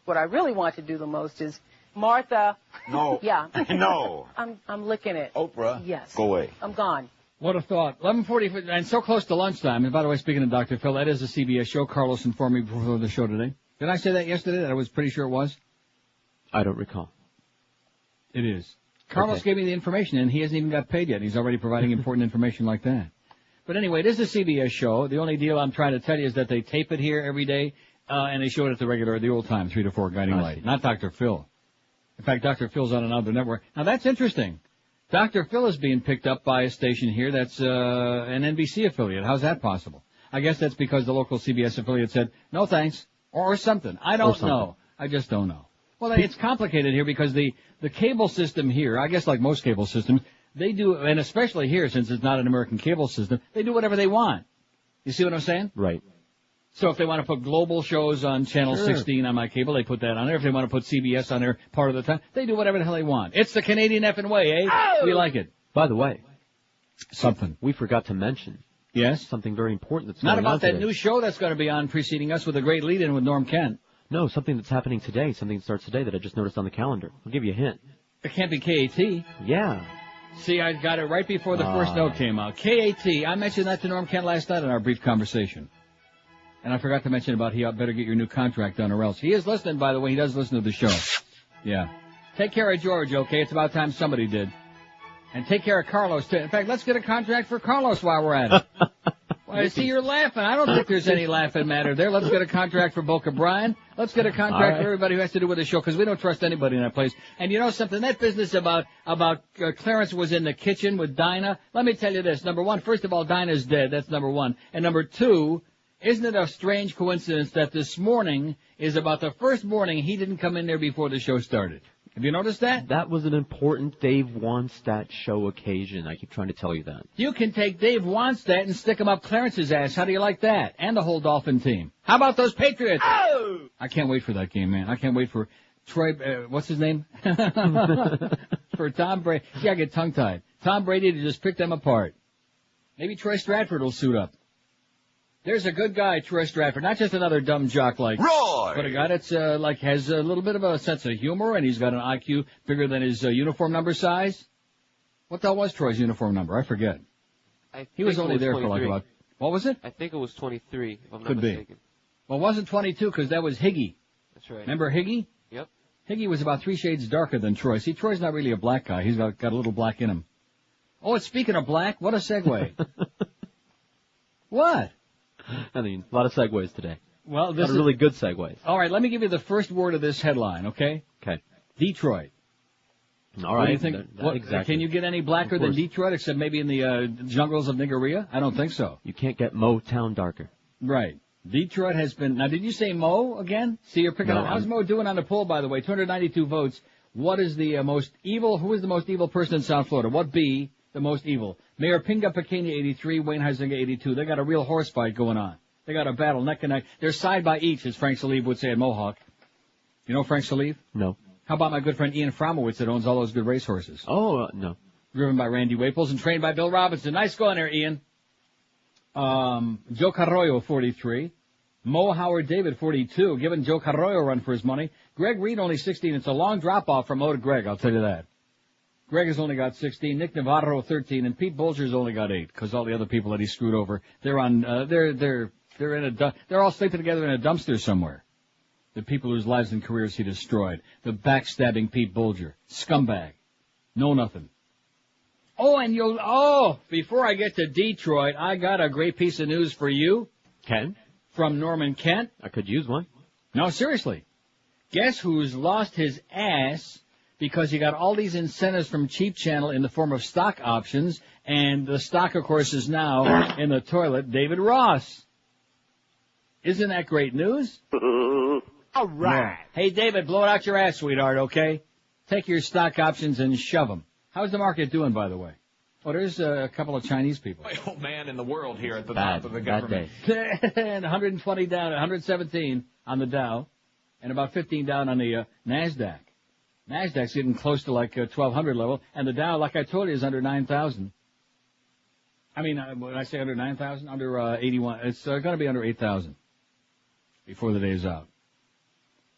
What I really want to do the most is Martha. No. Yeah. No. I'm licking it. Oprah. Yes. Go away. I'm gone. What a thought. 11:40, and so close to lunchtime. And by the way, speaking of Dr. Phil, that is a CBS show. Carlos informed me before the show today. Did I say that yesterday? That I was pretty sure it was? I don't recall. It is. Carlos gave me the information, and he hasn't even got paid yet. He's already providing important information like that. But anyway, it is a CBS show. The only deal I'm trying to tell you is that they tape it here every day, and they show it at the old time, 3 to 4 guiding light. Not Dr. Phil. In fact, Dr. Phil's on another network. Now, that's interesting. Dr. Phil is being picked up by a station here that's an NBC affiliate. How's that possible? I guess that's because the local CBS affiliate said, no thanks, or something. I don't know. I just don't know. Well, it's complicated here because the cable system here, I guess like most cable systems, they do, and especially here since it's not an American cable system, they do whatever they want. You see what I'm saying? Right. So if they want to put global shows on Channel 16 on my cable, they put that on there. If they want to put CBS on there part of the time, they do whatever the hell they want. It's the Canadian effing way, eh? Oh! We like it. By the way, something we forgot to mention. Yes? Something very important that's not going about on that today. new show that's going to be on preceding us with a great lead-in with Norm Kent. No, something that's happening today, something that starts today that I just noticed on the calendar. I'll give you a hint. It can't be KAT. Yeah. See, I got it right before the first note came out. KAT. I mentioned that to Norm Kent last night in our brief conversation. And I forgot to mention about he better get your new contract done or else. He is listening, by the way. He does listen to the show. Yeah. Take care of George, okay? It's about time somebody did. And take care of Carlos, too. In fact, let's get a contract for Carlos while we're at it. Well, I see you're laughing. I don't think there's any laughing matter there. Let's get a contract for Boca Brian. Let's get a contract for everybody who has to do with the show, because we don't trust anybody in that place. And you know something? That business about Clarence was in the kitchen with Dinah, let me tell you this. Number one, first of all, Dinah's dead. That's number one. And number two, isn't it a strange coincidence that this morning is about the first morning he didn't come in there before the show started? Have you noticed that? That was an important Dave Wannstedt show occasion. I keep trying to tell you that. You can take Dave Wannstedt and stick him up Clarence's ass. How do you like that? And the whole Dolphin team. How about those Patriots? Oh! I can't wait for that game, man. I can't wait for Troy, what's his name? For Tom Brady. See, I get tongue-tied. Tom Brady to just pick them apart. Maybe Troy Stratford will suit up. There's a good guy, Troy Stratford, not just another dumb jock like Roy, but a guy that's has a little bit of a sense of humor, and he's got an IQ bigger than his uniform number size. What the hell was Troy's uniform number? I forget. He was only there for like about, what was it? I think it was 23, if I'm not Could mistaken. be. Well, it wasn't 22 because that was Higgy. That's right. Remember Higgy? Yep. Higgy was about 3 shades darker than Troy. See, Troy's not really a black guy. He's got a little black in him. Oh, it's speaking of black, what a segue. What? I mean, a lot of segues today. Well, this is really good segues. All right, let me give you the first word of this headline, okay? Okay. Detroit. All What right. do you think? Exactly. Can you get any blacker than Detroit, except maybe in the jungles of Nigeria? I don't think so. You can't get Motown darker. Right. Detroit has been... Now, did you say Mo again? See, you're picking up... How's Mo doing on the poll, by the way? 292 votes. What is the most evil... Who is the most evil person in South Florida? What be the most evil? Mayor Pinga Pequena, 83. Wayne Huizenga, 82. They got a real horse fight going on. They got a battle neck and neck. They're side by each, as Frank Salib would say at Mohawk. You know Frank Salive? No. How about my good friend Ian Fromowitz that owns all those good racehorses? Oh, no. Driven by Randy Waples and trained by Bill Robinson. Nice going there, Ian. Joe Carroyo, 43. Mo Howard David, 42. Giving Joe Carroyo a run for his money. Greg Reed, only 16. It's a long drop-off from Mo to Greg, I'll tell you that. Greg has only got 16. Nick Navarro, 13. And Pete Bolger's only got 8, because all the other people that he screwed over, they're on, they're all sleeping together in a dumpster somewhere. The people whose lives and careers he destroyed. The backstabbing Pete Bolger. Scumbag. Know nothing. Before I get to Detroit, I got a great piece of news for you. Ken? From Norman Kent. I could use one. No, seriously. Guess who's lost his ass because he got all these incentives from Cheap Channel in the form of stock options, and the stock, of course, is now in the toilet. David Ross. Isn't that great news? All right. No. Hey, David, blow it out your ass, sweetheart, okay? Take your stock options and shove them. How's the market doing, by the way? Oh, there's a couple of Chinese people. Old man in the world here at the top of the government. And 120 down, 117 on the Dow, and about 15 down on the NASDAQ. NASDAQ's getting close to like 1,200 level, and the Dow, like I told you, is under 9,000. I mean, when I say under 9,000, under 81, it's going to be under 8,000 before the day is out.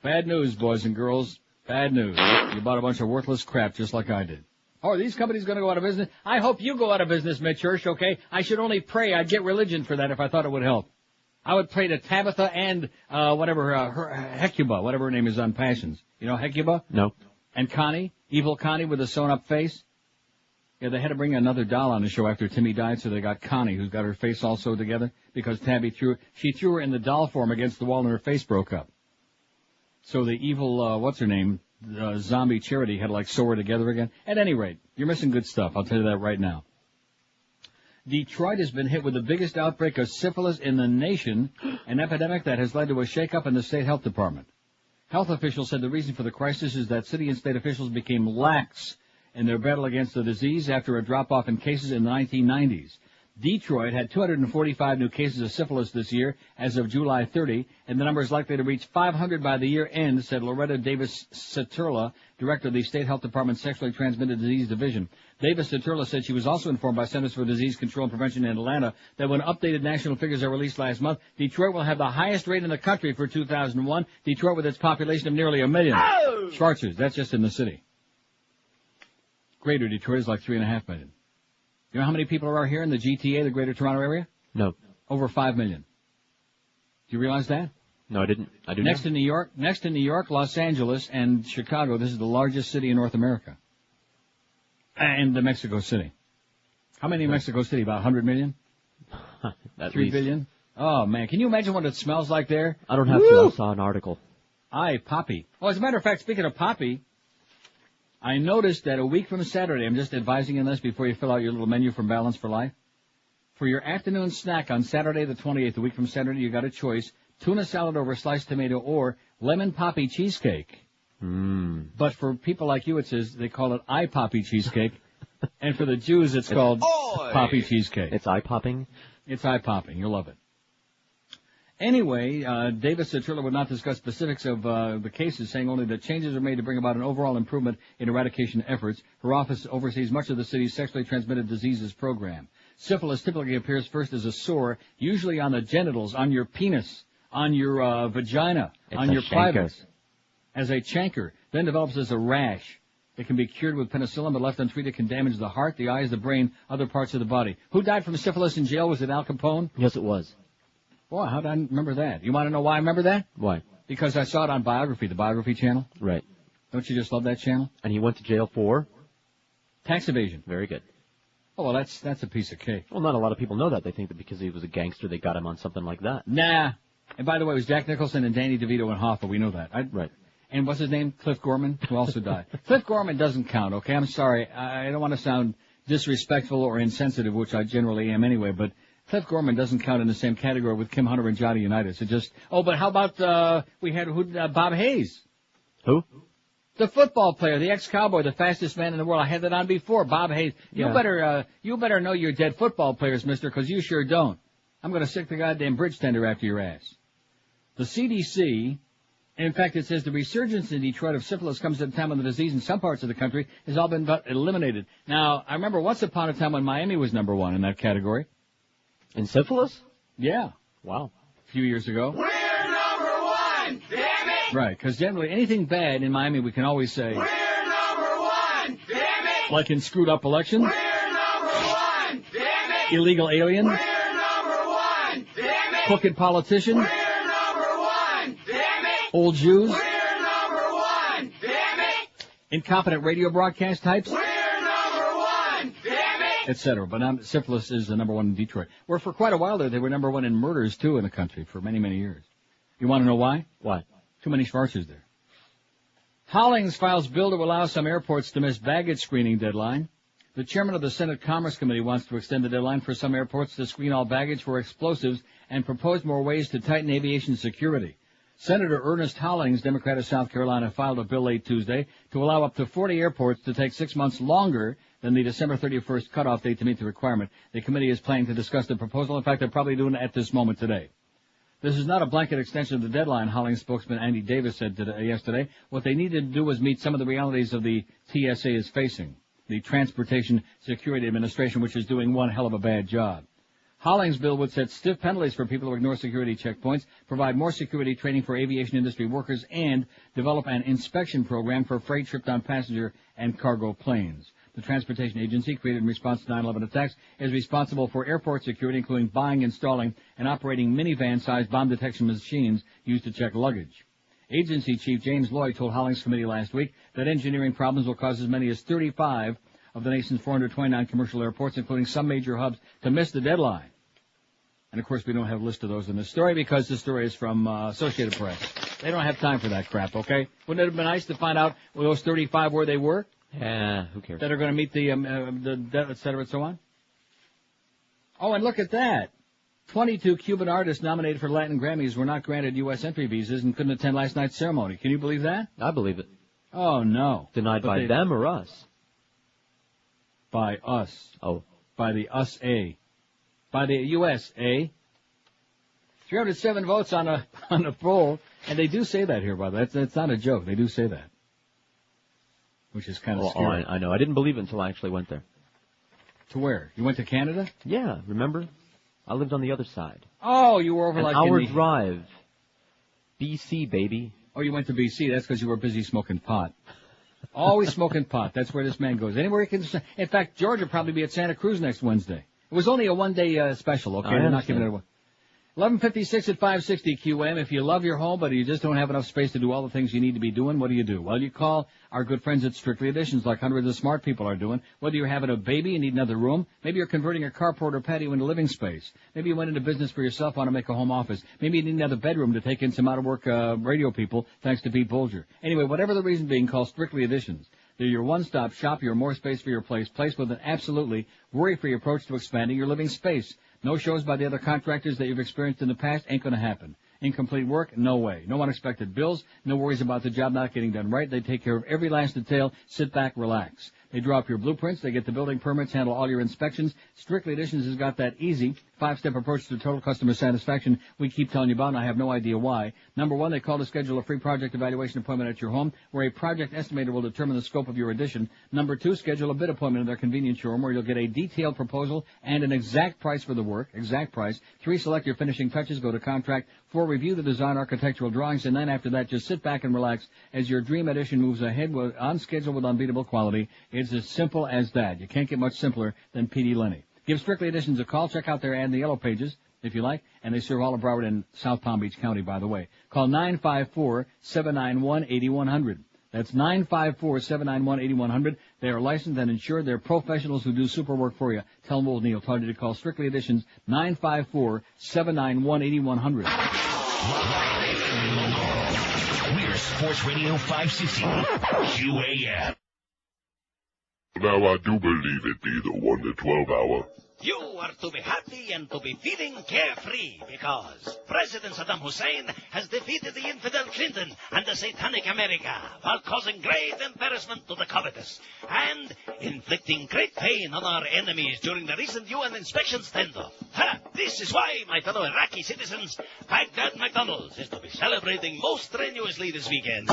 Bad news, boys and girls. Bad news. You bought a bunch of worthless crap just like I did. Oh, are these companies going to go out of business? I hope you go out of business, Mitch Hirsch, okay? I should only pray. I'd get religion for that if I thought it would help. I would pray to Tabitha and, Hecuba, whatever her name is on Passions. You know Hecuba? No. And Connie, evil Connie with a sewn-up face. Yeah, they had to bring another doll on the show after Timmy died, so they got Connie, who's got her face all sewed together, because Tabby threw her in the doll form against the wall and her face broke up. So the evil, zombie Charity had to sew her together again. At any rate, you're missing good stuff. I'll tell you that right now. Detroit has been hit with the biggest outbreak of syphilis in the nation, an epidemic that has led to a shakeup in the state health department. Health officials said the reason for the crisis is that city and state officials became lax in their battle against the disease after a drop-off in cases in the 1990s. Detroit had 245 new cases of syphilis this year as of July 30, and the number is likely to reach 500 by the year end, said Loretta Davis-Saturla, director of the State Health Department's Sexually Transmitted Disease Division. Davis-Saturla said she was also informed by Centers for Disease Control and Prevention in Atlanta that when updated national figures are released last month, Detroit will have the highest rate in the country for 2001, Detroit with its population of nearly 1 million. Oh! Schwarzers, that's just in the city. Greater Detroit is like 3.5 million. You know how many people are here in the GTA, the Greater Toronto Area? No. Over 5 million. Do you realize that? No, I didn't. I do Next to New York, Los Angeles, and Chicago, this is the largest city in North America. And Mexico City. How many in Mexico City? About 100 million? 3 billion? Oh, man. Can you imagine what it smells like there? I don't have to. I saw an article. Aye, poppy. Well, as a matter of fact, speaking of poppy, I noticed that a week from Saturday, I'm just advising you on this before you fill out your little menu from Balance for Life. For your afternoon snack on Saturday the 28th, a week from Saturday, you got a choice. Tuna salad over sliced tomato or lemon poppy cheesecake. But for people like you, it says they call it eye poppy cheesecake. And for the Jews, it's called poppy cheesecake. It's eye-popping? It's eye-popping. You'll love it. Anyway, Davis Saturla would not discuss specifics of the cases, saying only that changes are made to bring about an overall improvement in eradication efforts. Her office oversees much of the city's sexually transmitted diseases program. Syphilis typically appears first as a sore, usually on the genitals, on your penis, on your vagina, on your privates, as a chancre, then develops as a rash. It can be cured with penicillin, but left untreated can damage the heart, the eyes, the brain, other parts of the body. Who died from syphilis in jail? Was it Al Capone? Yes, it was. Boy, how did I remember that? You want to know why I remember that? Why? Because I saw it on Biography, the Biography channel. Right. Don't you just love that channel? And he went to jail for? Tax evasion. Very good. Oh, well, that's a piece of cake. Well, not a lot of people know that. They think that because he was a gangster, they got him on something like that. Nah. And by the way, it was Jack Nicholson and Danny DeVito and Hoffa. We know that. Right. And what's his name? Cliff Gorman, who also died. Cliff Gorman doesn't count, okay? I'm sorry. I don't want to sound disrespectful or insensitive, which I generally am anyway, but Cliff Gorman doesn't count in the same category with Kim Hunter and Johnny Unitas. It just, but how about, Bob Hayes? Who? The football player, the ex-cowboy, the fastest man in the world. I had that on before, Bob Hayes. You better know your dead football players, mister, because you sure don't. I'm going to stick the goddamn bridge tender after your ass. The CDC In fact, it says the resurgence in Detroit of syphilis comes at a time when the disease in some parts of the country has all been about eliminated. Now, I remember once upon a time when Miami was number one in that category. In syphilis? Yeah. Wow. A few years ago. We're number one, damn it! Right, because generally anything bad in Miami we can always say. We're number one, damn it! Like in screwed up elections. We're number one, damn it! Illegal alien. We're number one, damn it! Crooked politician. We're number one, damn it! Old Jews. We're number one, damn it! Incompetent radio broadcast types. We're number one, damn it! Etc. But syphilis is the number one in Detroit. Where for quite a while there, they were number one in murders, too, in the country for many, many years. You want to know why? Why? Too many Schwarzers there. Hollings files bill to allow some airports to miss baggage screening deadline. The chairman of the Senate Commerce Committee wants to extend the deadline for some airports to screen all baggage for explosives and propose more ways to tighten aviation security. Senator Ernest Hollings, Democrat of South Carolina, filed a bill late Tuesday to allow up to 40 airports to take 6 months longer than the December 31st cutoff date to meet the requirement. The committee is planning to discuss the proposal. In fact, they're probably doing it at this moment today. This is not a blanket extension of the deadline, Hollings spokesman Andy Davis said yesterday. What they needed to do was meet some of the realities of the TSA is facing, the Transportation Security Administration, which is doing one hell of a bad job. Hollings' bill would set stiff penalties for people who ignore security checkpoints, provide more security training for aviation industry workers, and develop an inspection program for freight shipped on passenger and cargo planes. The Transportation Agency, created in response to 9/11 attacks, is responsible for airport security, including buying, installing, and operating minivan-sized bomb detection machines used to check luggage. Agency Chief James Lloyd told Hollings Committee last week that engineering problems will cause as many as 35 of the nation's 429 commercial airports, including some major hubs, to miss the deadline. And, of course, we don't have a list of those in this story because the story is from Associated Press. They don't have time for that crap, okay? Wouldn't it have been nice to find out those 35 where they were? Yeah, who cares? That are going to meet the et cetera, and so on. Oh, and look at that. 22 Cuban artists nominated for Latin Grammys were not granted U.S. entry visas and couldn't attend last night's ceremony. Can you believe that? I believe it. Oh, no. Denied by them or us? By us. Oh. By the us-a. By the USA. 307 votes on a poll, and they do say that here, by the way. That's not a joke. They do say that. Which is kind of scary. I know. I didn't believe it until I actually went there. To where? You went to Canada? Yeah, remember? I lived on the other side. Oh, you were over like an hour drive. BC, baby. Oh, you went to BC. That's because you were busy smoking pot. Always smoking pot. That's where this man goes. Anywhere he can. In fact, George will probably be at Santa Cruz next Wednesday. It was only a one-day special, okay? They're not giving it away. 11:56 at 560 QM. If you love your home, but you just don't have enough space to do all the things you need to be doing, what do? Well, you call our good friends at Strictly Editions, like hundreds of smart people are doing. Whether you're having a baby and need another room, maybe you're converting a carport or patio into living space. Maybe you went into business for yourself, want to make a home office. Maybe you need another bedroom to take in some out-of-work radio people, thanks to Pete Bolger. Anyway, whatever the reason being, call Strictly Editions. They're your one-stop shop, your more space for your place with an absolutely worry-free approach to expanding your living space. No shows by the other contractors that you've experienced in the past ain't going to happen. Incomplete work? No way. No unexpected bills? No worries about the job not getting done right. They take care of every last detail. Sit back, relax. They draw up your blueprints. They get the building permits, handle all your inspections. Strictly Editions has got that easy 5-step approach to total customer satisfaction we keep telling you about, and I have no idea why. Number one, they call to schedule a free project evaluation appointment at your home, where a project estimator will determine the scope of your addition. Number two, schedule a bid appointment in their convenience showroom, where you'll get a detailed proposal and an exact price for the work. Exact price. 3, select your finishing touches, go to contract. 4, review the design architectural drawings, and then after that, just sit back and relax as your dream addition moves ahead on schedule with unbeatable quality. It's as simple as that. You can't get much simpler than P.D. Lenny. Give Strictly Editions a call. Check out their ad in the Yellow Pages, if you like. And they serve all of Broward and South Palm Beach County, by the way. Call 954-791-8100. That's 954-791-8100. They are licensed and insured. They're professionals who do super work for you. Tell them old Neil told you to call Strictly Editions, 954-791-8100. We're Sports Radio 560 QAM. now I do believe it be the 1 to 12 hour. You are to be happy and to be feeling carefree because President Saddam Hussein has defeated the infidel Clinton and the satanic America while causing great embarrassment to the covetous and inflicting great pain on our enemies during the recent UN inspection standoff. This is why, my fellow Iraqi citizens, Baghdad McDonald's is to be celebrating most strenuously this weekend.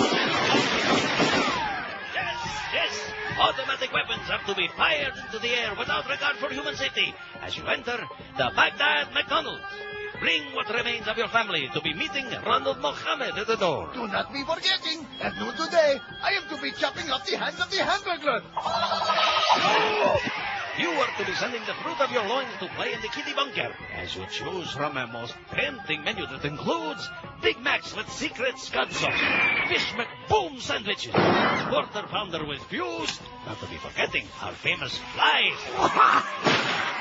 Yes, automatic weapons are to be fired into the air without regard for human safety as you enter the Baghdad McDonald's. Bring what remains of your family to be meeting Ronald Mohammed at the door. Do not be forgetting, at noon today, I am to be chopping off the hands of the hamburglar. You are to be sending the fruit of your loins to play in the kiddie bunker as you choose from a most tempting menu that includes Big Macs with secret scud sauce, Fish McBoom sandwiches, Quarter Pounder with fuse, not to be forgetting our famous flies.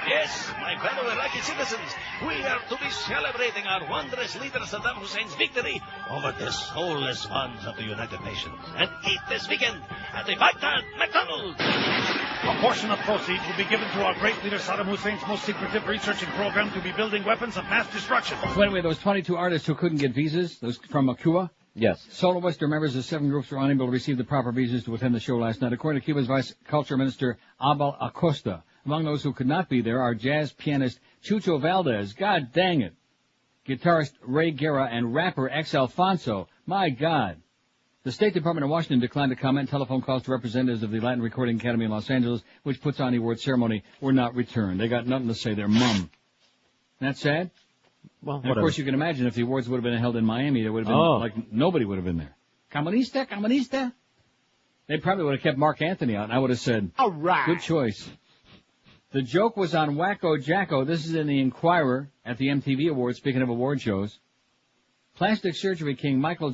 Yes, my fellow Iraqi citizens, we are to be celebrating our wondrous leader Saddam Hussein's victory over the soulless ones of the United Nations and eat this weekend at the Baghdad McDonald's. A portion of proceeds will be given to our great leader Saddam Hussein's most secretive researching program to be building weapons of mass destruction. So anyway, those 22 artists who couldn't get visas, those from Cuba? Yes. Soloists or members of 7 groups were unable to receive the proper visas to attend the show last night, according to Cuba's Vice Culture Minister Abel Acosta. Among those who could not be there are jazz pianist Chucho Valdez, God dang it, guitarist Ray Guerra, and rapper X Alfonso. My God. The State Department of Washington declined to comment. Telephone calls to representatives of the Latin Recording Academy in Los Angeles, which puts on the award ceremony, were not returned. They got nothing to say. They're mum. Isn't that sad? Well, and of course, you can imagine if the awards would have been held in Miami, there would have been, like, nobody would have been there. Comunista, comunista. They probably would have kept Mark Anthony out, and I would have said, all right, good choice. The joke was on Wacko Jacko. This is in the Inquirer at the MTV Awards, speaking of award shows. Plastic surgery king Michael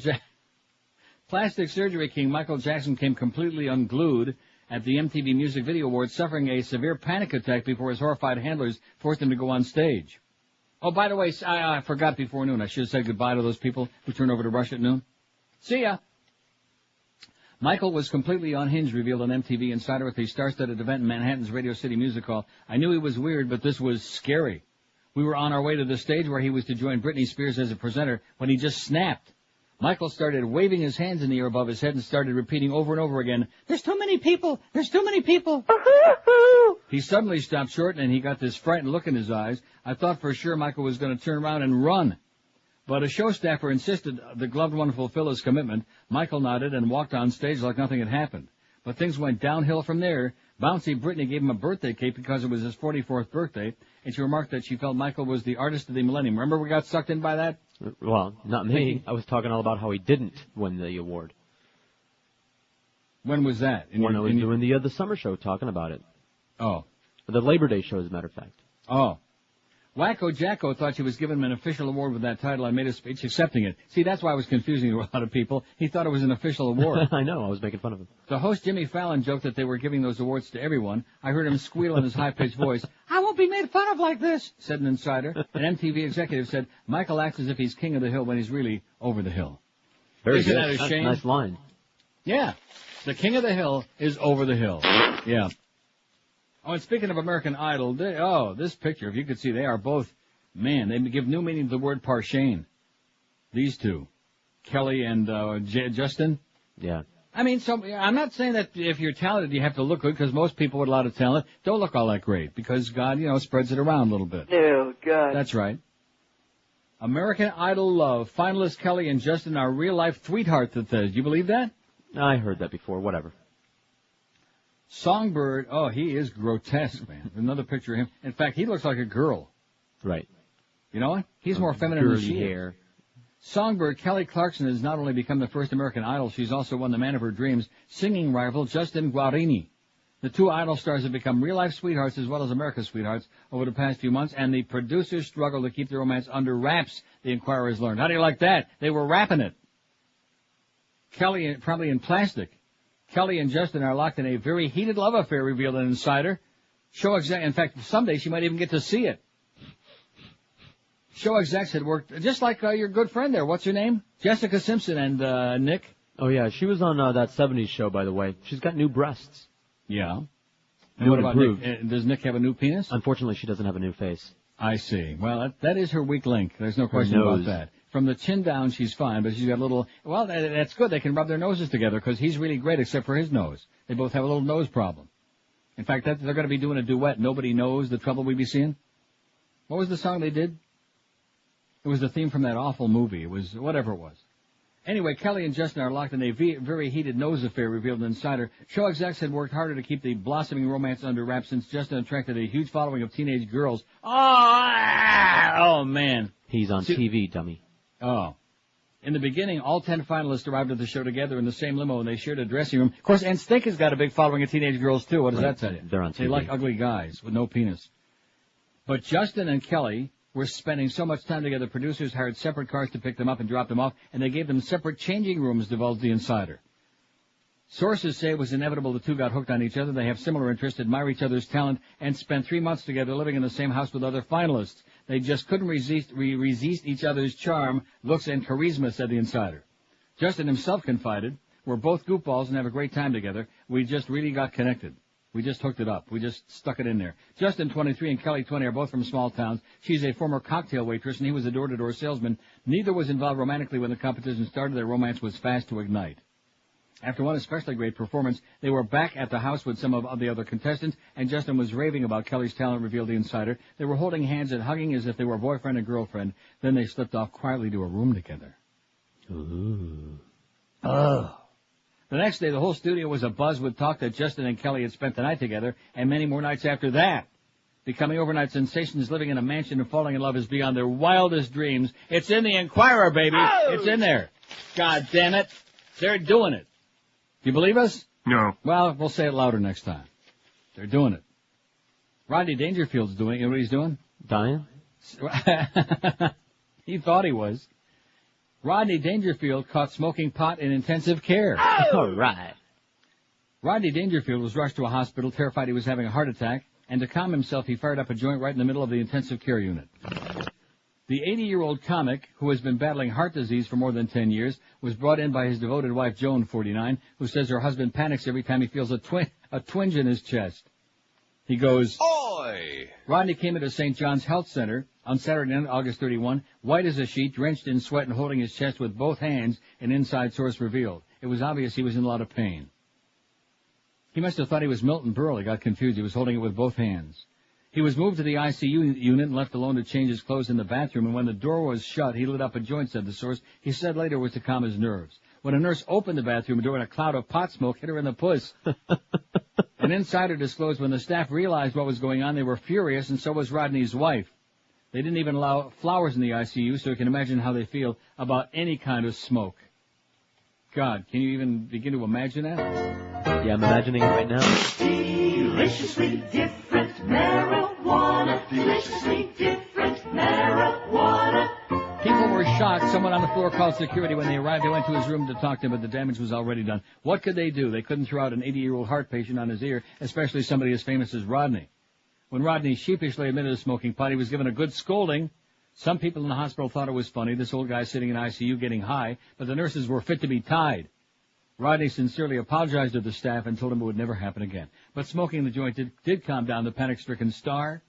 Jackson came completely unglued at the MTV Music Video Awards, suffering a severe panic attack before his horrified handlers forced him to go on stage. Oh, by the way, I forgot before noon. I should have said goodbye to those people who turned over to Russia at noon. See ya. Michael was completely unhinged, revealed on MTV Insider at the star-studded event in Manhattan's Radio City Music Hall. I knew he was weird, but this was scary. We were on our way to the stage where he was to join Britney Spears as a presenter when he just snapped. Michael started waving his hands in the air above his head and started repeating over and over again, "There's too many people! There's too many people!" He suddenly stopped short and he got this frightened look in his eyes. I thought for sure Michael was going to turn around and run. But a show staffer insisted the gloved one fulfill his commitment. Michael nodded and walked on stage like nothing had happened. But things went downhill from there. Bouncy Britney gave him a birthday cake because it was his 44th birthday, and she remarked that she felt Michael was the artist of the millennium. Remember we got sucked in by that? Well, not me. I was talking all about how he didn't win the award. When was that? When I was doing the summer show talking about it. Oh. The Labor Day show, as a matter of fact. Oh. Wacko Jacko thought she was giving him an official award with that title. I made a speech accepting it. See, that's why I was confusing a lot of people. He thought it was an official award. I know. I was making fun of him. The host, Jimmy Fallon, joked that they were giving those awards to everyone. I heard him squeal in his high-pitched voice. "I won't be made fun of like this," said an insider. An MTV executive said, "Michael acts as if he's king of the hill when he's really over the hill." Very Isn't good. that a shame? Nice line. Yeah. The king of the hill is over the hill. Yeah. Oh, and speaking of American Idol, this picture, if you could see, they are both, man, they give new meaning to the word parshane. These two. Kelly and Justin. Yeah. I mean, I'm not saying that if you're talented you have to look good, because most people with a lot of talent don't look all that great, because God, spreads it around a little bit. Oh, God. That's right. American Idol love. Finalists Kelly and Justin are real-life sweethearts, it says. Do you believe that? I heard that before. Whatever. Songbird, he is grotesque, man. Another picture of him. In fact, he looks like a girl. Right. You know what? He's more feminine than she hair. is. Songbird Kelly Clarkson has not only become the first American Idol, she's also won the man of her dreams, singing rival Justin Guarini. The two Idol stars have become real-life sweethearts as well as America's sweethearts over the past few months, and the producers struggle to keep the romance under wraps, the Inquirer has learned. How do you like that? They were wrapping it. Kelly, probably in plastic. Kelly and Justin are locked in a very heated love affair, revealed an insider. In fact, someday she might even get to see it. Show execs had worked, just like your good friend there. What's her name? Jessica Simpson and Nick. Oh, yeah. She was on that 70s show, by the way. She's got new breasts. Yeah. And what about Nick? Does Nick have a new penis? Unfortunately, she doesn't have a new face. I see. Well, that is her weak link. There's no question about that. From the chin down, she's fine, but she's got a little... Well, that's good. They can rub their noses together because he's really great except for his nose. They both have a little nose problem. In fact, they're going to be doing a duet, Nobody Knows the Trouble We Be Seeing. What was the song they did? It was the theme from that awful movie. It was whatever it was. Anyway, Kelly and Justin are locked in a very heated nose affair, revealed in Insider. Show execs had worked harder to keep the blossoming romance under wraps since Justin attracted a huge following of teenage girls. Oh man. He's on TV, dummy. Oh. In the beginning, all 10 finalists arrived at the show together in the same limo, and they shared a dressing room. Of course, NSYNC has got a big following of teenage girls, too. What does that tell you? They're on TV. They like ugly guys with no penis. But Justin and Kelly were spending so much time together, producers hired separate cars to pick them up and drop them off, and they gave them separate changing rooms, divulged the Insider. Sources say it was inevitable the two got hooked on each other. They have similar interests, admire each other's talent, and spent 3 months together living in the same house with other finalists. They just couldn't resist each other's charm, looks, and charisma, said the Insider. Justin himself confided, "We're both goofballs and have a great time together. We just really got connected. We just hooked it up. We just stuck it in there." Justin, 23, and Kelly, 20, are both from small towns. She's a former cocktail waitress, and he was a door-to-door salesman. Neither was involved romantically when the competition started. Their romance was fast to ignite. After one especially great performance, they were back at the house with some of the other contestants, and Justin was raving about Kelly's talent, revealed the Insider. They were holding hands and hugging as if they were boyfriend and girlfriend. Then they slipped off quietly to a room together. Ooh. Oh. The next day, the whole studio was abuzz with talk that Justin and Kelly had spent the night together, and many more nights after that. Becoming overnight sensations, living in a mansion and falling in love is beyond their wildest dreams. It's in the Inquirer, baby. Oh! It's in there. God damn it. They're doing it. Do you believe us? No. Well, we'll say it louder next time. They're doing it. Rodney Dangerfield's doing it. You know what he's doing? Dying? He thought he was. Rodney Dangerfield caught smoking pot in intensive care. Oh! All right. Rodney Dangerfield was rushed to a hospital, terrified he was having a heart attack, and to calm himself, he fired up a joint right in the middle of the intensive care unit. The 80-year-old comic, who has been battling heart disease for more than 10 years, was brought in by his devoted wife, Joan, 49, who says her husband panics every time he feels a twinge in his chest. He goes, "Oi!" Rodney came into St. John's Health Center on Saturday night, August 31, white as a sheet, drenched in sweat and holding his chest with both hands, an inside source revealed. It was obvious he was in a lot of pain. He must have thought he was Milton Berle. He got confused. He was holding it with both hands. He was moved to the ICU unit and left alone to change his clothes in the bathroom, and when the door was shut, he lit up a joint, said the source. He said later it was to calm his nerves. When a nurse opened the bathroom door and a cloud of pot smoke hit her in the puss. An insider disclosed when the staff realized what was going on, they were furious, and so was Rodney's wife. They didn't even allow flowers in the ICU, so you can imagine how they feel about any kind of smoke. God, can you even begin to imagine that? Yeah, I'm imagining it right now. Deliciously different marijuana. Deliciously different marijuana. People were shocked. Someone on the floor called security when they arrived. They went to his room to talk to him, but the damage was already done. What could they do? They couldn't throw out an 80-year-old heart patient on his ear, especially somebody as famous as Rodney. When Rodney sheepishly admitted to smoking pot, he was given a good scolding. Some people in the hospital thought it was funny, this old guy sitting in ICU getting high, but the nurses were fit to be tied. Rodney sincerely apologized to the staff and told him it would never happen again. But smoking the joint did calm down the panic-stricken star.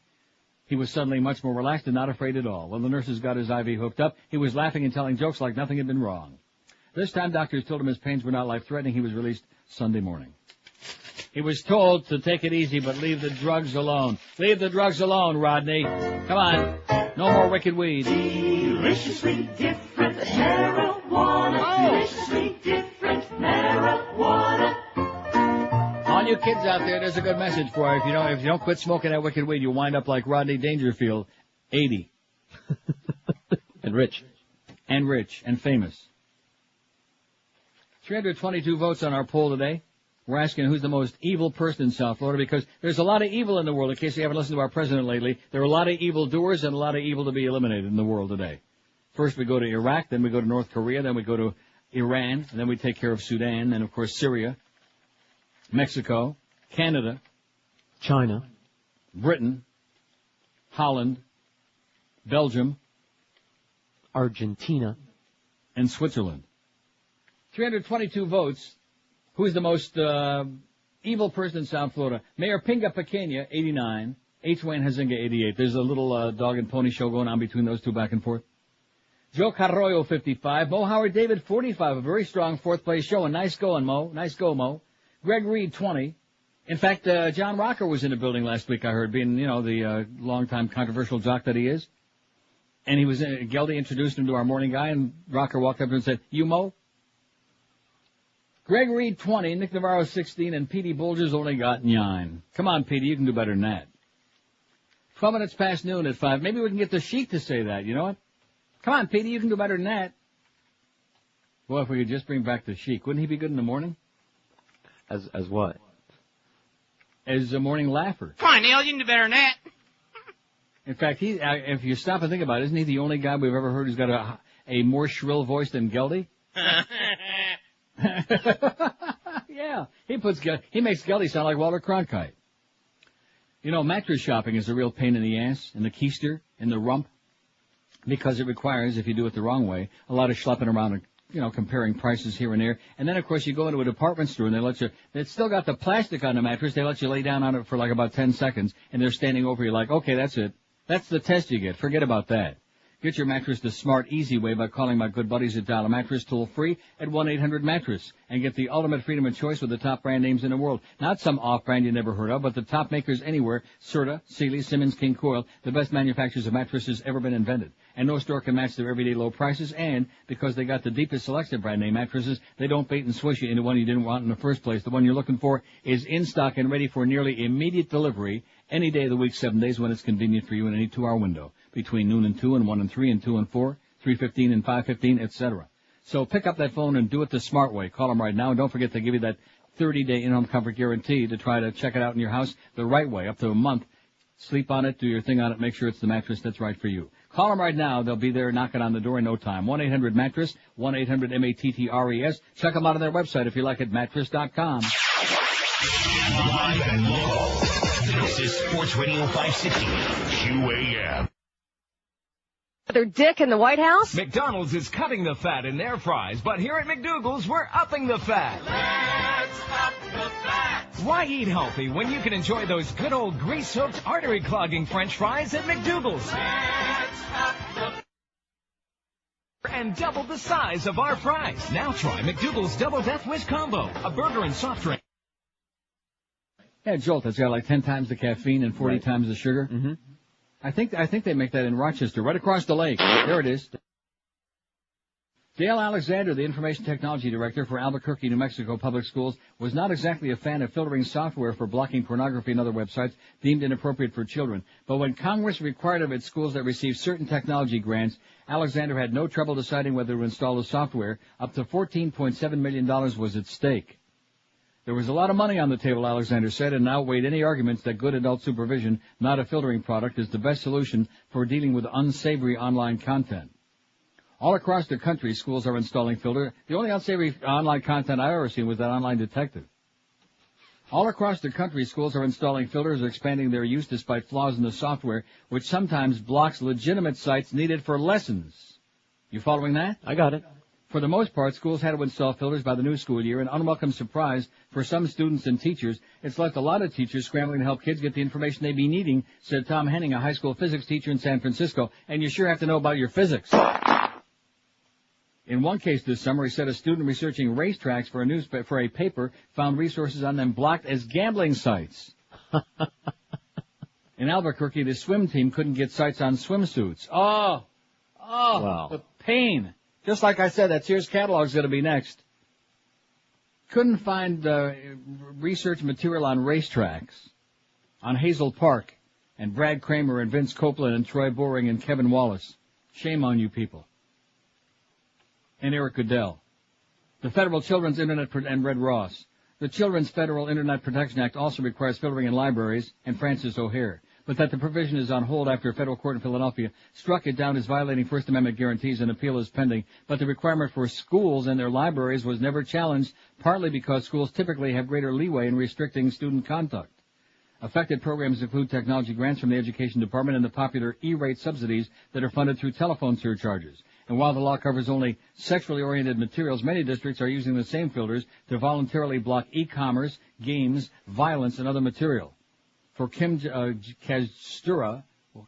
He was suddenly much more relaxed and not afraid at all. When the nurses got his IV hooked up, he was laughing and telling jokes like nothing had been wrong. This time, doctors told him his pains were not life-threatening. He was released Sunday morning. He was told to take it easy, but leave the drugs alone. Leave the drugs alone, Rodney. Come on. No more wicked weed. Deliciously different marijuana. Oh. Deliciously different marijuana. All you kids out there, there's a good message for you. If you don't quit smoking that wicked weed, you'll wind up like Rodney Dangerfield, 80. And rich. And rich. And famous. 322 votes on our poll today. We're asking who's the most evil person in South Florida, because there's a lot of evil in the world. In case you haven't listened to our president lately, there are a lot of evil doers and a lot of evil to be eliminated in the world today. First we go to Iraq, then we go to North Korea, then we go to Iran, and then we take care of Sudan, and of course Syria, Mexico, Canada, China, Britain, Holland, Belgium, Argentina, and Switzerland. 322 votes. Who's the most Evil person in South Florida. Mayor Pinga Pequeña, 89. H. Wayne Huizenga, 88. There's a little dog and pony show going on between those two back and forth. Joe Carroyo, 55. Mo Howard David, 45. A very strong fourth place show. And nice going, Mo. Nice go, Mo. Greg Reed, 20. In fact, John Rocker was in the building last week, I heard, being, the long-time controversial jock that he is. And he was Geldy introduced him to our morning guy, and Rocker walked up and said, "You, Mo?" Greg Reed, 20. Nick Navarro, 16. And Petey Bulger's only got 9. Come on, Petey, you can do better than that. 12 minutes past noon at 5. Maybe we can get the Sheik to say that, you know what? Come on, Petey, you can do better than that. Well, if we could just bring back the Sheik, wouldn't he be good in the morning? As what? As a morning laugher. Come on, Neil, you can do better than that. In fact, if you stop and think about it, isn't he the only guy we've ever heard who's got a more shrill voice than Geldy? Yeah, he makes Geldy sound like Walter Cronkite. Mattress shopping is a real pain in the ass, in the keister, in the rump, because it requires, if you do it the wrong way, a lot of schlepping around and, comparing prices here and there. And then, of course, you go into a department store and it's still got the plastic on the mattress. They let you lay down on it for like about 10 seconds, and they're standing over you like, okay, that's it. That's the test you get. Forget about that. Get your mattress the smart, easy way by calling my good buddies at Dial a Mattress toll-free at 1-800-MATTRESS and get the ultimate freedom of choice with the top brand names in the world. Not some off-brand you never heard of, but the top makers anywhere. Serta, Sealy, Simmons, King Coil, the best manufacturers of mattresses ever been invented. And no store can match their everyday low prices, and because they got the deepest selection of brand name mattresses, they don't bait and switch you into one you didn't want in the first place. The one you're looking for is in stock and ready for nearly immediate delivery any day of the week, 7 days when it's convenient for you in any 2-hour window. Between noon and 2 and 1 and 3 and 2 and 4, 3:15 and 5:15, etc. So pick up that phone and do it the smart way. Call them right now, and don't forget to give you that 30-day in-home comfort guarantee to try to check it out in your house the right way, up to a month. Sleep on it, do your thing on it, make sure it's the mattress that's right for you. Call them right now. They'll be there knocking on the door in no time. 1-800-MATTRESS, 1-800-MATTRESS. Check them out on their website if you like it, mattress.com. Live and local. This is Sports Radio 560 QAM. Their dick in the White House? McDonald's is cutting the fat in their fries, but here at McDougal's, we're upping the fat. Let's up the fat. Why eat healthy when you can enjoy those good old grease-soaked, artery-clogging French fries at McDougal's? Let's up the and double the size of our fries. Now try McDougal's Double Death Wish Combo, a burger and soft drink. Yeah, Jolt, that's got like 10 times the caffeine and 40 times the sugar. Mm-hmm. I think they make that in Rochester, right across the lake. There it is. Dale Alexander, the Information Technology Director for Albuquerque, New Mexico Public Schools, was not exactly a fan of filtering software for blocking pornography and other websites deemed inappropriate for children. But when Congress required of its schools that received certain technology grants, Alexander had no trouble deciding whether to install the software. Up to $14.7 million was at stake. There was a lot of money on the table, Alexander said, and outweighed any arguments that good adult supervision, not a filtering product, is the best solution for dealing with unsavory online content. All across the country, schools are installing filters. The only unsavory online content I've ever seen was that Online Detective. All across the country, schools are installing filters or expanding their use despite flaws in the software, which sometimes blocks legitimate sites needed for lessons. You following that? I got it. For the most part, schools had to install filters by the new school year, an unwelcome surprise for some students and teachers. It's left a lot of teachers scrambling to help kids get the information they be needing, said Tom Henning, a high school physics teacher in San Francisco. And you sure have to know about your physics. In one case this summer, he said a student researching racetracks for a paper found resources on them blocked as gambling sites. In Albuquerque, the swim team couldn't get sites on swimsuits. Oh, wow. The pain. Just like I said, that Sears catalog's going to be next. Couldn't find research material on racetracks, on Hazel Park, and Brad Kramer and Vince Copeland and Troy Boring and Kevin Wallace. Shame on you people. And Eric Goodell. The Federal Children's Internet and Red Ross. The Children's Federal Internet Protection Act also requires filtering in libraries, and Francis O'Hare. But that the provision is on hold after a federal court in Philadelphia struck it down as violating First Amendment guarantees. An appeal is pending. But the requirement for schools and their libraries was never challenged, partly because schools typically have greater leeway in restricting student conduct. Affected programs include technology grants from the Education Department and the popular E-rate subsidies that are funded through telephone surcharges. And while the law covers only sexually oriented materials, many districts are using the same filters to voluntarily block e-commerce, games, violence, and other material. For Kim Kastura,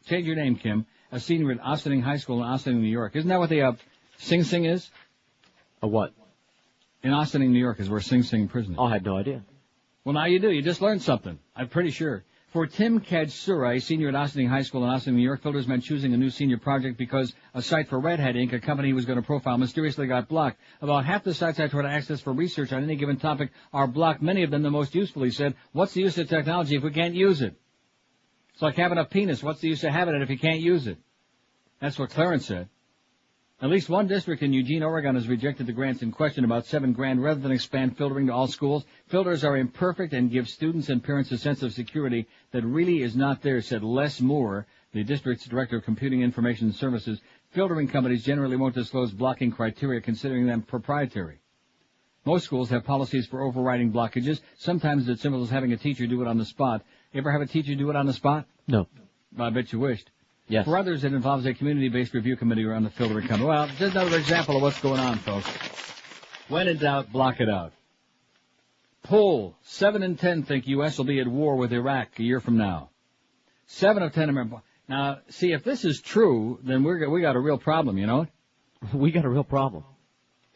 change your name, Kim, a senior at Ossining High School in Ossining, New York. Isn't that what the Sing Sing is? A what? In Ossining, New York is where Sing Sing prison is. Oh, I had no idea. Well, now you do. You just learned something. I'm pretty sure. For Tim Kadsura, a senior at Ossining High School in Ossining, New York, filters meant choosing a new senior project because a site for Red Hat Inc., a company he was going to profile, mysteriously got blocked. About half the sites I try to access for research on any given topic are blocked. Many of them the most useful, he said. What's the use of technology if we can't use it? It's like having a penis. What's the use of having it if you can't use it? That's what Clarence said. At least one district in Eugene, Oregon has rejected the grants in question, about $7,000, rather than expand filtering to all schools. Filters are imperfect and give students and parents a sense of security that really is not there, said Les Moore, the district's director of computing information services. Filtering companies generally won't disclose blocking criteria, considering them proprietary. Most schools have policies for overriding blockages. Sometimes it's as simple as having a teacher do it on the spot. You ever have a teacher do it on the spot? No. Well, I bet you wished. Yes. For others, it involves a community-based review committee around the filtering company. Well, just another example of what's going on, folks. When in doubt, block it out. Poll: 7 in 10 think U.S. will be at war with Iraq a year from now. 7 of 10 Americans. Now, see, if this is true, then we got a real problem, you know? We got a real problem.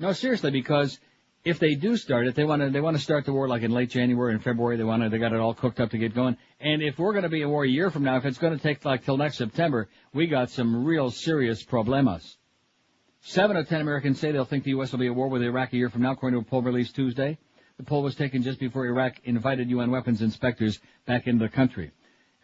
No, seriously, because if they do start it, they want to start the war like in late January and February. They got it all cooked up to get going. And if we're going to be at war a year from now, if it's going to take like till next September, we got some real serious problemas. 7 of 10 Americans say they'll think the U.S. will be at war with Iraq a year from now, according to a poll released Tuesday. The poll was taken just before Iraq invited UN weapons inspectors back into the country.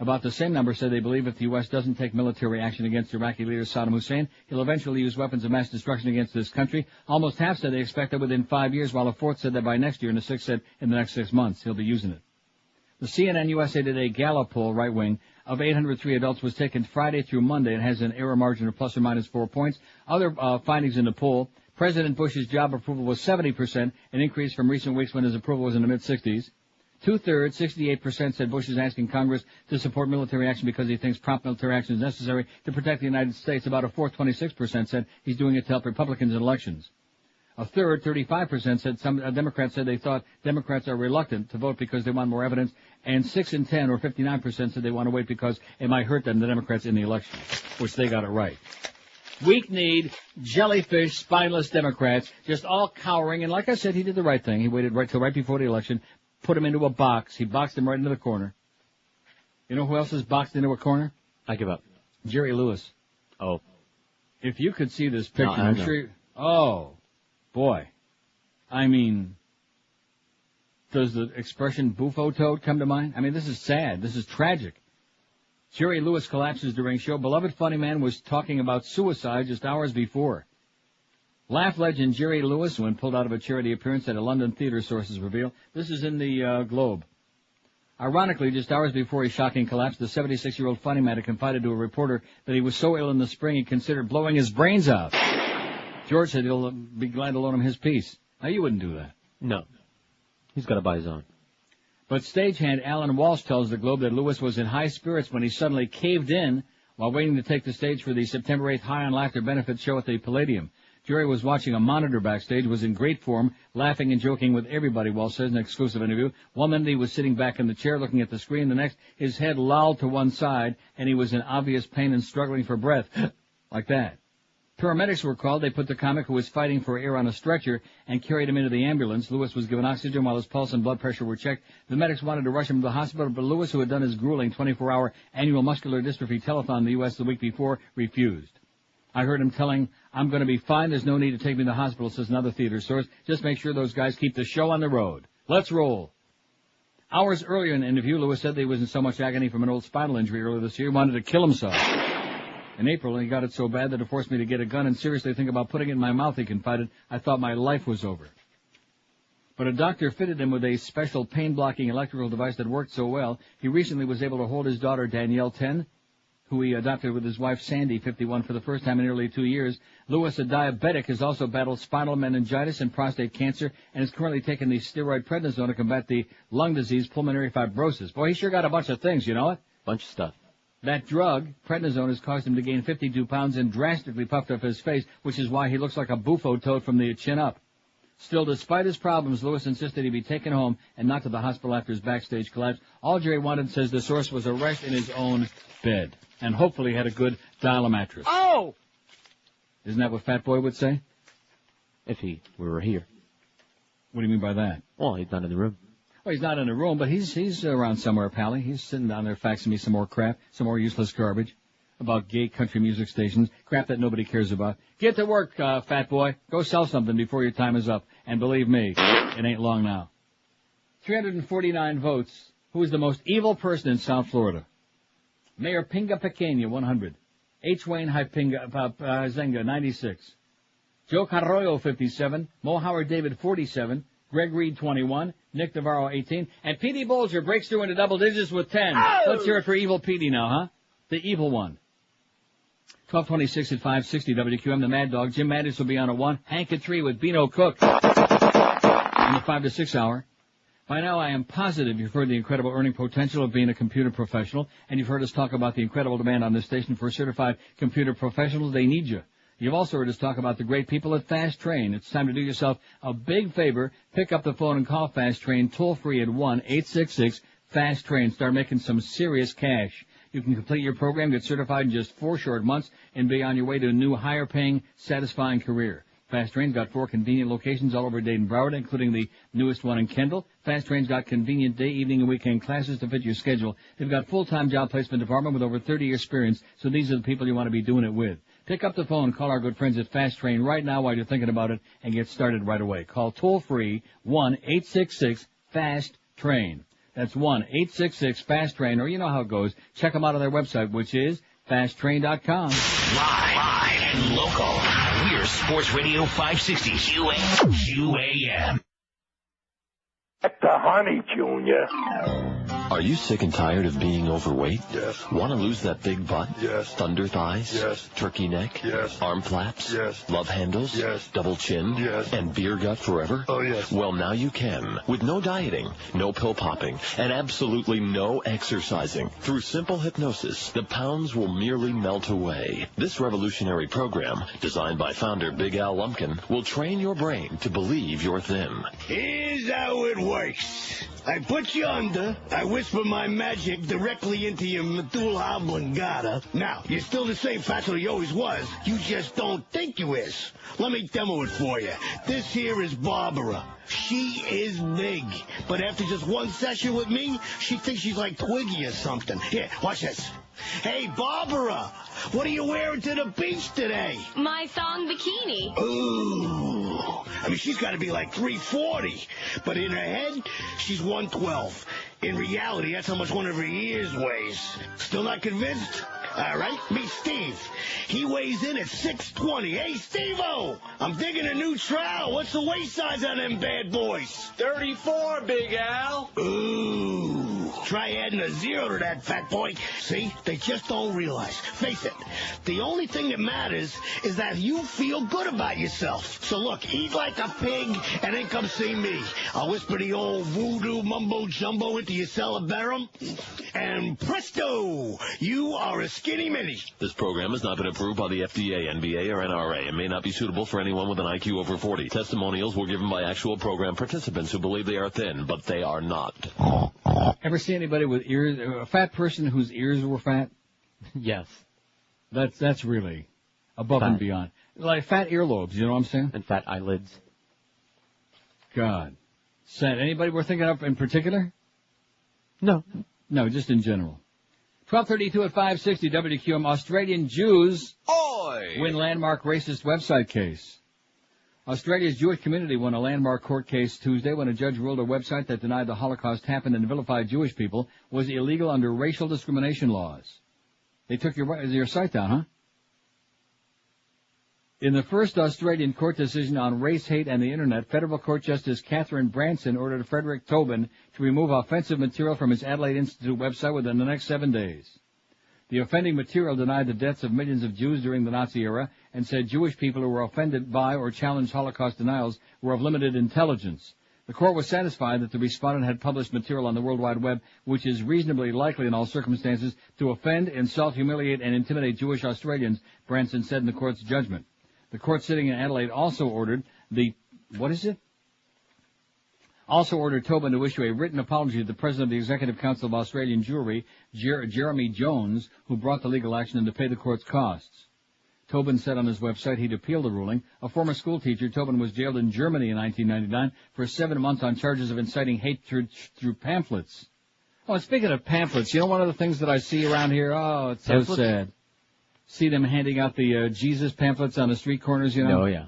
About the same number said they believe if the U.S. doesn't take military action against Iraqi leader Saddam Hussein, he'll eventually use weapons of mass destruction against this country. Almost half said they expect that within 5 years, while a fourth said that by next year, and a sixth said in the next 6 months he'll be using it. The CNN USA Today Gallup poll, right wing, of 803 adults was taken Friday through Monday and has an error margin of plus or minus 4 points. Other findings in the poll: President Bush's job approval was 70%, an increase from recent weeks when his approval was in the mid-60s. 2/3, 68%, said Bush is asking Congress to support military action because he thinks prompt military action is necessary to protect the United States. About a fourth, 26%, said he's doing it to help Republicans in elections. A third, 35%, said some Democrats said they thought Democrats are reluctant to vote because they want more evidence. And 6 in 10, or 59%, said they want to wait because it might hurt them, the Democrats, in the election, which they got it right. Weak-kneed, jellyfish, spineless Democrats, just all cowering. And like I said, he did the right thing. He waited till right before the election, put him into a box. He boxed him right into the corner. You know who else is boxed into a corner? I give up. Jerry Lewis. Oh. If you could see this picture, No, I'm sure. Oh, boy. I mean, does the expression buffo toad come to mind? I mean, this is sad. This is tragic. Jerry Lewis collapses during show. Beloved funny man was talking about suicide just hours before. Laugh legend Jerry Lewis, when pulled out of a charity appearance at a London theater, sources reveal. This is in the Globe. Ironically, just hours before his shocking collapse, the 76-year-old funny man had confided to a reporter that he was so ill in the spring he considered blowing his brains out. George said he'll be glad to loan him his piece. Now, you wouldn't do that. No. He's got to buy his own. But stagehand Alan Walsh tells the Globe that Lewis was in high spirits when he suddenly caved in while waiting to take the stage for the September 8th High on Laughter benefit show at the Palladium. Jerry was watching a monitor backstage, was in great form, laughing and joking with everybody, Walsh says in an exclusive interview. One minute he was sitting back in the chair looking at the screen. The next, his head lolled to one side, and he was in obvious pain and struggling for breath. Like that. Paramedics were called. They put the comic, who was fighting for air, on a stretcher and carried him into the ambulance. Lewis was given oxygen while his pulse and blood pressure were checked. The medics wanted to rush him to the hospital, but Lewis, who had done his grueling 24-hour annual muscular dystrophy telethon in the U.S. the week before, refused. I heard him telling, "I'm going to be fine. There's no need to take me to the hospital," says another theater source. "Just make sure those guys keep the show on the road. Let's roll." Hours earlier in the interview, Lewis said that he was in so much agony from an old spinal injury earlier this year, he wanted to kill himself. In April, he got it so bad that it forced me to get a gun and seriously think about putting it in my mouth, he confided. "I thought my life was over." But a doctor fitted him with a special pain-blocking electrical device that worked so well, he recently was able to hold his daughter, Danielle, 10, who he adopted with his wife, Sandy, 51, for the first time in nearly 2 years. Lewis, a diabetic, has also battled spinal meningitis and prostate cancer and is currently taking the steroid prednisone to combat the lung disease, pulmonary fibrosis. Boy, he sure got a bunch of things, you know it? Bunch of stuff. That drug, prednisone, has caused him to gain 52 pounds and drastically puffed up his face, which is why he looks like a bufo toad from the chin up. Still, despite his problems, Lewis insisted he be taken home and not to the hospital after his backstage collapse. All Jerry wanted, says the source, was a rest in his own bed. And hopefully had a good dial-a-mattress. Oh! Isn't that what Fat Boy would say? If he were here. What do you mean by that? Well, he's not in the room. Well, he's not in the room, but he's around somewhere, Pally. He's sitting down there faxing me some more crap, some more useless garbage about gay country music stations, crap that nobody cares about. Get to work, Fat Boy. Go sell something before your time is up. And believe me, it ain't long now. 349 votes. Who is the most evil person in South Florida? Mayor Pinga Pequeña, 100. H. Wayne Zenga, 96. Joe Carroyo, 57. Mo Howard David, 47. Greg Reed, 21. Nick Navarro, 18. And Petey Bolger breaks through into double digits with 10. Oh! Let's hear it for evil Petey now, huh? The evil one. 12:26 at 560 WQM. The Mad Dog. Jim Mattis will be on at 1. Hank at 3 with Beano Cook. In the 5 to 6 hour. By now, I am positive you've heard the incredible earning potential of being a computer professional, and you've heard us talk about the incredible demand on this station for certified computer professionals. They need you. You've also heard us talk about the great people at Fast Train. It's time to do yourself a big favor. Pick up the phone and call Fast Train toll-free at 1-866-FAST-TRAIN. Start making some serious cash. You can complete your program, get certified in just 4 short months, and be on your way to a new, higher-paying, satisfying career. Fast Train's got 4 convenient locations all over Dayton, Broward, including the newest one in Kendall. Fast Train's got convenient day, evening, and weekend classes to fit your schedule. They've got full-time job placement department with over 30 years experience, so these are the people you want to be doing it with. Pick up the phone, call our good friends at Fast Train right now while you're thinking about it, and get started right away. Call toll-free 1-866-FAST-TRAIN. That's 1-866-FAST-TRAIN, or you know how it goes. Check them out on their website, which is fasttrain.com. Live and local. We're Sports Radio 560 QAM. At the honey, Junior. Are you sick and tired of being overweight? Yes. Want to lose that big butt? Yes. Thunder thighs? Yes. Turkey neck? Yes. Arm flaps? Yes. Love handles? Yes. Double chin? Yes. And beer gut forever? Oh, yes. Well, now you can. With no dieting, no pill popping, and absolutely no exercising. Through simple hypnosis, the pounds will merely melt away. This revolutionary program, designed by founder Big Al Lumpkin, will train your brain to believe you're thin. Here's how it works. I put you under, I whisper my magic directly into your medulla oblongata. Now, you're still the same fatso you always was, you just don't think you is. Let me demo it for you. This here is Barbara. She is big, but after just one session with me, she thinks she's like Twiggy or something. Here, watch this. Hey, Barbara, what are you wearing to the beach today? My thong bikini. Ooh. I mean, she's got to be like 340, but in her head, she's 112. In reality, that's how much one of her ears weighs. Still not convinced? All right, meet Steve. He weighs in at 620. Hey, Steve-O, I'm digging a new trowel. What's the waist size on them bad boys? 34, Big Al. Ooh. Try adding a 0 to that, fat boy. See, they just don't realize. Face it, the only thing that matters is that you feel good about yourself. So look, eat like a pig and then come see me. I'll whisper the old voodoo mumbo-jumbo into your cerebellum, and presto, you are a skinny mini. This program has not been approved by the FDA, NBA, or NRA and may not be suitable for anyone with an IQ over 40. Testimonials were given by actual program participants who believe they are thin, but they are not. Ever see anybody with ears, a fat person whose ears were fat? Yes. That's really above and beyond. Like fat earlobes, you know what I'm saying? And fat eyelids. God. Sad. Anybody we're thinking of in particular? No. No, just in general. 12:32 at 560 WQM. Australian Jews win landmark racist website case. Australia's Jewish community won a landmark court case Tuesday when a judge ruled a website that denied the Holocaust happened and vilified Jewish people was illegal under racial discrimination laws. They took your site down, huh? In the first Australian court decision on race hate and the Internet, Federal Court Justice Catherine Branson ordered Frederick Tobin to remove offensive material from his Adelaide Institute website within the next 7 days. The offending material denied the deaths of millions of Jews during the Nazi era and said Jewish people who were offended by or challenged Holocaust denials were of limited intelligence. The court was satisfied that the respondent had published material on the World Wide Web which is reasonably likely in all circumstances to offend, insult, humiliate, and intimidate Jewish Australians, Branson said in the court's judgment. The court sitting in Adelaide also ordered Tobin to issue a written apology to the president of the Executive Council of Australian Jewry, Jeremy Jones, who brought the legal action, and to pay the court's costs. Tobin said on his website he'd appealed the ruling. A former schoolteacher, Tobin was jailed in Germany in 1999 for 7 months on charges of inciting hate through pamphlets. Oh, and speaking of pamphlets, you know one of the things that I see around here? Oh, it's so sad. See them handing out the Jesus pamphlets on the street corners, you know? Oh, yeah.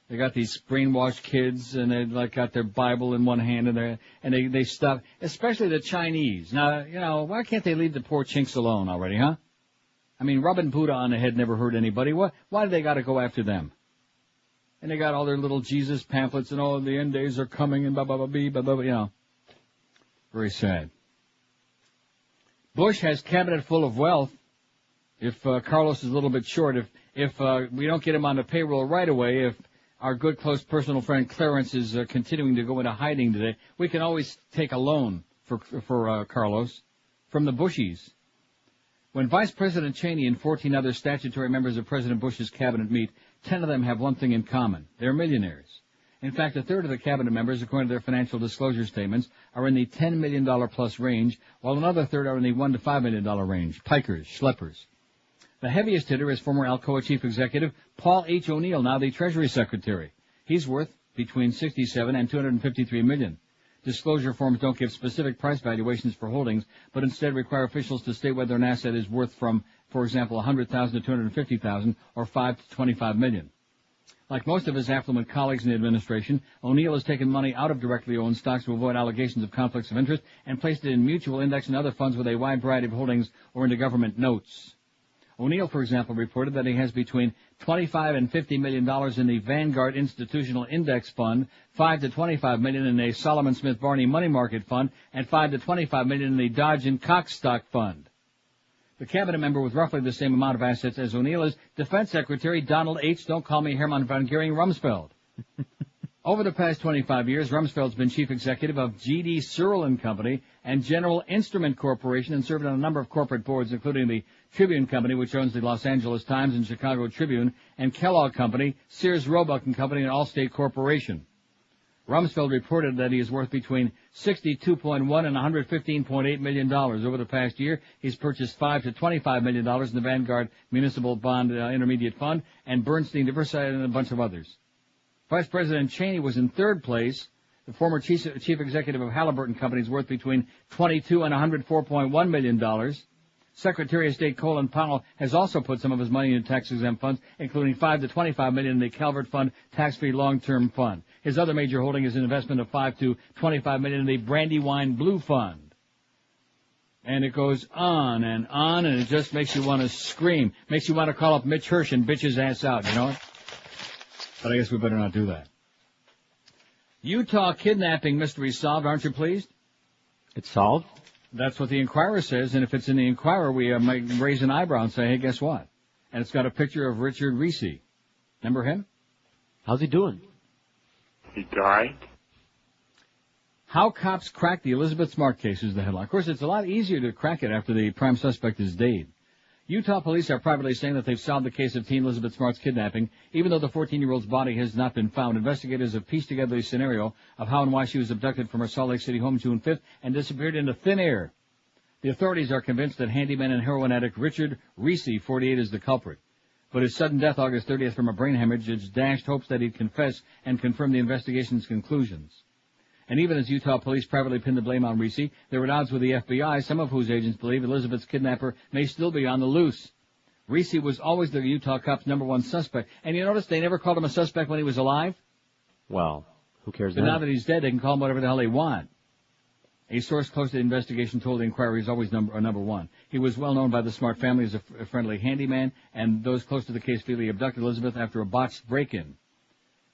They got these brainwashed kids, and they like got their Bible in one hand, and they stuff, especially the Chinese. Now, you know, why can't they leave the poor chinks alone already, huh? I mean, rubbing Buddha on the head never hurt anybody. Why do they got to go after them? And they got all their little Jesus pamphlets, and oh, the end days are coming, and blah blah blah blah blah. You know, very sad. Bush has cabinet full of wealth. If Carlos is a little bit short, if we don't get him on the payroll right away, if our good, close, personal friend Clarence is continuing to go into hiding today, we can always take a loan for Carlos from the Bushies. When Vice President Cheney and 14 other statutory members of President Bush's cabinet meet, 10 of them have one thing in common. They're millionaires. In fact, a third of the cabinet members, according to their financial disclosure statements, are in the $10 million plus range, while another third are in the $1 to $5 million range. Pikers, schleppers. The heaviest hitter is former Alcoa chief executive Paul H. O'Neill, now the Treasury Secretary. He's worth between $67 and $253 million. Disclosure forms don't give specific price valuations for holdings, but instead require officials to state whether an asset is worth from, for example, $100,000 to $250,000 or $5 to $25 million. Like most of his affluent colleagues in the administration, O'Neill has taken money out of directly owned stocks to avoid allegations of conflicts of interest and placed it in mutual index and other funds with a wide variety of holdings or into government notes. O'Neill, for example, reported that he has between $25 and $50 million in the Vanguard Institutional Index Fund, $5 to $25 million in a Solomon Smith Barney Money Market Fund, and $5 to $25 million in the Dodge and Cox Stock Fund. The cabinet member with roughly the same amount of assets as O'Neill is Defense Secretary Donald H. Don't call me Hermann von Goering Rumsfeld. Over the past 25 years, Rumsfeld's been chief executive of G.D. Searle & Company and General Instrument Corporation and served on a number of corporate boards, including the Tribune Company, which owns the Los Angeles Times and Chicago Tribune, and Kellogg Company, Sears Roebuck & Company, and Allstate Corporation. Rumsfeld reported that he is worth between $62.1 and $115.8 million. Over the past year, he's purchased $5 to $25 million in the Vanguard Municipal Bond Intermediate Fund and Bernstein Diversified and a bunch of others. Vice President Cheney was in third place. The former chief executive of Halliburton Company is worth between $22 and $104.1 million. Secretary of State Colin Powell has also put some of his money in tax-exempt funds, including $5 to $25 million in the Calvert Fund tax-free long-term fund. His other major holding is an investment of $5 to $25 million in the Brandywine Blue Fund. And it goes on, and it just makes you want to scream. Makes you want to call up Mitch Hirsch and bitch his ass out, you know what? But I guess we better not do that. Utah kidnapping mystery solved. Aren't you pleased? It's solved? That's what the Inquirer says, and if it's in the Inquirer, we might raise an eyebrow and say, hey, guess what? And it's got a picture of Richard Reese. Remember him? How's he doing? He died. How cops crack the Elizabeth Smart case is the headline. Of course, it's a lot easier to crack it after the prime suspect is dead. Utah police are privately saying that they've solved the case of teen Elizabeth Smart's kidnapping. Even though the 14-year-old's body has not been found, investigators have pieced together a scenario of how and why she was abducted from her Salt Lake City home June 5th and disappeared into thin air. The authorities are convinced that handyman and heroin addict Richard Reese, 48, is the culprit. But his sudden death August 30th from a brain hemorrhage has dashed hopes that he'd confess and confirm the investigation's conclusions. And even as Utah police privately pinned the blame on Reese, they're at odds with the FBI, some of whose agents believe Elizabeth's kidnapper may still be on the loose. Reese was always the Utah cops' number one suspect. And you notice they never called him a suspect when he was alive? Well, who cares But now? now that he's dead, they can call him whatever the hell they want. A source close to the investigation told the Inquirer he's always number one. He was well known by the Smart family as a friendly handyman, and those close to the case feel he abducted Elizabeth after a botched break-in.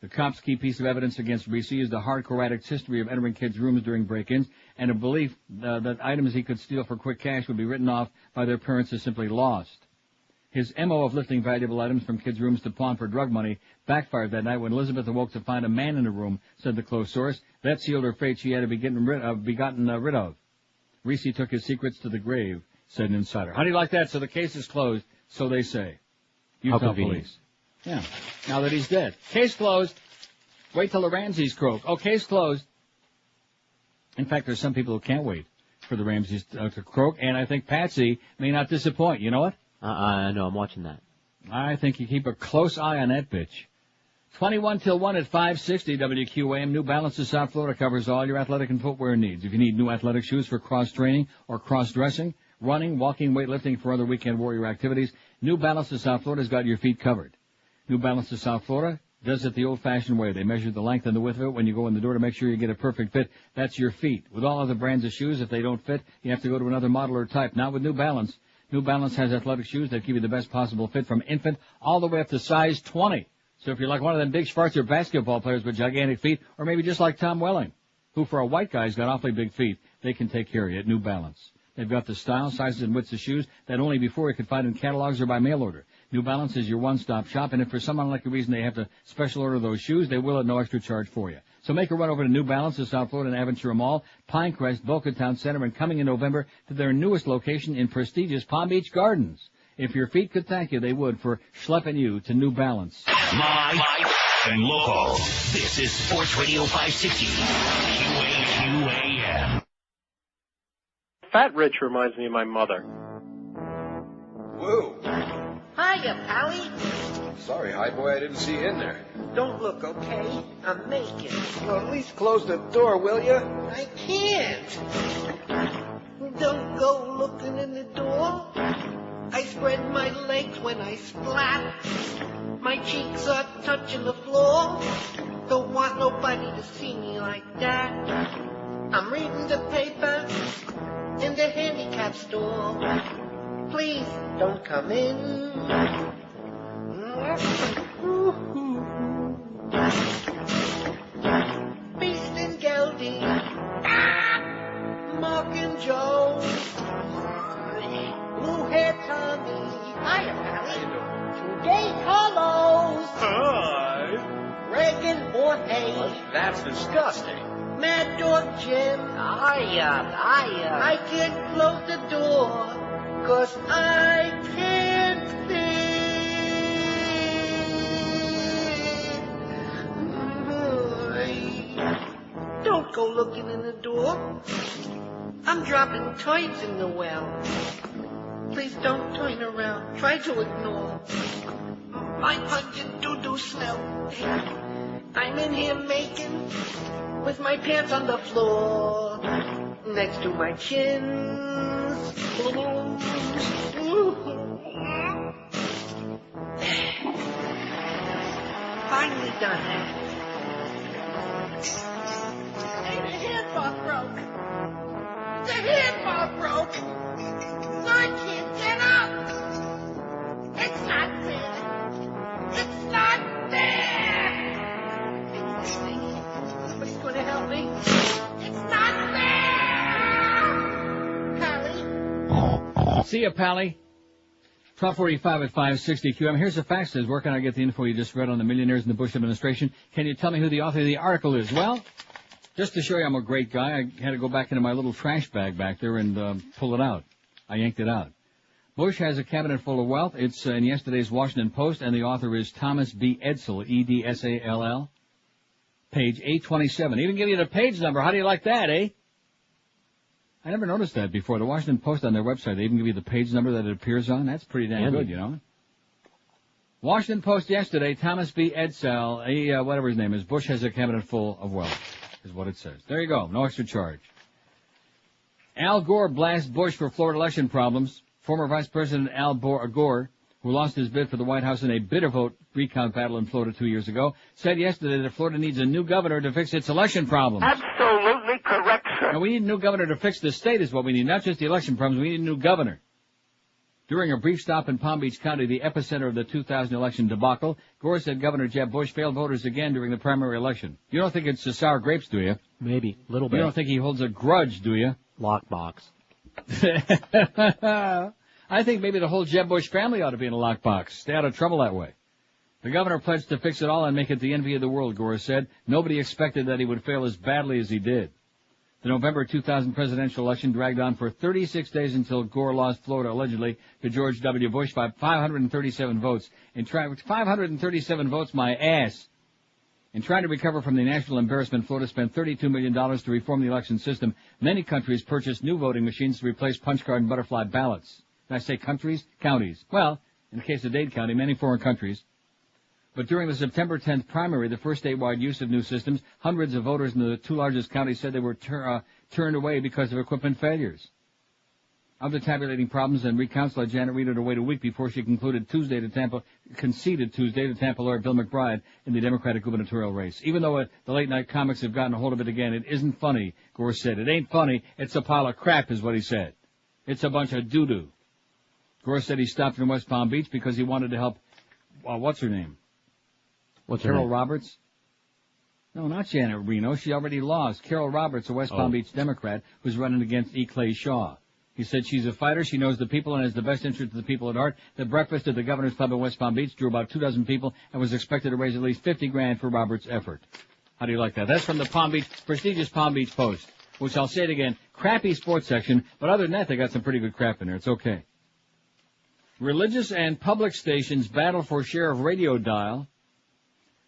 The cops' key piece of evidence against Reese is the hardcore addict's history of entering kids' rooms during break-ins and a belief that items he could steal for quick cash would be written off by their parents as simply lost. His MO of lifting valuable items from kids' rooms to pawn for drug money backfired that night when Elizabeth awoke to find a man in the room, said the close source. That sealed her fate. She had to be gotten rid of. Reese took his secrets to the grave, said an insider. How do you like that? So the case is closed, so they say. Utah police. Yeah. Now that he's dead. Case closed. Wait till the Ramseys croak. Oh, case closed. In fact, there's some people who can't wait for the Ramseys to croak, and I think Patsy may not disappoint. You know what? No, I'm watching that. I think you keep a close eye on that bitch. 21 till 1 at 560 WQAM. New Balance of South Florida covers all your athletic and footwear needs. If you need new athletic shoes for cross-training or cross-dressing, running, walking, weightlifting, for other weekend warrior activities, New Balance of South Florida's got your feet covered. New Balance of South Florida does it the old-fashioned way. They measure the length and the width of it when you go in the door to make sure you get a perfect fit. That's your feet. With all other brands of shoes, if they don't fit, you have to go to another model or type. Not with New Balance. New Balance has athletic shoes that give you the best possible fit from infant all the way up to size 20. So if you're like one of them big Schwarzer basketball players with gigantic feet, or maybe just like Tom Welling, who for a white guy's got awfully big feet, they can take care of you at New Balance. They've got the style, sizes, and widths of shoes that only before you could find in catalogs or by mail order. New Balance is your one-stop shop, and if for some unlucky reason they have to special order those shoes, they will at no extra charge for you. So make a run over to New Balance in South Florida and Aventura Mall, Pinecrest, Boca Town Center, and coming in November to their newest location in prestigious Palm Beach Gardens. If your feet could thank you, they would for schlepping you to New Balance. Live and local. This is Sports Radio 560. QAQAM. Fat Rich reminds me of my mother. Whoa. Hiya, Pally. Sorry, high boy, I didn't see you in there. Don't look, okay? I'm naked. Well, at least close the door, will you? I can't. Don't go looking in the door. I spread my legs when I splat. My cheeks are touching the floor. Don't want nobody to see me like that. I'm reading the paper in the handicap store. Please don't come in. Beast and Geldy, Mark and Joe, Blue Hair Tommy, hiya, Pally, Gay Carlos, Hi. Greg and Jorge, That's disgusting. Mad Dog Jim, hiya. I can't close the door, 'cause I can't think. Don't go looking in the door. I'm dropping toys in the well. Please don't turn around. Try to ignore my pungent doo-doo smell. I'm in here making with my pants on the floor next to my chins. Finally done. The handball broke. The handball broke. I can't get up. It's not there. It's not there. Somebody's going to help me. It's not there. Pally. See ya, Pally. 12:45 at 560 QM. Here's the fax says, where can I get the info you just read on the millionaires in the Bush administration? Can you tell me who the author of the article is? Well, just to show you I'm a great guy, I had to go back into my little trash bag back there and pull it out. I yanked it out. Bush has a cabinet full of wealth. It's in yesterday's Washington Post, and the author is Thomas B. Edsall, E-D-S-A-L-L. Page 827. Even give you the page number. How do you like that, eh? I never noticed that before. The Washington Post on their website, they even give you the page number that it appears on. That's pretty damn good, you know. Washington Post yesterday, Thomas B. Edsall, whatever his name is, Bush has a cabinet full of wealth, is what it says. There you go. No extra charge. Al Gore blasts Bush for Florida election problems. Former Vice President Al Gore, who lost his bid for the White House in a bitter vote recount battle in Florida 2 years ago, said yesterday that Florida needs a new governor to fix its election problems. Absolutely correct, sir. Now, we need a new governor to fix the state is what we need, not just the election problems. We need a new governor. During a brief stop in Palm Beach County, the epicenter of the 2000 election debacle, Gore said Governor Jeb Bush failed voters again during the primary election. You don't think it's the sour grapes, do you? Maybe. A little bit. You don't think he holds a grudge, do you? Lockbox. I think maybe the whole Jeb Bush family ought to be in a lockbox. Stay out of trouble that way. The governor pledged to fix it all and make it the envy of the world, Gore said. Nobody expected that he would fail as badly as he did. The November 2000 presidential election dragged on for 36 days until Gore lost Florida, allegedly, to George W. Bush by 537 votes. 537 votes, my ass. In trying to recover from the national embarrassment, Florida spent $32 million to reform the election system. Many countries purchased new voting machines to replace punch card and butterfly ballots. Did I say countries? Counties. Well, in the case of Dade County, many foreign countries. But during the September 10th primary, the first statewide use of new systems, hundreds of voters in the two largest counties said they were turned away because of equipment failures. Of the tabulating problems and recounts, let Janet Reno to wait a week before she conceded Tuesday to Tampa lawyer Bill McBride in the Democratic gubernatorial race. Even though the late-night comics have gotten a hold of it again, it isn't funny, Gore said. It ain't funny, it's a pile of crap is what he said. It's a bunch of doo-doo. Gore said he stopped in West Palm Beach because he wanted to help, what's her name? Carol Roberts? No, not Janet Reno. She already lost. Carol Roberts, a West Palm Beach Democrat, who's running against E. Clay Shaw. He said she's a fighter, she knows the people, and has the best interest of the people at heart. The breakfast at the Governor's Club in West Palm Beach drew about 24 people and was expected to raise at least $50,000 for Roberts' effort. How do you like that? That's from the prestigious Palm Beach Post, which I'll say it again, crappy sports section, but other than that, they got some pretty good crap in there. It's okay. Religious and public stations battle for share of radio dial.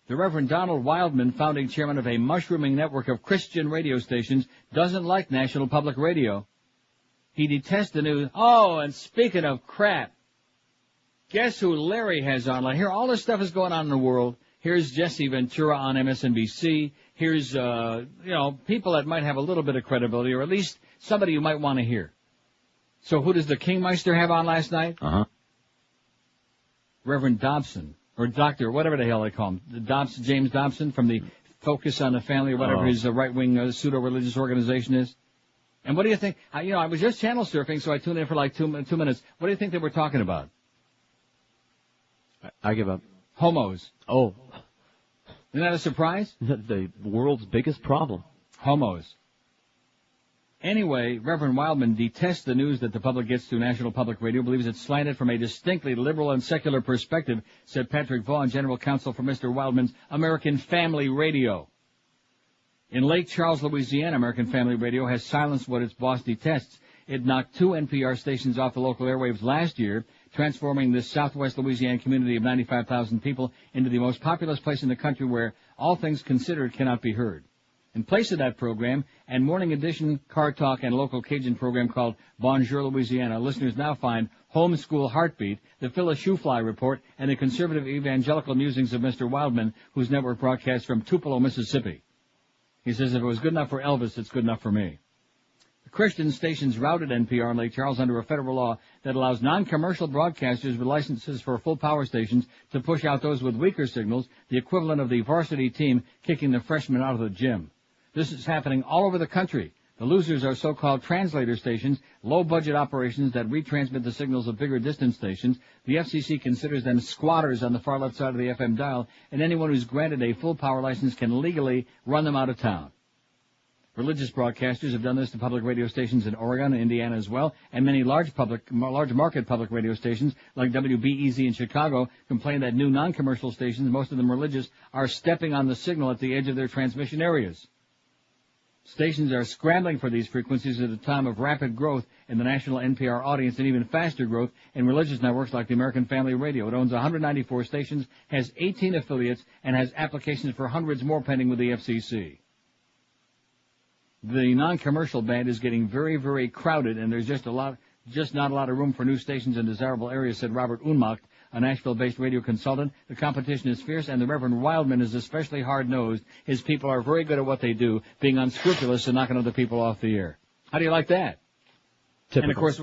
The Reverend Donald Wildman, founding chairman of a mushrooming network of Christian radio stations, doesn't like National Public Radio. He detests the news. Oh, and speaking of crap, guess who Larry has on? Like, here, all this stuff is going on in the world. Here's Jesse Ventura on MSNBC. Here's, people that might have a little bit of credibility, or at least somebody you might want to hear. So who does the Kingmeister have on last night? Reverend Dobson. Or Doctor, whatever the hell they call him. James Dobson from the Focus on the Family, or whatever his right-wing pseudo-religious organization is. And what do you think? I was just channel surfing, so I tuned in for like two minutes. What do you think they were talking about? I give up. Homos. Oh. Isn't that a surprise? The world's biggest problem. Homos. Anyway, Reverend Wildman detests the news that the public gets through National Public Radio, believes it's slanted from a distinctly liberal and secular perspective, said Patrick Vaughan, general counsel for Mr. Wildman's American Family Radio. In Lake Charles, Louisiana, American Family Radio has silenced what its boss detests. It knocked 2 NPR stations off the local airwaves last year, transforming this southwest Louisiana community of 95,000 people into the most populous place in the country where all things considered cannot be heard. In place of that program, and Morning Edition, Car Talk, and local Cajun program called Bonjour Louisiana, listeners now find Homeschool Heartbeat, the Phyllis Shoefly Report, and the conservative evangelical musings of Mr. Wildman, whose network broadcasts from Tupelo, Mississippi. He says if it was good enough for Elvis, it's good enough for me. The Christian stations routed NPR in Lake Charles under a federal law that allows non-commercial broadcasters with licenses for full power stations to push out those with weaker signals, the equivalent of the varsity team kicking the freshmen out of the gym. This is happening all over the country. The losers are so-called translator stations, low-budget operations that retransmit the signals of bigger distance stations. The FCC considers them squatters on the far left side of the FM dial, and anyone who's granted a full power license can legally run them out of town. Religious broadcasters have done this to public radio stations in Oregon and Indiana as well, and many large market public radio stations like WBEZ in Chicago complain that new non-commercial stations, most of them religious, are stepping on the signal at the edge of their transmission areas. Stations are scrambling for these frequencies at a time of rapid growth in the national NPR audience and even faster growth in religious networks like the American Family Radio. It owns 194 stations, has 18 affiliates, and has applications for hundreds more pending with the FCC. The non-commercial band is getting very, very crowded, and there's just not a lot of room for new stations in desirable areas, said Robert Unmacht, a Nashville-based radio consultant. The competition is fierce, and the Reverend Wildman is especially hard-nosed. His people are very good at what they do, being unscrupulous and knocking other people off the air. How do you like that? Typical. And, of course,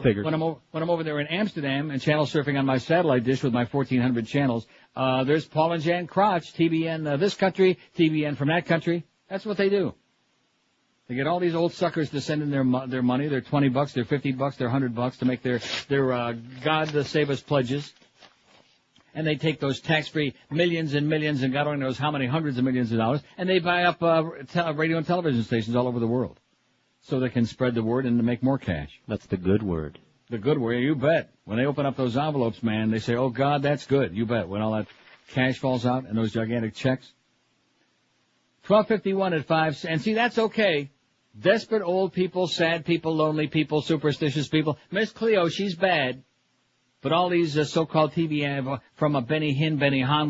when I'm over there in Amsterdam and channel surfing on my satellite dish with my 1,400 channels, there's Paul and Jan Crotch, TBN this country, TBN from that country. That's what they do. They get all these old suckers to send in their money, their $20, their $50, their $100 to make their God Save Us pledges. And they take those tax-free millions and millions and God only knows how many hundreds of millions of dollars, and they buy up radio and television stations all over the world so they can spread the word and to make more cash. That's the good word. The good way, you bet. When they open up those envelopes, man, they say, oh, God, that's good. You bet. When all that cash falls out and those gigantic checks. 12:51 at 5. And see, that's okay. Desperate old people, sad people, lonely people, superstitious people. Miss Cleo, she's bad. But all these so-called TV from a Benny Hinn,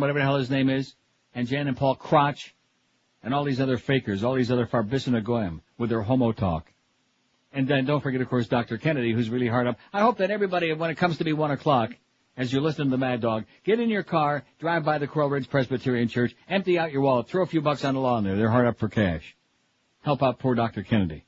whatever the hell his name is, and Jan and Paul Crotch, and all these other fakers, all these other Farbissina Goyim with their homo talk. And then don't forget, of course, Dr. Kennedy, who's really hard up. I hope that everybody, when it comes to be 1 o'clock, as you listen to the Mad Dog, get in your car, drive by the Coral Ridge Presbyterian Church, empty out your wallet, throw a few bucks on the lawn there. They're hard up for cash. Help out poor Dr. Kennedy.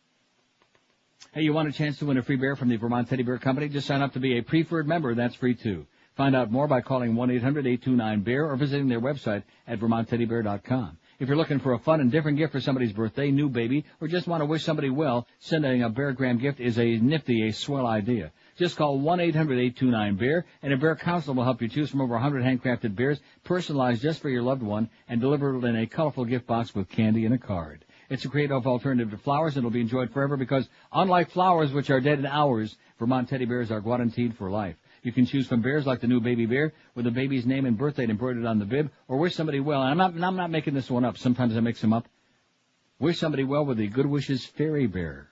Hey, you want a chance to win a free bear from the Vermont Teddy Bear Company? Just sign up to be a preferred member. That's free, too. Find out more by calling 1-800-829-BEAR or visiting their website at vermontteddybear.com. If you're looking for a fun and different gift for somebody's birthday, new baby, or just want to wish somebody well, sending a Beargram gift is a nifty, a swell idea. Just call 1-800-829-BEAR, and a bear counselor will help you choose from over 100 handcrafted bears, personalized just for your loved one, and delivered in a colorful gift box with candy and a card. It's a creative alternative to flowers, and it'll be enjoyed forever because, unlike flowers, which are dead in hours, Vermont teddy bears are guaranteed for life. You can choose from bears like the new baby bear with the baby's name and birth date embroidered on the bib, or wish somebody well. And I'm not making this one up. Sometimes I mix them up. Wish somebody well with the Good Wishes Fairy Bear.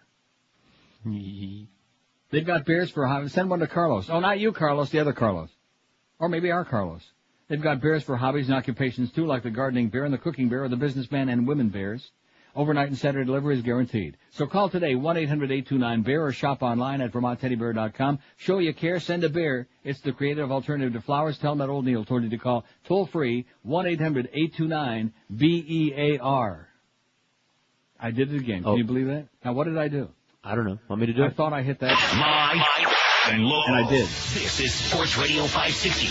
They've got bears for hobbies. Send one to Carlos. Oh, not you, Carlos, the other Carlos. Or maybe our Carlos. They've got bears for hobbies and occupations, too, like the gardening bear and the cooking bear or the businessman and women bears. Overnight and Saturday delivery is guaranteed. So call today, 1-800-829-BEAR, or shop online at vermontteddybear.com. Show you care, send a bear. It's the creative alternative to flowers. Tell them that old Neil told you to call toll-free, 1-800-829-BEAR. I did it again. Can you believe that? Now, what did I do? I don't know. Want me to do it? I thought I hit that. And low. And I did. This is Sports Radio 560.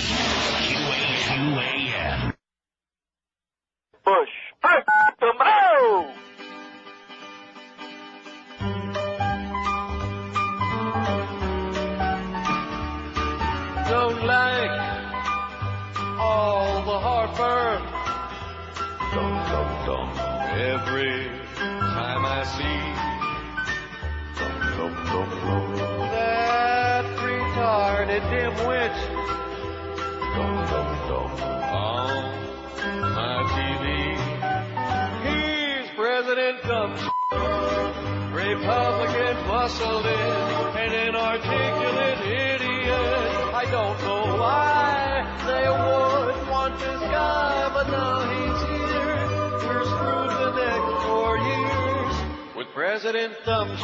QAM. Push to move. Don't like all the heartburn. Every time I see that retarded dimwit on my TV. He's President Dumb, Republican muscled in, and an articulate idiot. I don't know why they would want this guy, but now he's here. We're screwed the next 4 years with President Dumb.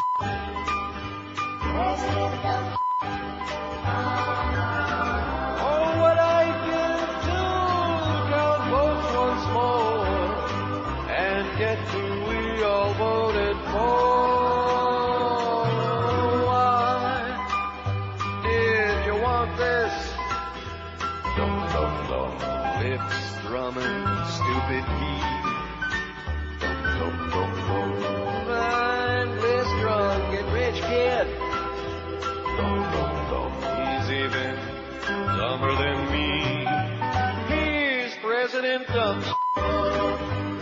Oh, what I can do, count votes once more and get who we all voted for. Why did you want this? Lips drumming, stupid heat. Mindless, drunk, and rich kid. He's even dumber than me. He's President Dumb.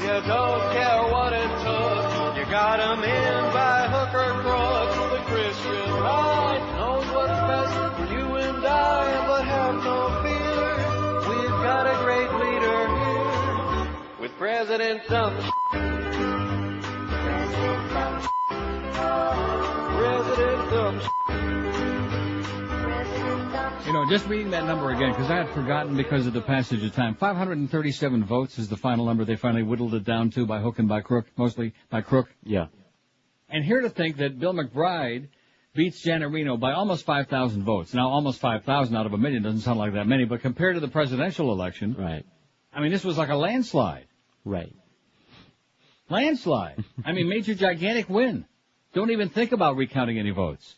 You don't care what it took. You got him in by hook or crook. The Christian right knows what's best for you and I, but have no fear. We've got a great leader here with President Dumb. President Dumb. You know, just reading that number again, because I had forgotten because of the passage of time. 537 votes is the final number they finally whittled it down to by hook and by crook, mostly by crook. Yeah. And here to think that Bill McBride beats Janet Reno by almost 5,000 votes. Now, almost 5,000 out of a million doesn't sound like that many, but compared to the presidential election, right? I mean, this was like a landslide. Right. Landslide. I mean, major gigantic win. Don't even think about recounting any votes.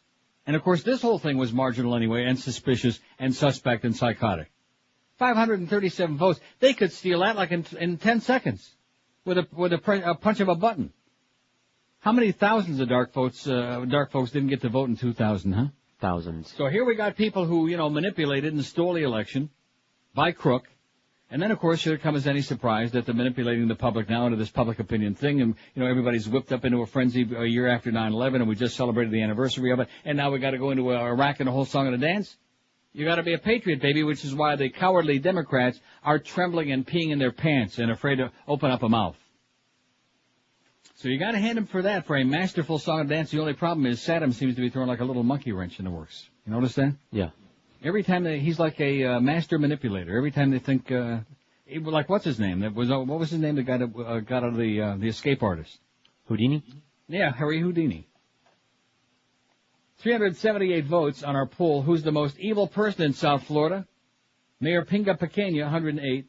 And, of course, this whole thing was marginal anyway, and suspicious, and suspect, and psychotic. 537 votes. They could steal that like in 10 seconds with a punch of a button. How many thousands of dark folks didn't get to vote in 2000, huh? Thousands. So here we got people who, manipulated and stole the election by crook. And then, of course, should it come as any surprise that they're manipulating the public now into this public opinion thing, and, everybody's whipped up into a frenzy a year after 9/11, and we just celebrated the anniversary of it, and now we got to go into Iraq and a whole song and a dance? You got to be a patriot, baby, which is why the cowardly Democrats are trembling and peeing in their pants and afraid to open up a mouth. So you got to hand him for that, for a masterful song and dance. The only problem is Saddam seems to be throwing like a little monkey wrench in the works. You notice that? Yeah. Every time he's like a master manipulator. Every time they think, like what's his name? What was his name? The guy that got out of the escape artist. Houdini? Yeah, Harry Houdini. 378 votes on our poll. Who's the most evil person in South Florida? Mayor Pinga Pequeña, 108.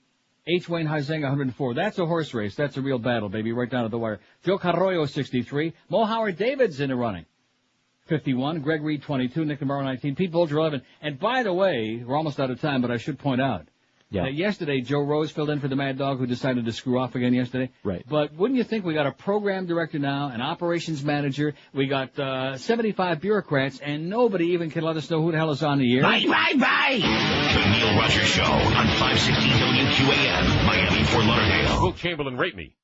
H. Wayne Huizenga, 104. That's a horse race. That's a real battle, baby, right down to the wire. Joe Carroyo, 63. Mo Howard David's in the running. 51, Greg Reed 22, Nick Navarro 19, Pete Bolger 11. And by the way, we're almost out of time, but I should point out that yesterday Joe Rose filled in for the Mad Dog who decided to screw off again yesterday. Right. But wouldn't you think we got a program director now, an operations manager, we got 75 bureaucrats, and nobody even can let us know who the hell is on the air? Bye. The Neil Rogers Show on 560 WQAM, Miami, Fort Lauderdale. Will Chamberlain rate me?